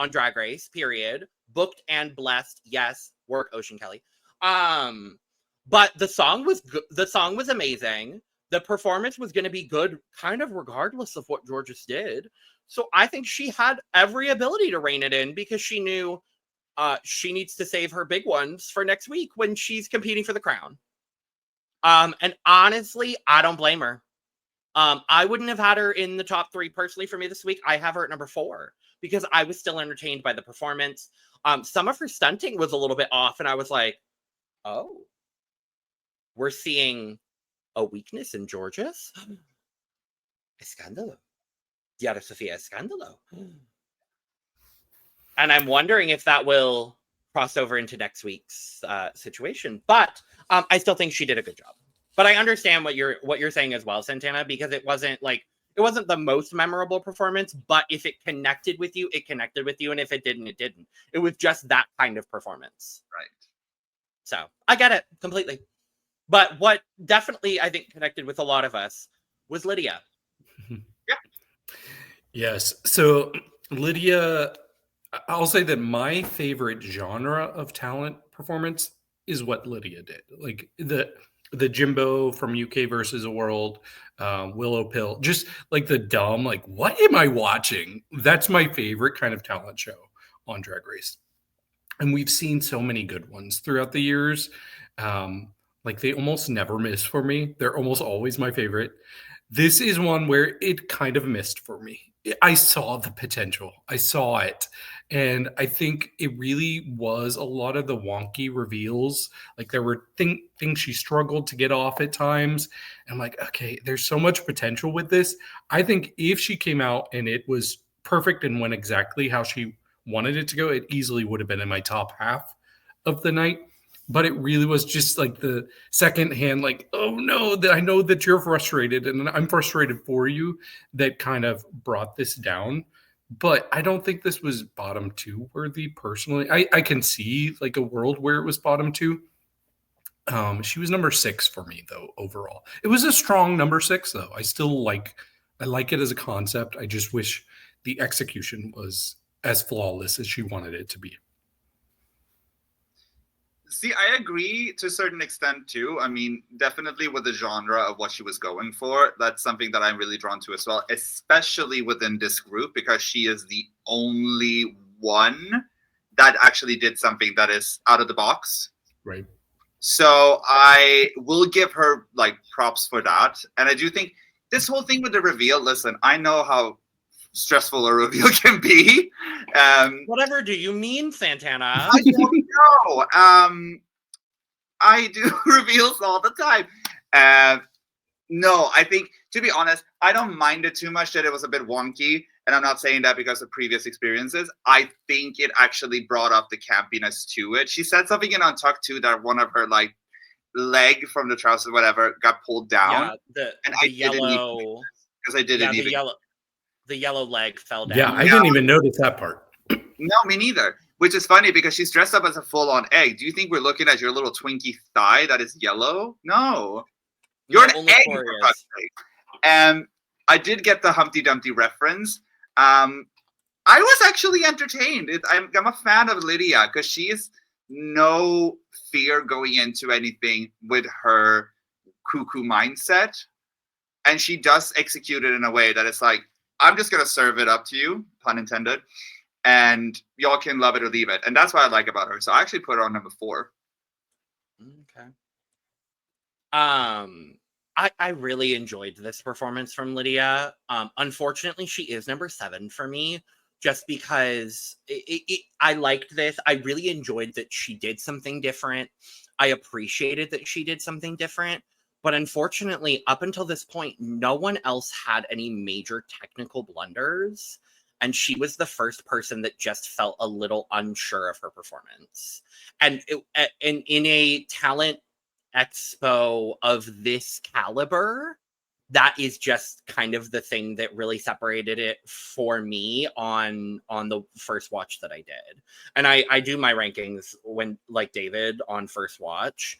Drag Race, period. Booked and blessed. Yes, work Ocean Kelly. But the song was good. The song was amazing. The performance was going to be good kind of regardless of what Georges did. So I think she had every ability to rein it in because she knew she needs to save her big ones for next week when she's competing for the crown. And honestly, I don't blame her. I wouldn't have had her in the top 3 personally for me this week. I have her at number 4 because I was still entertained by the performance. Some of her stunting was a little bit off, and I was like, oh, we're seeing a weakness in Georges? Escándalo. Diara Sofia Escándalo. And I'm wondering if that will crossed over into next week's situation. But I still think she did a good job. But I understand what you're saying as well, Santana, because it wasn't the most memorable performance, but if it connected with you, it connected with you. And if it didn't, it didn't. It was just that kind of performance. Right. So I get it completely. But what definitely, I think, connected with a lot of us was Lydia. Yeah. Yes. So Lydia, I'll say that my favorite genre of talent performance is what Lydia did. Like the Jimbo from UK versus the World, Willow Pill, just like the dumb, like, what am I watching? That's my favorite kind of talent show on Drag Race. And we've seen so many good ones throughout the years. Like they almost never miss for me. They're almost always my favorite. This is one where it kind of missed for me. I saw the potential. I saw it. And I think it really was a lot of the wonky reveals. Like there were things she struggled to get off at times. And I'm like, okay, there's so much potential with this. I think if she came out and it was perfect and went exactly how she wanted it to go, it easily would have been in my top half of the night. But it really was just like the second hand, like, oh no, that I know that you're frustrated and I'm frustrated for you, that kind of brought this down. But I don't think this was bottom two worthy personally. I can see like a world where it was bottom two. She was number 6 for me though, overall. It was a strong number 6 though. I like it as a concept. I just wish the execution was as flawless as she wanted it to be. See, I agree to a certain extent too. I mean, definitely with the genre of what she was going for, that's something that I'm really drawn to as well, especially within this group, because she is the only one that actually did something that is out of the box. Right. So I will give her like props for that. And I do think this whole thing with the reveal, listen, I know how stressful a reveal can be. Whatever do you mean, Santana? I don't know. I do reveals all the time. No, I think, to be honest, I don't mind it too much that it was a bit wonky. And I'm not saying that because of previous experiences. I think it actually brought up the campiness to it. She said something in Untucked too, that one of her like leg from the trousers, whatever, got pulled down. Yeah, the yellow. Because I didn't even. The yellow leg fell down. Yeah, I didn't even notice that part. No, me neither. Which is funny because she's dressed up as a full-on egg. Do you think we're looking at your little Twinkie thigh that is yellow? No. You're an egg, for God's sake. I did get the Humpty Dumpty reference. I was actually entertained. I'm a fan of Lydia because she is no fear going into anything with her cuckoo mindset. And she does execute it in a way that it's like, I'm just going to serve it up to you, pun intended, and y'all can love it or leave it. And that's what I like about her. So I actually put her on number 4. Okay. I really enjoyed this performance from Lydia. Unfortunately, she is number 7 for me, just because I liked this. I really enjoyed that she did something different. I appreciated that she did something different. But unfortunately, up until this point, no one else had any major technical blunders. And she was the first person that just felt a little unsure of her performance. And in a Talent Expo of this caliber, that is just kind of the thing that really separated it for me on the first watch that I did. And I do my rankings when, like David, on first watch.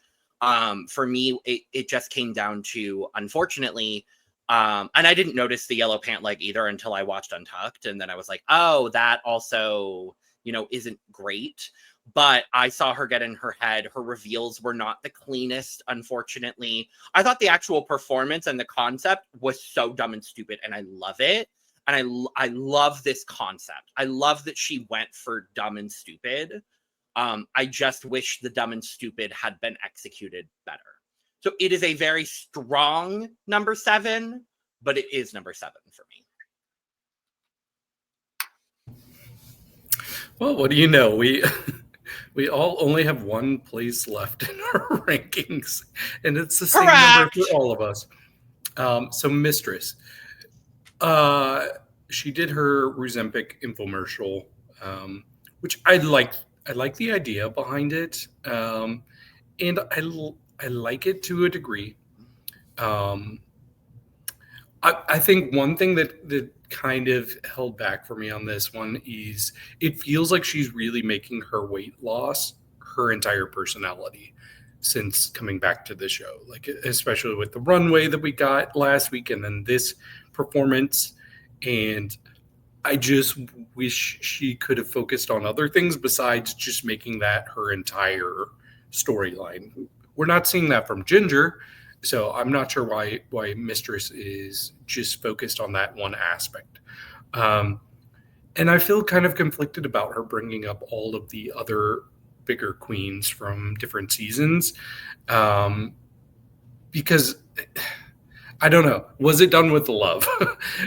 For me, it just came down to, unfortunately, and I didn't notice the yellow pant leg either until I watched Untucked. And then I was like, oh, that also, isn't great. But I saw her get in her head. Her reveals were not the cleanest, unfortunately. I thought the actual performance and the concept was so dumb and stupid, and I love it. And I love this concept. I love that she went for dumb and stupid. I just wish the dumb and stupid had been executed better. So it is a very strong number 7, but it is number 7 for me. Well, what do you know? We all only have one place left in our rankings, and it's the same number for all of us. So Mistress, she did her Ozempic infomercial, which I liked. I like the idea behind it, and I like it to a degree. I think one thing that kind of held back for me on this one is it feels like she's really making her weight loss her entire personality since coming back to the show, like especially with the runway that we got last week and then this performance. And I just wish she could have focused on other things besides just making that her entire storyline. We're not seeing that from Ginger, so I'm not sure why Mistress is just focused on that one aspect. And I feel kind of conflicted about her bringing up all of the other bigger queens from different seasons, because I don't know. Was it done with love?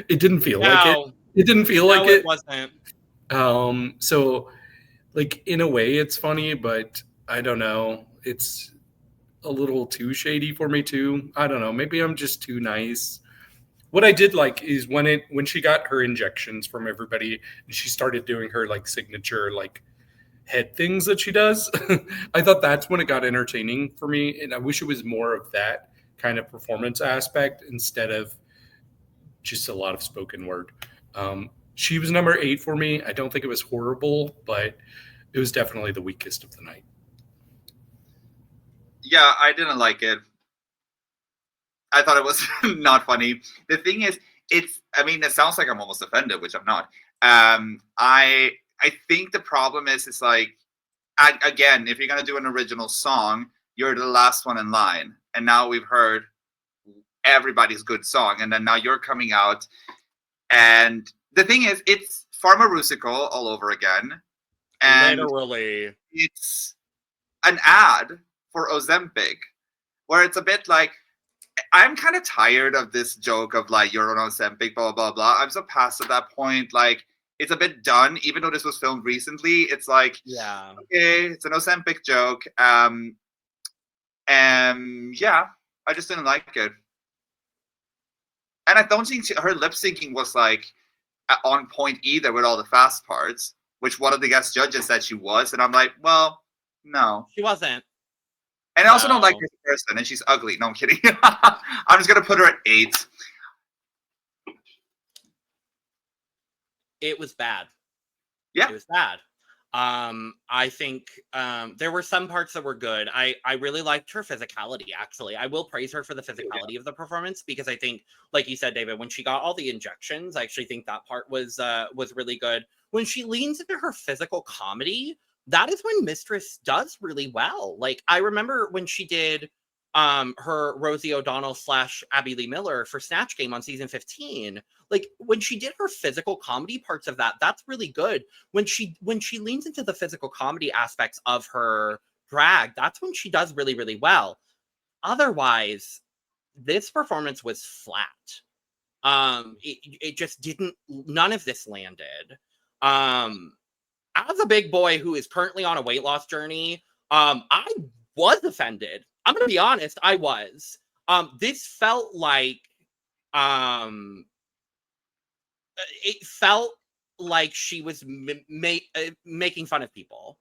It didn't feel like it. It didn't feel like it. It wasn't. So, like, in a way, it's funny, but I don't know. It's a little too shady for me too. I don't know. Maybe I'm just too nice. What I did like is when she got her injections from everybody and she started doing her like signature like head things that she does. I thought that's when it got entertaining for me, and I wish it was more of that kind of performance aspect instead of just a lot of spoken word. She was number 8 for me. I don't think it was horrible, but it was definitely the weakest of the night. Yeah, I didn't like it. I thought it was not funny. The thing is, it sounds like I'm almost offended, which I'm not. I think the problem is like, again, if you're going to do an original song, you're the last one in line. And now we've heard everybody's good song. And then now you're coming out. And the thing is, it's pharmaceutical all over again. And literally, it's an ad for Ozempic, where it's a bit like, I'm kind of tired of this joke of like, you're on Ozempic, blah, blah, blah. I'm so past at that point. Like, it's a bit done, even though this was filmed recently. It's like, yeah, okay, it's an Ozempic joke. Yeah, I just didn't like it. And I don't think her lip syncing was like on point either with all the fast parts, which one of the guest judges said she was. And I'm like, well, no. she wasn't. And I also don't like her as a person, and she's ugly. No, I'm kidding. I'm just going to put her at 8. It was bad. Yeah. It was bad. I think there were some parts that were good. I really liked her physicality, actually. I will praise her for the physicality of the performance, because I think, like you said, David, when she got all the injections, I actually think that part was really good. When she leans into her physical comedy, that is when Mistress does really well. Like, I remember when she did her Rosie O'Donnell / Abby Lee Miller for Snatch Game on season 15. Like, when she did her physical comedy parts of that, that's really good. When she leans into the physical comedy aspects of her drag, that's when she does really, really well. Otherwise, this performance was flat. It just didn't, none of this landed. As a big boy who is currently on a weight loss journey, I was offended. I'm going to be honest, I was. This felt like, it felt like she was making fun of people.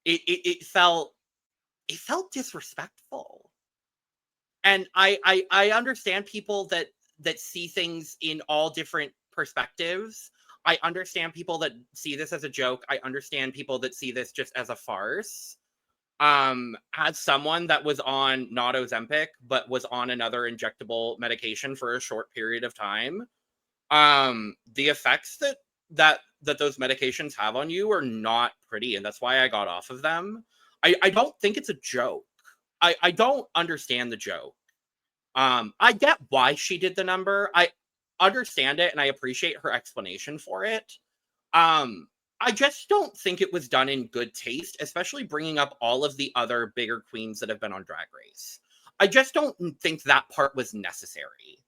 It felt disrespectful. And I understand people that see things in all different perspectives. I understand people that see this as a joke. I understand people that see this just as a farce. As someone that was on not Ozempic, but was on another injectable medication for a short period of time, the effects that those medications have on you are not pretty, and that's why I got off of them. I don't think it's a joke. I don't understand the joke. I get why she did the number. I understand it, and I appreciate her explanation for it. I just don't think it was done in good taste, especially bringing up all of the other bigger queens that have been on Drag Race. I just don't think that part was necessary.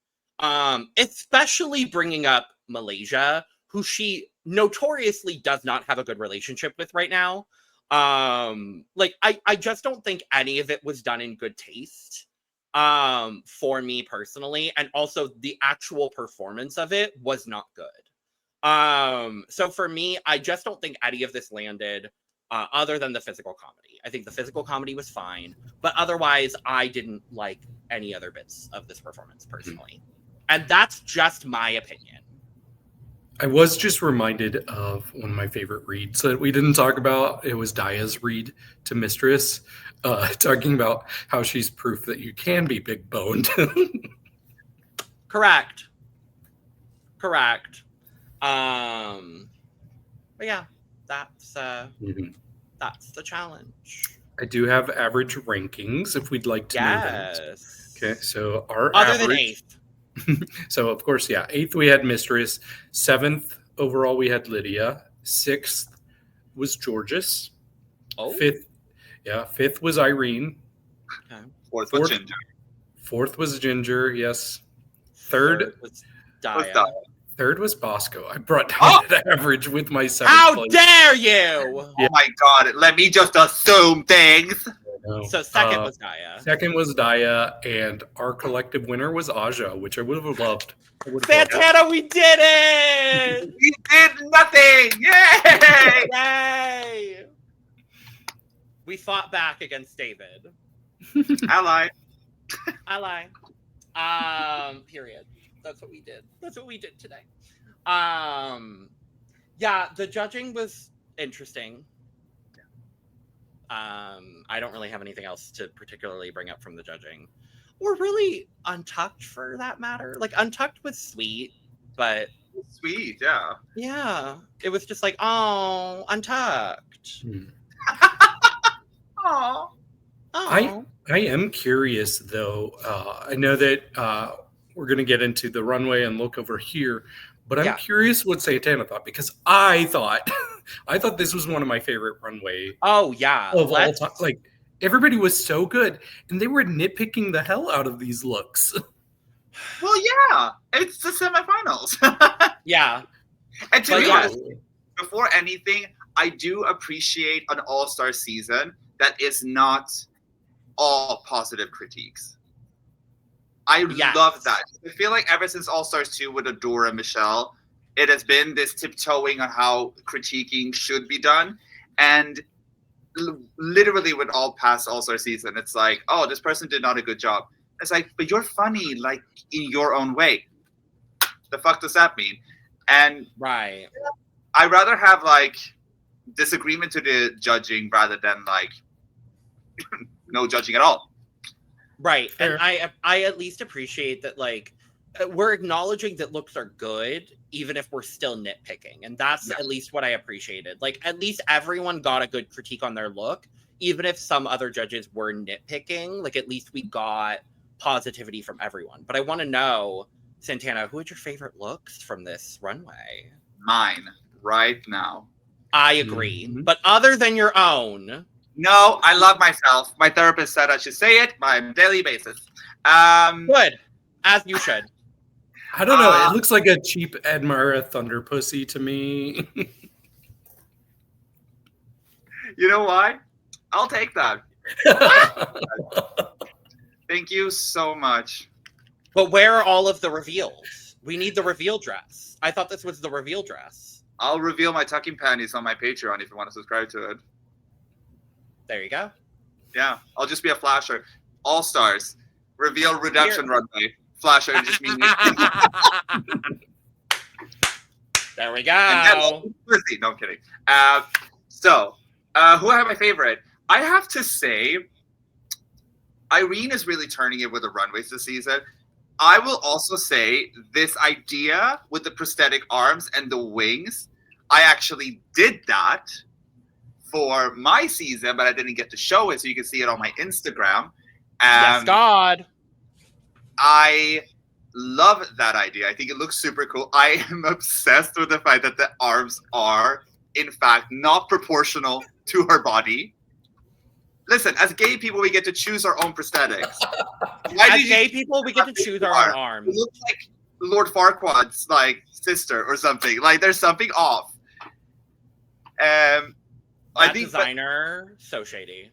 Especially bringing up Malaysia, who she notoriously does not have a good relationship with right now. I just don't think any of it was done in good taste. For me personally, and also the actual performance of it was not good. So for me, I just don't think any of this landed. other than the physical comedy. I think the physical comedy was fine, but otherwise I didn't like any other bits of this performance personally. And that's just my opinion. I was just reminded of one of my favorite reads that we didn't talk about. It was Daya's read to Mistress, talking about how she's proof that you can be big boned. Correct. But yeah, that's the challenge. I do have average rankings if we'd like to know that. Okay, so our other average, than 8th. So of course, 8th we had Mistress. 7th overall we had Lydia. 6th was Georges. Oh. 5th was Irene. Okay. 4th was Ginger. 4th was Ginger. Yes. 3rd was Daya. 3rd was Bosco. I brought down the average with my 7th How place. dare you! Oh my God! Let me just assume things. So 2nd was Daya. 2nd was Daya, and our collective winner was Aja, which I would have loved. Santana, we did it! We did nothing! Yay! Yay! We fought back against David. Ally. Period. That's what we did. That's what we did today. Yeah, the judging was interesting. I don't really have anything else to particularly bring up from the judging. Or really Untucked for that matter. Like Untucked was sweet, but Sweet, yeah. Yeah. It was just like, oh, Untucked. Aww. I am curious though. I know that we're going to get into the runway and look over here, but I'm curious what Santana thought, because I thought this was one of my favorite runway. Oh yeah, of all time. Like everybody was so good, and they were nitpicking the hell out of these looks. Well, yeah, it's the semifinals. Yeah, and to be honest, before anything, I do appreciate an all-star season that is not all positive critiques. I love that. I feel like ever since All Stars 2 with Adora and Michelle, it has been this tiptoeing on how critiquing should be done. And literally with all past All Star season, it's like, oh, this person did not a good job. It's like, but you're funny, like, in your own way. The fuck does that mean? And right. I'd rather have, like, disagreement to the judging rather than, like, no judging at all. Right. Fair. And I at least appreciate that, like, we're acknowledging that looks are good, even if we're still nitpicking. And that's at least what I appreciated. Like, at least everyone got a good critique on their look, even if some other judges were nitpicking. Like, at least we got positivity from everyone. But I want to know, Santana, who are your favorite looks from this runway? Mine, right now. I agree. Mm-hmm. But other than your own... No, I love myself. My therapist said I should say it on a daily basis. Good. As you should. I don't know. It looks like a cheap Admira Thunder Pussy to me. You know why? I'll take that. Thank you so much. But where are all of the reveals? We need the reveal dress. I thought this was the reveal dress. I'll reveal my tucking panties on my Patreon if you want to subscribe to it. There you go. Yeah, I'll just be a flasher. All Stars. Reveal Redemption Runway. Flasher and just me. There we go. No, I'm kidding. So, who have my favorite? I have to say, Irene is really turning it with the runways this season. I will also say this idea with the prosthetic arms and the wings, I actually did that for my season, but I didn't get to show it, so you can see it on my Instagram. Yes, God. I love that idea. I think it looks super cool. I am obsessed with the fact that the arms are, in fact, not proportional to her body. Listen, as gay people, we get to choose our own prosthetics. As gay people, we get to choose our own arms. It looks like Lord Farquaad's like sister or something. Like there's something off. That designer, so shady.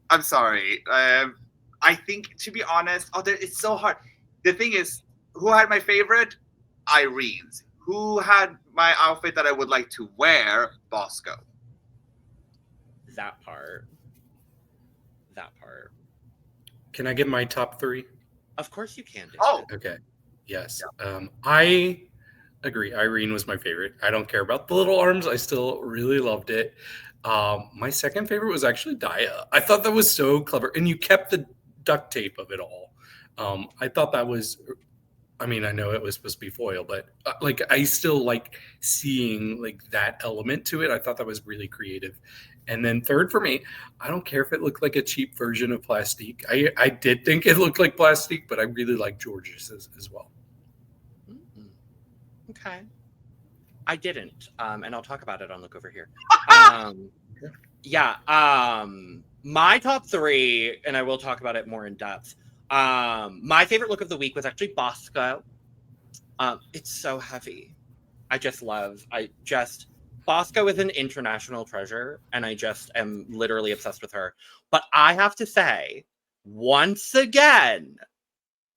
I'm sorry. I think, to be honest, it's so hard. The thing is, who had my favorite? Irene's. Who had my outfit that I would like to wear? Bosco. That part. Can I give my top 3? Of course you can, David. Oh, Okay. Yes. I agree. Irene was my favorite. I don't care about the little arms. I still really loved it. My second favorite was actually Daya. I thought that was so clever. And you kept the duct tape of it all. I thought that was, I mean, I know it was supposed to be foil, but like I still like seeing like that element to it. I thought that was really creative. And then third for me, I don't care if it looked like a cheap version of Plastique. I did think it looked like Plastique, but I really like George's as well. Okay. I didn't. And I'll talk about it on Look Over Here. My top 3, and I will talk about it more in depth. My favorite look of the week was actually Bosco. It's so heavy. Bosco is an international treasure, and I just am literally obsessed with her. But I have to say, once again,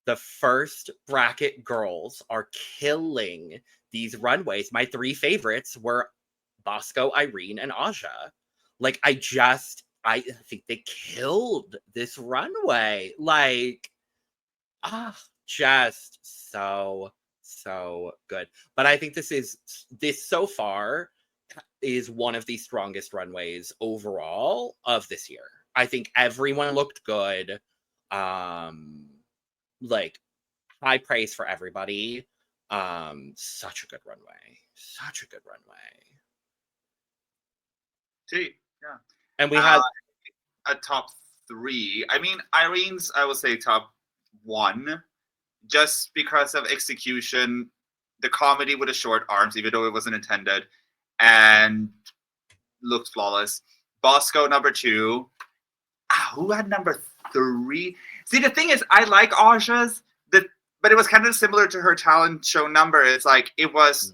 the first bracket girls are killing these runways. My 3 favorites were Bosco, Irene, and Aja. Like, I think they killed this runway. Like, just so good. But I think this so far is one of the strongest runways overall of this year. I think everyone looked good. Like, high praise for everybody. Such a good runway. gee, yeah. And we had a top 3. I mean, Irene's, I would say top 1, just because of execution, the comedy with the short arms, even though it wasn't intended, and looked flawless. Bosco number 2. Who had number 3? See, the thing is, I like Aja's, but it was kind of similar to her talent show number. It's like, it was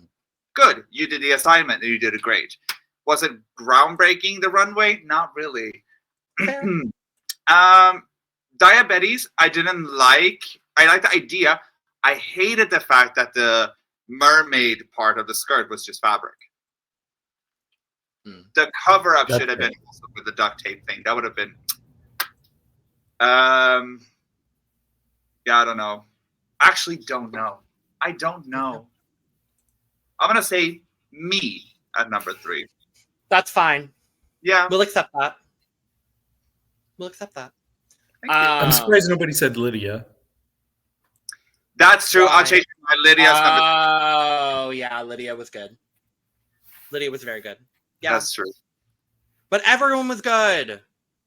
good. You did the assignment and you did it great. Was it groundbreaking, the runway? Not really. Diabetes, I didn't like. I liked the idea. I hated the fact that the mermaid part of the skirt was just fabric. The cover-up should have been also with the duct tape thing. That would have been... I don't know. Actually, don't know. I don't know. I'm going to say me at number 3. That's fine. Yeah. We'll accept that. Thank you. I'm surprised nobody said Lydia. That's true. I'll change my Lydia's number 3. Oh, yeah. Lydia was good. Lydia was very good. Yeah. That's true. But everyone was good.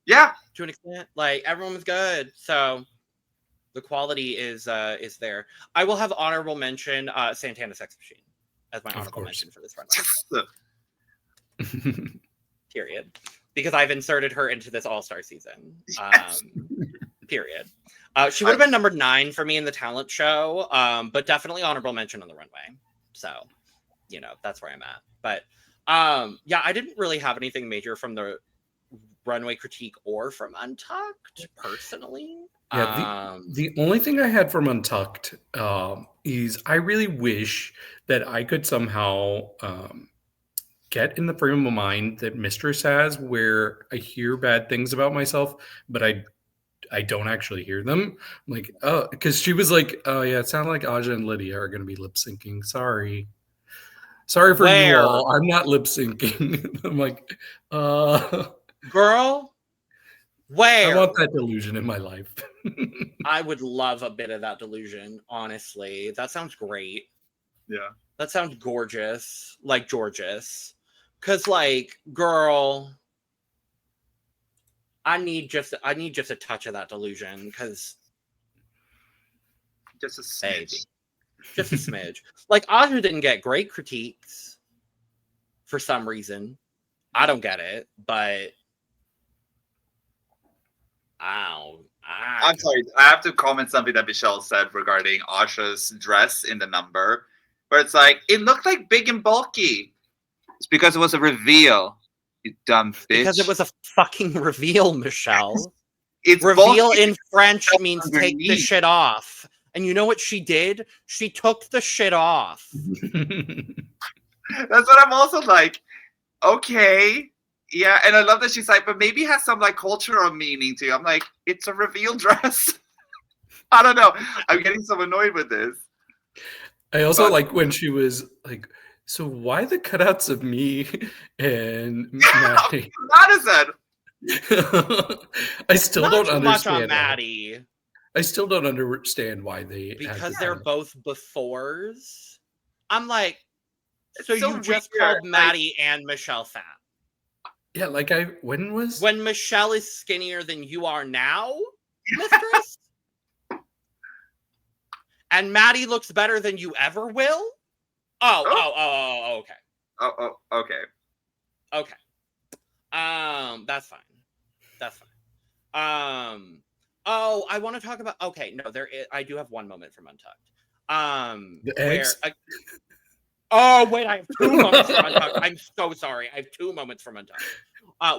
Yeah. To an extent. Like, everyone was good. So the quality is there. I will have honorable mention Santana Sexmachine as my honorable mention for this runway. Period. Because I've inserted her into this all-star season. Period. She would have been number 9 for me in the talent show, but definitely honorable mention on the runway. So, that's where I'm at. But I didn't really have anything major from the runway critique or from Untucked, personally. Yeah, the only thing I had from Untucked is I really wish that I could somehow get in the frame of mind that Mistress has, where I hear bad things about myself, but I don't actually hear them. I'm like, oh, because she was like, oh yeah, it sounded like Aja and Lydia are going to be lip syncing. Sorry for you all. I'm not lip syncing. I'm like, girl, where? I want that delusion in my life. I would love a bit of that delusion, honestly. That sounds great. Yeah. That sounds gorgeous. Like, gorgeous. Because, like, girl, I need just a touch of that delusion, because just a smidge. Just a smidge. Like, Aja didn't get great critiques for some reason. I don't get it, but I'm sorry. I have to comment something that Michelle said regarding Aja's dress in the number, where it's like, it looked like big and bulky. It's because it was a reveal, you dumb bitch. Because it was a fucking reveal, Michelle. It's reveal in French means take the shit off. And you know what she did? She took the shit off. That's what I'm also like, okay. Yeah, and I love that she's like, but maybe it has some like cultural meaning too. I'm like, it's a reveal dress. I don't know. I'm getting so annoyed with this. I also like when she was like, so why the cutouts of me and Maddie? Madison. I still Not don't too understand. much on Maddie. I still don't understand why they Because they're both befores. I'm like, so It's so you just weird, called Maddie and Michelle fat. Yeah, like when Michelle is skinnier than you are now, mistress? And Maddie looks better than you ever will? Oh, okay. Oh, okay. Okay. That's fine. That's fine. Oh, I want to talk about. Okay, no, I do have one moment from Untucked. The eggs? Oh wait, I have 2 moments from Untucked. I'm so sorry. I have 2 moments from Untucked.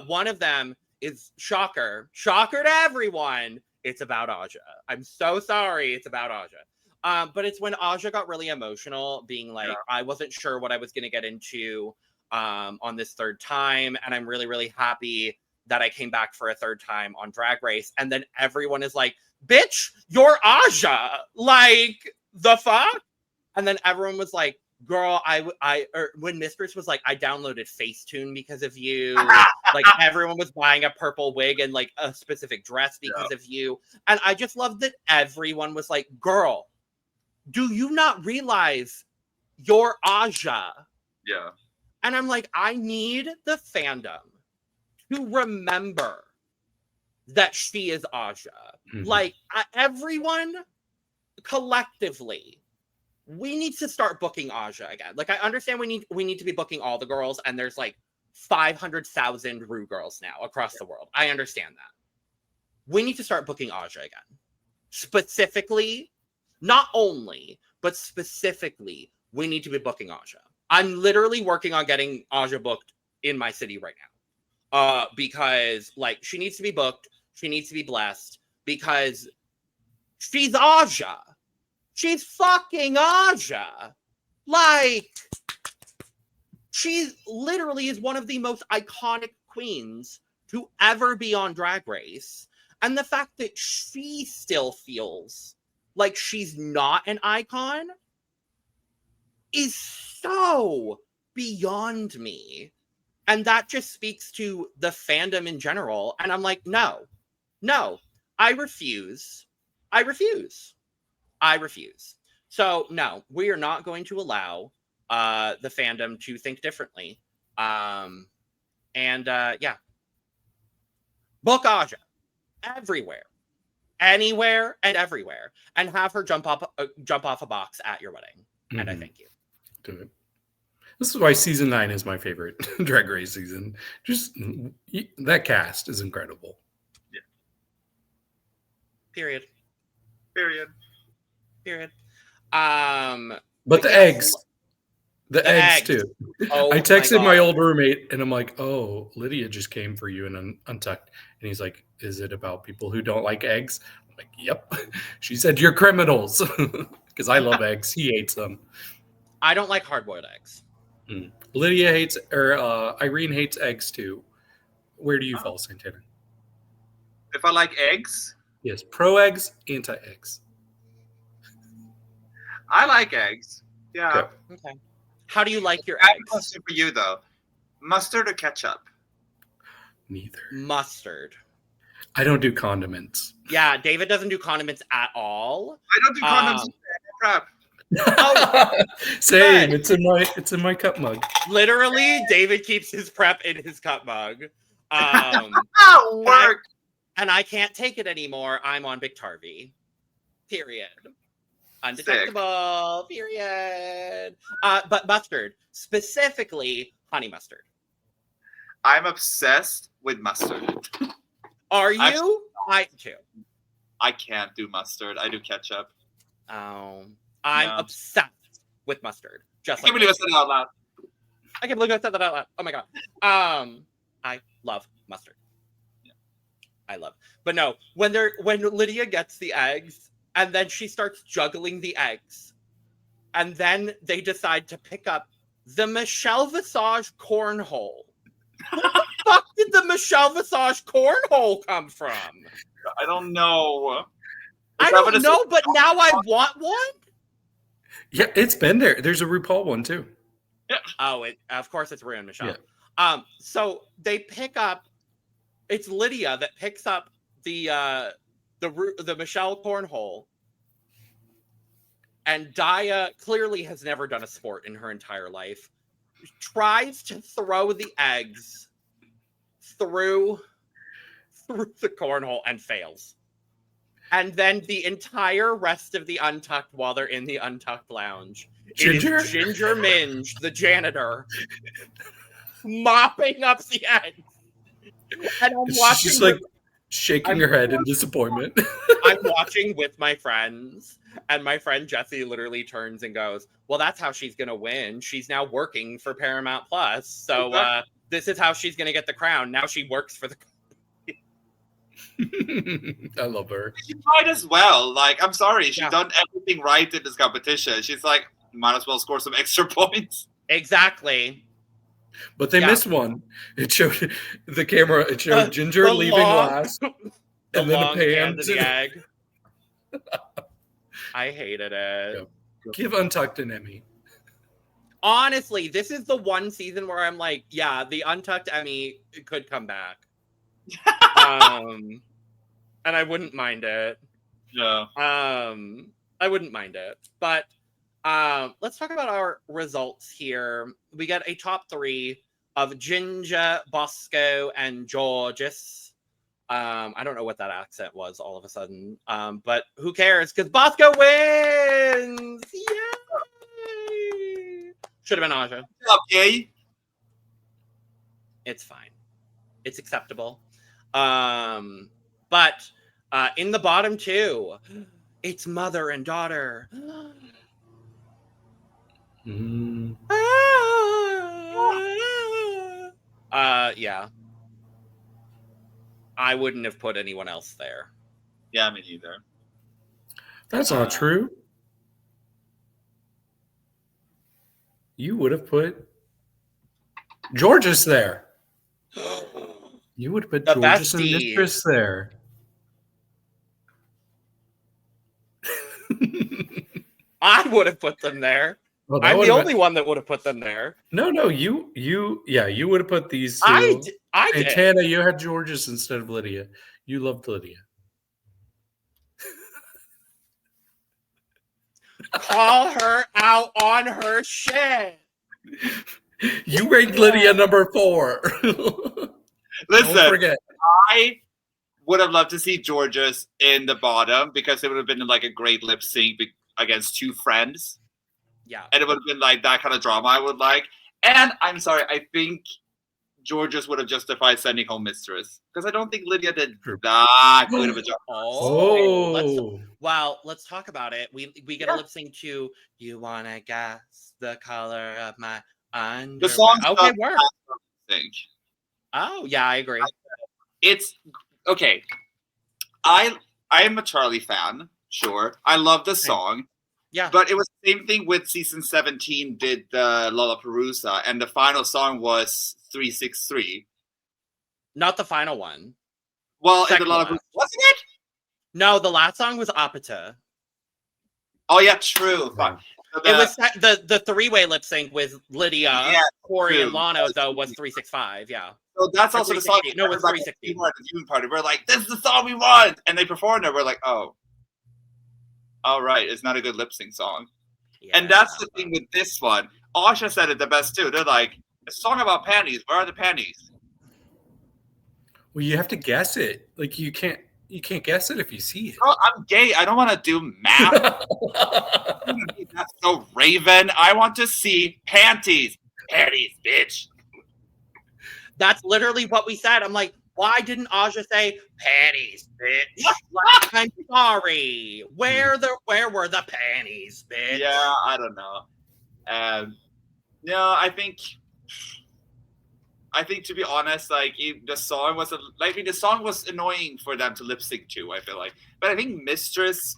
One of them is shocker to everyone. It's about Aja. I'm so sorry. It's about Aja. But it's when Aja got really emotional, being like, I wasn't sure what I was going to get into on this third time, and I'm really, really happy that I came back for a third time on Drag Race. And then everyone is like, bitch, you're Aja. Like, the fuck? And then everyone was like, girl, when Mistress was like, I downloaded Facetune because of you. Like, everyone was buying a purple wig and like a specific dress because of you. And I just love that everyone was like, girl, do you not realize you're Aja? Yeah. And I'm like, I need the fandom to remember that she is Aja. Mm-hmm. Like, everyone collectively, we need to start booking Aja again. Like, I understand we need to be booking all the girls, and there's like 500,000 Ru girls now across the world. I understand that. We need to start booking Aja again. Specifically, not only, but specifically, we need to be booking Aja. I'm literally working on getting Aja booked in my city right now. Because like she needs to be booked, she needs to be blessed, because she's Aja. She's fucking Aja. Like, she literally is one of the most iconic queens to ever be on Drag Race. And the fact that she still feels like she's not an icon is so beyond me. And that just speaks to the fandom in general. And I'm like, no, I refuse. So no, we are not going to allow the fandom to think differently. Yeah. Book Aja everywhere, anywhere and everywhere, and have her jump off a box at your wedding. Mm-hmm. And I thank you. Do it. This is why season 9 is my favorite Drag Race season. Just that cast is incredible. Yeah. Period. But the eggs. The eggs too. Oh, I texted my old roommate and I'm like, oh, Lydia just came for you in Untucked. And he's like, is it about people who don't like eggs? I'm like, yep. She said, you're criminals. Because I love eggs. He hates them. I don't like hard-boiled eggs. Lydia hates, or Irene hates eggs too. Where do you fall, Santana? If I like eggs? Yes, pro eggs, anti eggs. I like eggs. Yeah. Okay. How do you like your eggs? I have eggs? a question for you though. Mustard or ketchup? Neither. Mustard. I don't do condiments. Yeah, David doesn't do condiments at all. I don't do condiments. Crap. Same. It's in my cup mug. Literally, David keeps his prep in his cup mug. Work. And I can't take it anymore. I'm on Biktarvy. Period. Undetectable. Sick. Period. But mustard, specifically honey mustard. I'm obsessed with mustard. Are you? I too. I can't do mustard. I do ketchup. I'm obsessed with mustard. Just I can't believe I said it out loud. I can't believe I said that out loud. Oh my god. I love mustard. Yeah. I love. But no, when Lydia gets the eggs and then she starts juggling the eggs, and then they decide to pick up the Michelle Visage cornhole. What the fuck did the Michelle Visage cornhole come from? I don't know. I don't know, but now I want one. Yeah, it's been there. There's a RuPaul one too. Yeah. Oh, of course it's Rhea and Michelle. Yeah. So they pick up. It's Lydia that picks up the Michelle cornhole, and Daya clearly has never done a sport in her entire life. Tries to throw the eggs through the cornhole and fails. And then the entire rest of the Untucked, while they're in the Untucked lounge, Ginger? it is Ginger Minge, the janitor, mopping up the eggs. And I'm watching. She's like shaking her head in disappointment. I'm watching with my friends, and my friend Jessie literally turns and goes, "Well, that's how she's gonna win. She's now working for Paramount Plus, so this is how she's gonna get the crown. Now she works for the." I love her. She might as well. Like, I'm sorry, she's done everything right in this competition. She's like, might as well score some extra points. Exactly. But they missed one. It showed the camera. It showed Ginger leaving last, and then it panned to the egg. I hated it. Yeah. Give Untucked an Emmy. Honestly, this is the one season where I'm like, yeah, the Untucked Emmy could come back. And I wouldn't mind it. Yeah. I wouldn't mind it. But let's talk about our results here. We got a top 3 of Ginger, Bosco, and Georges. I don't know what that accent was all of a sudden. But who cares? Because Bosco wins! Yay! Should have been Aja. Okay. It's fine. It's acceptable. But in the bottom 2, it's mother and daughter. Yeah. I wouldn't have put anyone else there. Yeah, me neither. That's not true. You would have put Georges there. You would have put Georges and Mistress there. I would have put them there. Well, I'm the only one that would have put them there. No, you would have put these two. I did. And Tana, you had Georges instead of Lydia. You loved Lydia. Call her out on her shit. You ranked Lydia number 4. Listen, don't forget. I would have loved to see Georges in the bottom because it would have been like a great lip sync against 2 friends. Yeah. And it would have been like that kind of drama I would like. And I'm sorry, I think Georges would have justified sending home Mistress. Because I don't think Lydia did that good of a job. Let's talk about it. We get a lip sync to You Wanna Guess the Color of My Underwear. The song Werk. Oh, yeah, I agree. It's okay. I am a Charlie fan, sure. I love the song. Yeah. But it was the same thing with season 17 did the Lollapalooza, and the final song was 363. Not the final one. Well, in the Lollapalooza, wasn't it? No, the last song was Apata. Oh yeah, true. Yeah. It was the 3-way lip sync with Lydia, Corey, and Lano, though, was 365. Yeah. So that's also the song. No, it was 360. At the viewing party, we're like, "This is the song we want," and they performed it. We're like, "Oh, all right, it's not a good lip sync song." Yeah. And that's the thing with this one. Asha said it the best too. They're like, "A song about panties. Where are the panties?" Well, you have to guess it. Like you can't guess it if you see it. Girl, I'm gay. I don't want to do math. That's so Raven. I want to see panties. Panties, bitch. That's literally what we said. I'm like, why didn't Aja say panties, bitch? Like, I'm sorry. Where were the panties, bitch? Yeah, I don't know. No, I think to be honest, like the song was annoying for them to lip sync to. I feel like, but I think Mistress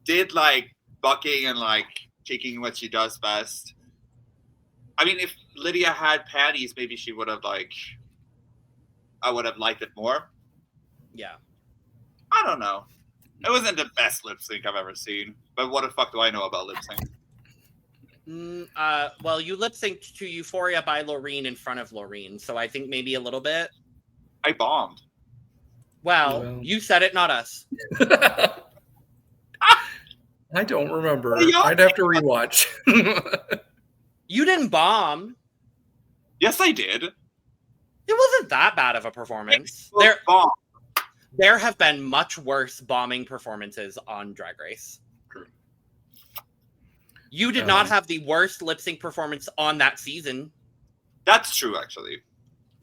did like bucking and like taking what she does best. I mean, if Lydia had panties, maybe she would have like I would have liked it more. Yeah. I don't know. It wasn't the best lip sync I've ever seen. But what the fuck do I know about lip sync? Well, you lip synced to Euphoria by Loreen in front of Loreen, so I think maybe a little bit. I bombed. Well, you said it, not us. I don't remember. Well, I'd have to rewatch. You didn't bomb. Yes, I did. It wasn't that bad of a performance. Bomb. There have been much worse bombing performances on Drag Race. True. You did not have the worst lip sync performance on that season. That's true, actually.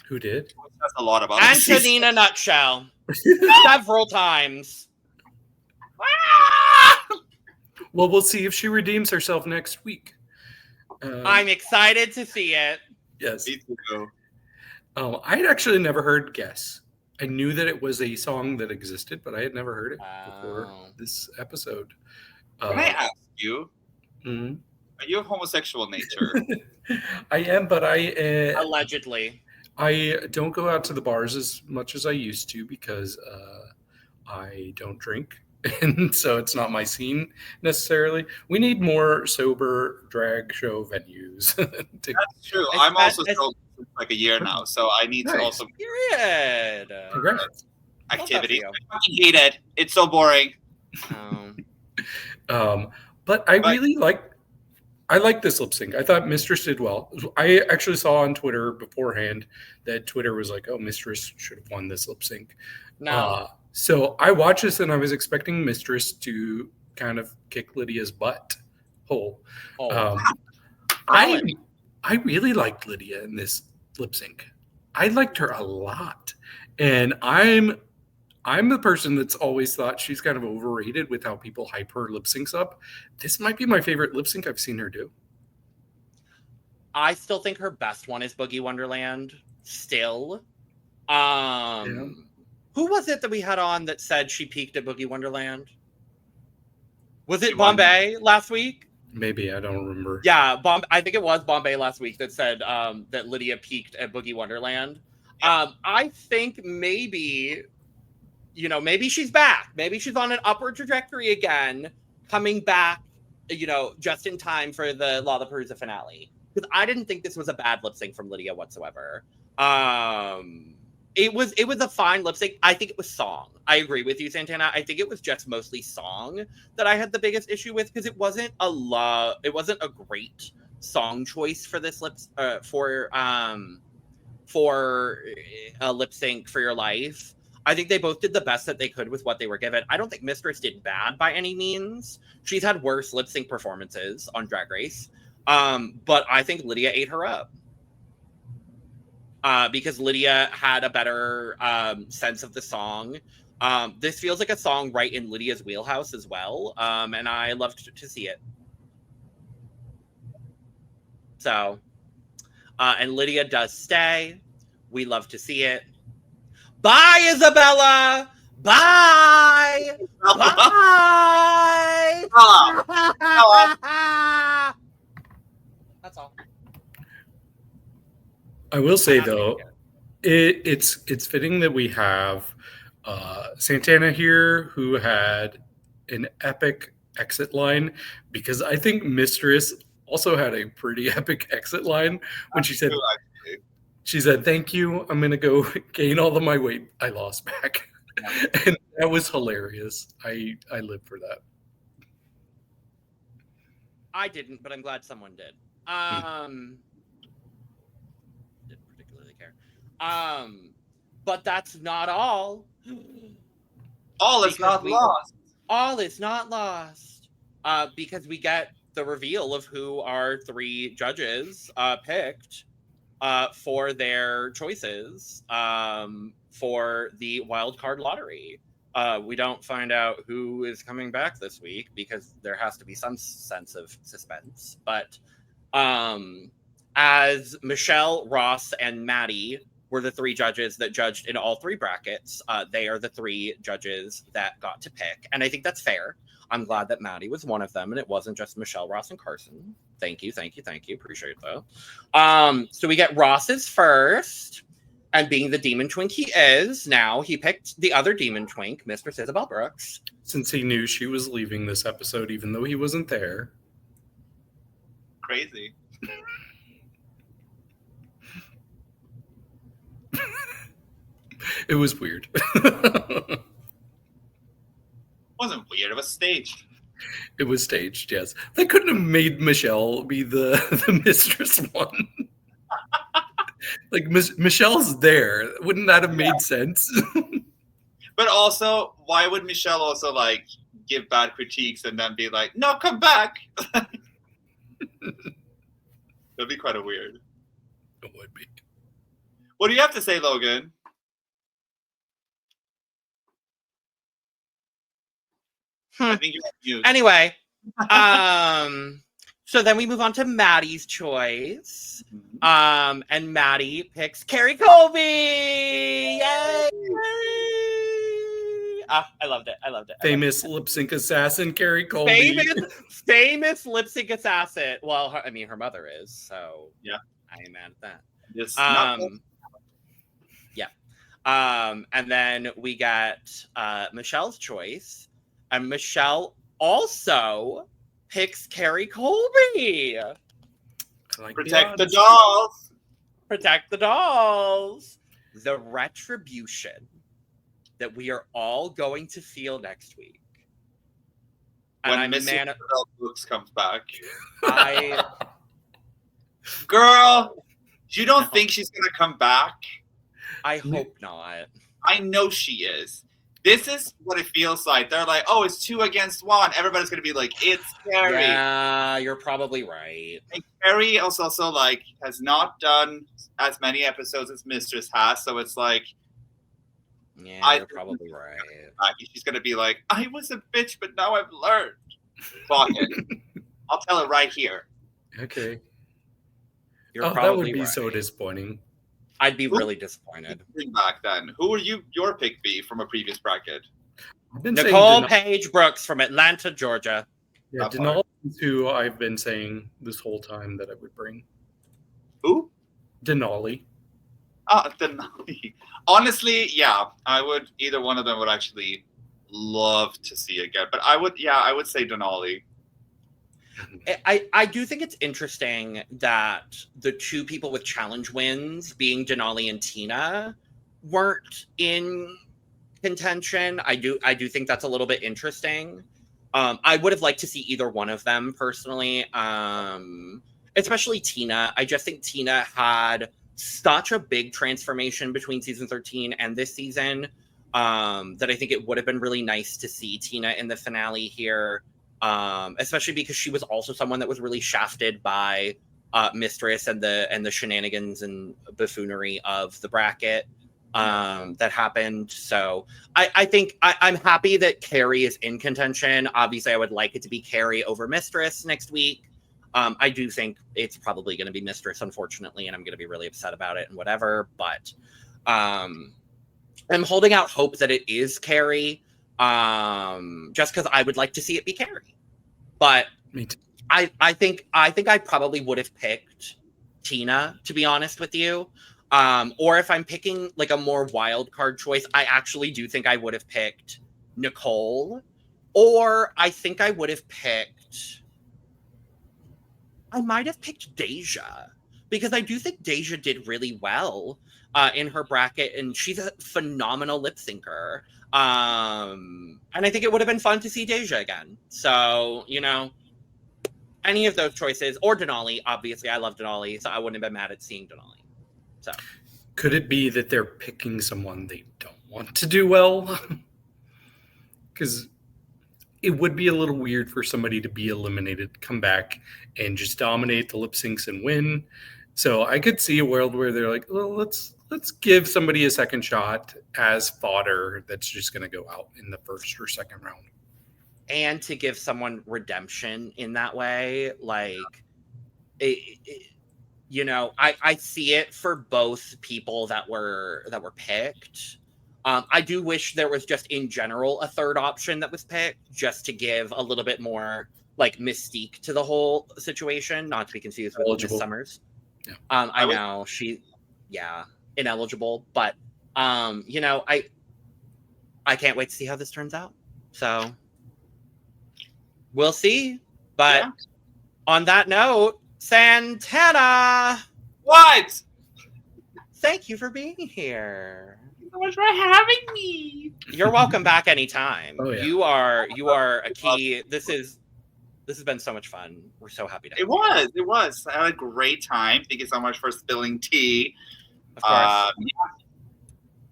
Who did? That's a lot about Antonina Nutshell. Several times. Well, we'll see if she redeems herself next week. I'm excited to see it. Yes. Me too. I had actually never heard Guess. I knew that it was a song that existed, but I had never heard it before this episode. Can I ask you? Mm-hmm. Are you of homosexual nature? I am, but Allegedly. I don't go out to the bars as much as I used to because I don't drink. And so it's not my scene necessarily. We need more sober drag show venues. That's true. I'm also sober for like a year now, so I need to also Period. Congrats. activity. I fucking hate it. It's so boring. But I really like this lip sync. I thought Mistress did well. I actually saw on Twitter beforehand that Twitter was like, "Oh, Mistress should have won this lip sync." No. So I watched this and I was expecting Mistress to kind of kick Lydia's butt whole. I really liked Lydia in this lip sync. I liked her a lot. And I'm the person that's always thought she's kind of overrated with how people hype her lip syncs up. This might be my favorite lip sync I've seen her do. I still think her best one is Boogie Wonderland. Still. Who was it that we had on that said she peaked at Boogie Wonderland? Was it Bombay last week? Maybe, I don't remember. Yeah, I think it was Bombay last week that said that Lydia peaked at Boogie Wonderland. I think maybe she's back. Maybe she's on an upward trajectory again, coming back, just in time for the Lollapalooza finale. Because I didn't think this was a bad lip sync from Lydia whatsoever. It was a fine lip sync. I think it was song. I agree with you, Santana. I think it was just mostly song that I had the biggest issue with because it wasn't a great song choice for this for a lip sync for your life. I think they both did the best that they could with what they were given. I don't think Mistress did bad by any means. She's had worse lip sync performances on Drag Race. But I think Lydia ate her up. Because Lydia had a better sense of the song. This feels like a song right in Lydia's wheelhouse as well, and I loved to see it. So, and Lydia does stay. We love to see it. Bye, Isabella! Bye! Bye! That's all. I will say though, it's fitting that we have Santana here, who had an epic exit line, because I think Mistress also had a pretty epic exit line when she said, "Thank you. I'm gonna go gain all of my weight I lost back," and that was hilarious. I live for that. I didn't, but I'm glad someone did. Didn't particularly care. But that's not all. All is not lost. All is not lost. Because we get the reveal of who our three judges picked for their choices for the Wildcard Lottery. We don't find out who is coming back this week because there has to be some sense of suspense. But as Michelle, Ross, and Maddie were the three judges that judged in all three brackets, they are the three judges that got to pick. And I think that's fair. I'm glad that Maddie was one of them and it wasn't just Michelle, Ross, and Carson. Thank you. Appreciate that. So we get Ross's first. And being the demon twink he is, now he picked the other demon twink, Mistress Isabel Brooks. Since he knew she was leaving this episode, even though he wasn't there. Crazy. It was weird. It wasn't weird. It was staged. It was staged, yes. They couldn't have made Michelle be the mistress one. Like, Michelle's there. Wouldn't that have made sense? But also, why would Michelle also, like, give bad critiques and then be like, no, come back? That'd be quite a weird. It would be. What do you have to say, Logan? I think you're mute. Anyway, so then we move on to Maddie's choice. And Maddie picks Carrie Colby. Yay! I loved it. Famous lip sync assassin, Carrie Colby. Famous lip sync assassin. Well, her mother is, so yeah, I ain't mad at that. It's yeah. And then we got Michelle's choice, and Michelle also picks Carrie Colby. Protect the dolls. Protect the dolls. The retribution that we are all going to feel next week. When Miss Brooks comes back. Girl, you don't think she's going to come back? I hope not. I know she is. This is what it feels like. They're like, oh, it's 2 against 1. Everybody's going to be like, it's Carrie. Yeah, you're probably right. And Carrie also like has not done as many episodes as Mistress has, so it's like, yeah, you're probably right. She's going to be like, I was a bitch, but now I've learned. Fuck it. I'll tell it right here. Okay. You're that probably would be right. so disappointing. I'd be really disappointed. Bring back then. Who are your pick be from a previous bracket? Nicole Paige Brooks from Atlanta, Georgia. Yeah, Denali is who I've been saying this whole time that I would bring. Who? Denali. Denali. Honestly, yeah, I would. Either one of them would actually love to see again. But I would say Denali. I do think it's interesting that the 2 people with challenge wins, being Denali and Tina, weren't in contention. I do think that's a little bit interesting. I would have liked to see either one of them personally, especially Tina. I just think Tina had such a big transformation between season 13 and this season that I think it would have been really nice to see Tina in the finale here. Especially because she was also someone that was really shafted by Mistress and the shenanigans and buffoonery of the bracket that happened. So I think I'm happy that Carrie is in contention. Obviously, I would like it to be Carrie over Mistress next week. I do think it's probably going to be Mistress, unfortunately, and I'm going to be really upset about it and whatever. But I'm holding out hope that it is Carrie. Just because I would like to see it be Carrie, but Me too. I think I probably would have picked Tina, to be honest with you. Or if I'm picking like a more wild card choice, I actually do think I would have picked Nicole, or I think I would have picked. I might have picked Deja, because I do think Deja did really well in her bracket, and she's a phenomenal lip syncer. And I think it would have been fun to see Deja again. So, any of those choices, or Denali, obviously. I love Denali, so I wouldn't have been mad at seeing Denali. So, could it be that they're picking someone they don't want to do well? Because it would be a little weird for somebody to be eliminated, come back, and just dominate the lip syncs and win. So I could see a world where they're like, well, let's give somebody a second shot as fodder that's just going to go out in the first or second round. And to give someone redemption in that way, like, I see it for both people that were picked. I do wish there was just in general a third option that was picked, just to give a little bit more like mystique to the whole situation, not to be confused with Miss Summers. Yeah. I know she, yeah. ineligible. But you know, I can't wait to see how this turns out. So we'll see. But on that note, Santana, What? thank you for being here. Thank you so much for having me. You're welcome back anytime. Oh, yeah. You are a key. This has been so much fun. We're so happy to have you. It was. I had a great time. Thank you so much for spilling tea. Of course.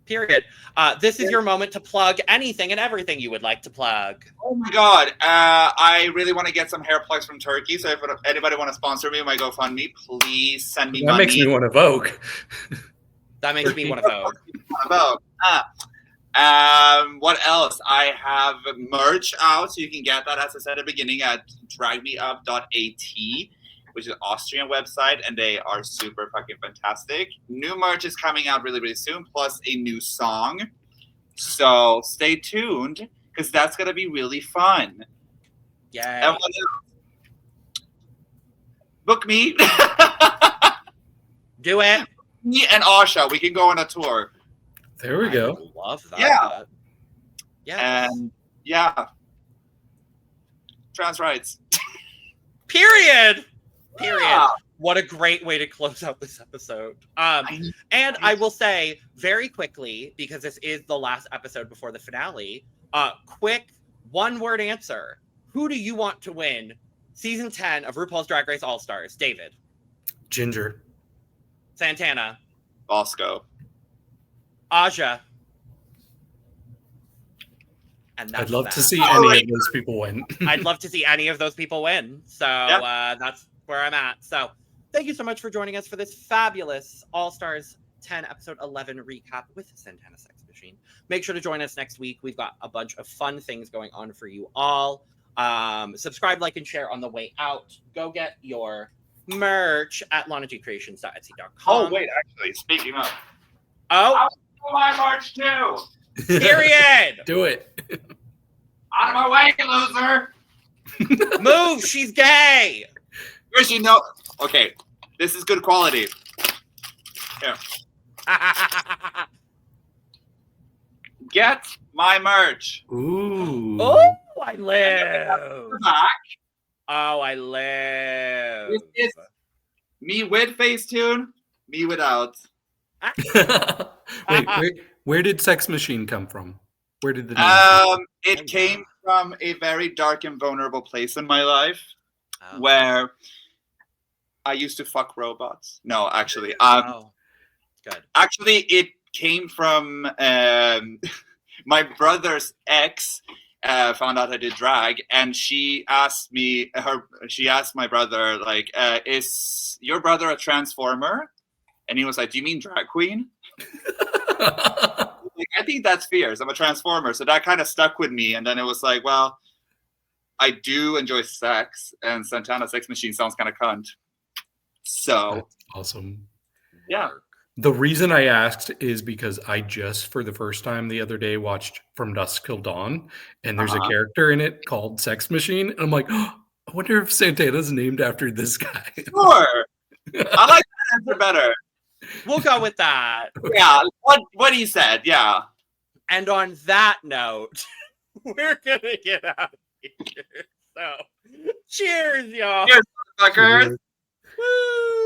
Period. This is your moment to plug anything and everything you would like to plug. Oh my God. I really want to get some hair plugs from Turkey. So if anybody want to sponsor me on my GoFundMe, please send me money. That makes me want to Vogue. That makes me want to vote. What else? I have merch out, so you can get that, as I said at the beginning, at dragmeup.at, which is an Austrian website, and they are super fucking fantastic. New merch is coming out really, really soon, plus a new song. So stay tuned, because that's going to be really fun. Yay. And what else? Book me. Do it. Me and Asha, we can go on a tour. There we go. I love that. Yeah. Yeah. And yeah. Trans rights. Period. Yeah. What a great way to close out this episode. And I will say very quickly, because this is the last episode before the finale, quick one-word answer. Who do you want to win season 10 of RuPaul's Drag Race All-Stars? David. Ginger. Santana. Bosco. Aja. And that's I'd love that. to see any of those people win. I'd love to see any of those people win. So that's where I'm at. So thank you so much for joining us for this fabulous All-Stars 10 episode 11 recap with Santana Sexmachine. Make sure to join us next week. We've got a bunch of fun things going on for you all. Subscribe, like, and share on the way out. Go get your merch at lonagcreations.etsy.com. Oh, wait, actually, speaking of. Oh, My merch too. period. Do it. Out of my way, loser. Move. She's gay. Where's you know? Okay, this is good quality. Here, get my merch. Ooh. Oh, I live. Back. Oh, I live. This is me with Facetune, me without. Wait, where did Sexmachine come from? Where did the name It came from a very dark and vulnerable place in my life, Oh. where I used to fuck robots. No, actually, Good. actually, it came from my brother's ex. Found out I did drag, and she asked my brother, like, is your brother a transformer? And he was like, do you mean drag queen? Like, I think that's fierce. I'm a transformer. So that kind of stuck with me. And then it was like, well, I do enjoy sex, and Santana Sexmachine sounds kind of cunt. So That's awesome. yeah. The reason I asked is because I just, for the first time the other day, watched From Dusk Till Dawn, and there's a character in it called Sexmachine, and I'm like, oh, I wonder if Santana's named after this guy. Sure. I like that answer better. We'll go with that. Yeah. What he said. Yeah. And on that note, we're going to get out of here. So, cheers, y'all. Cheers, fuckers. Cheers. Woo!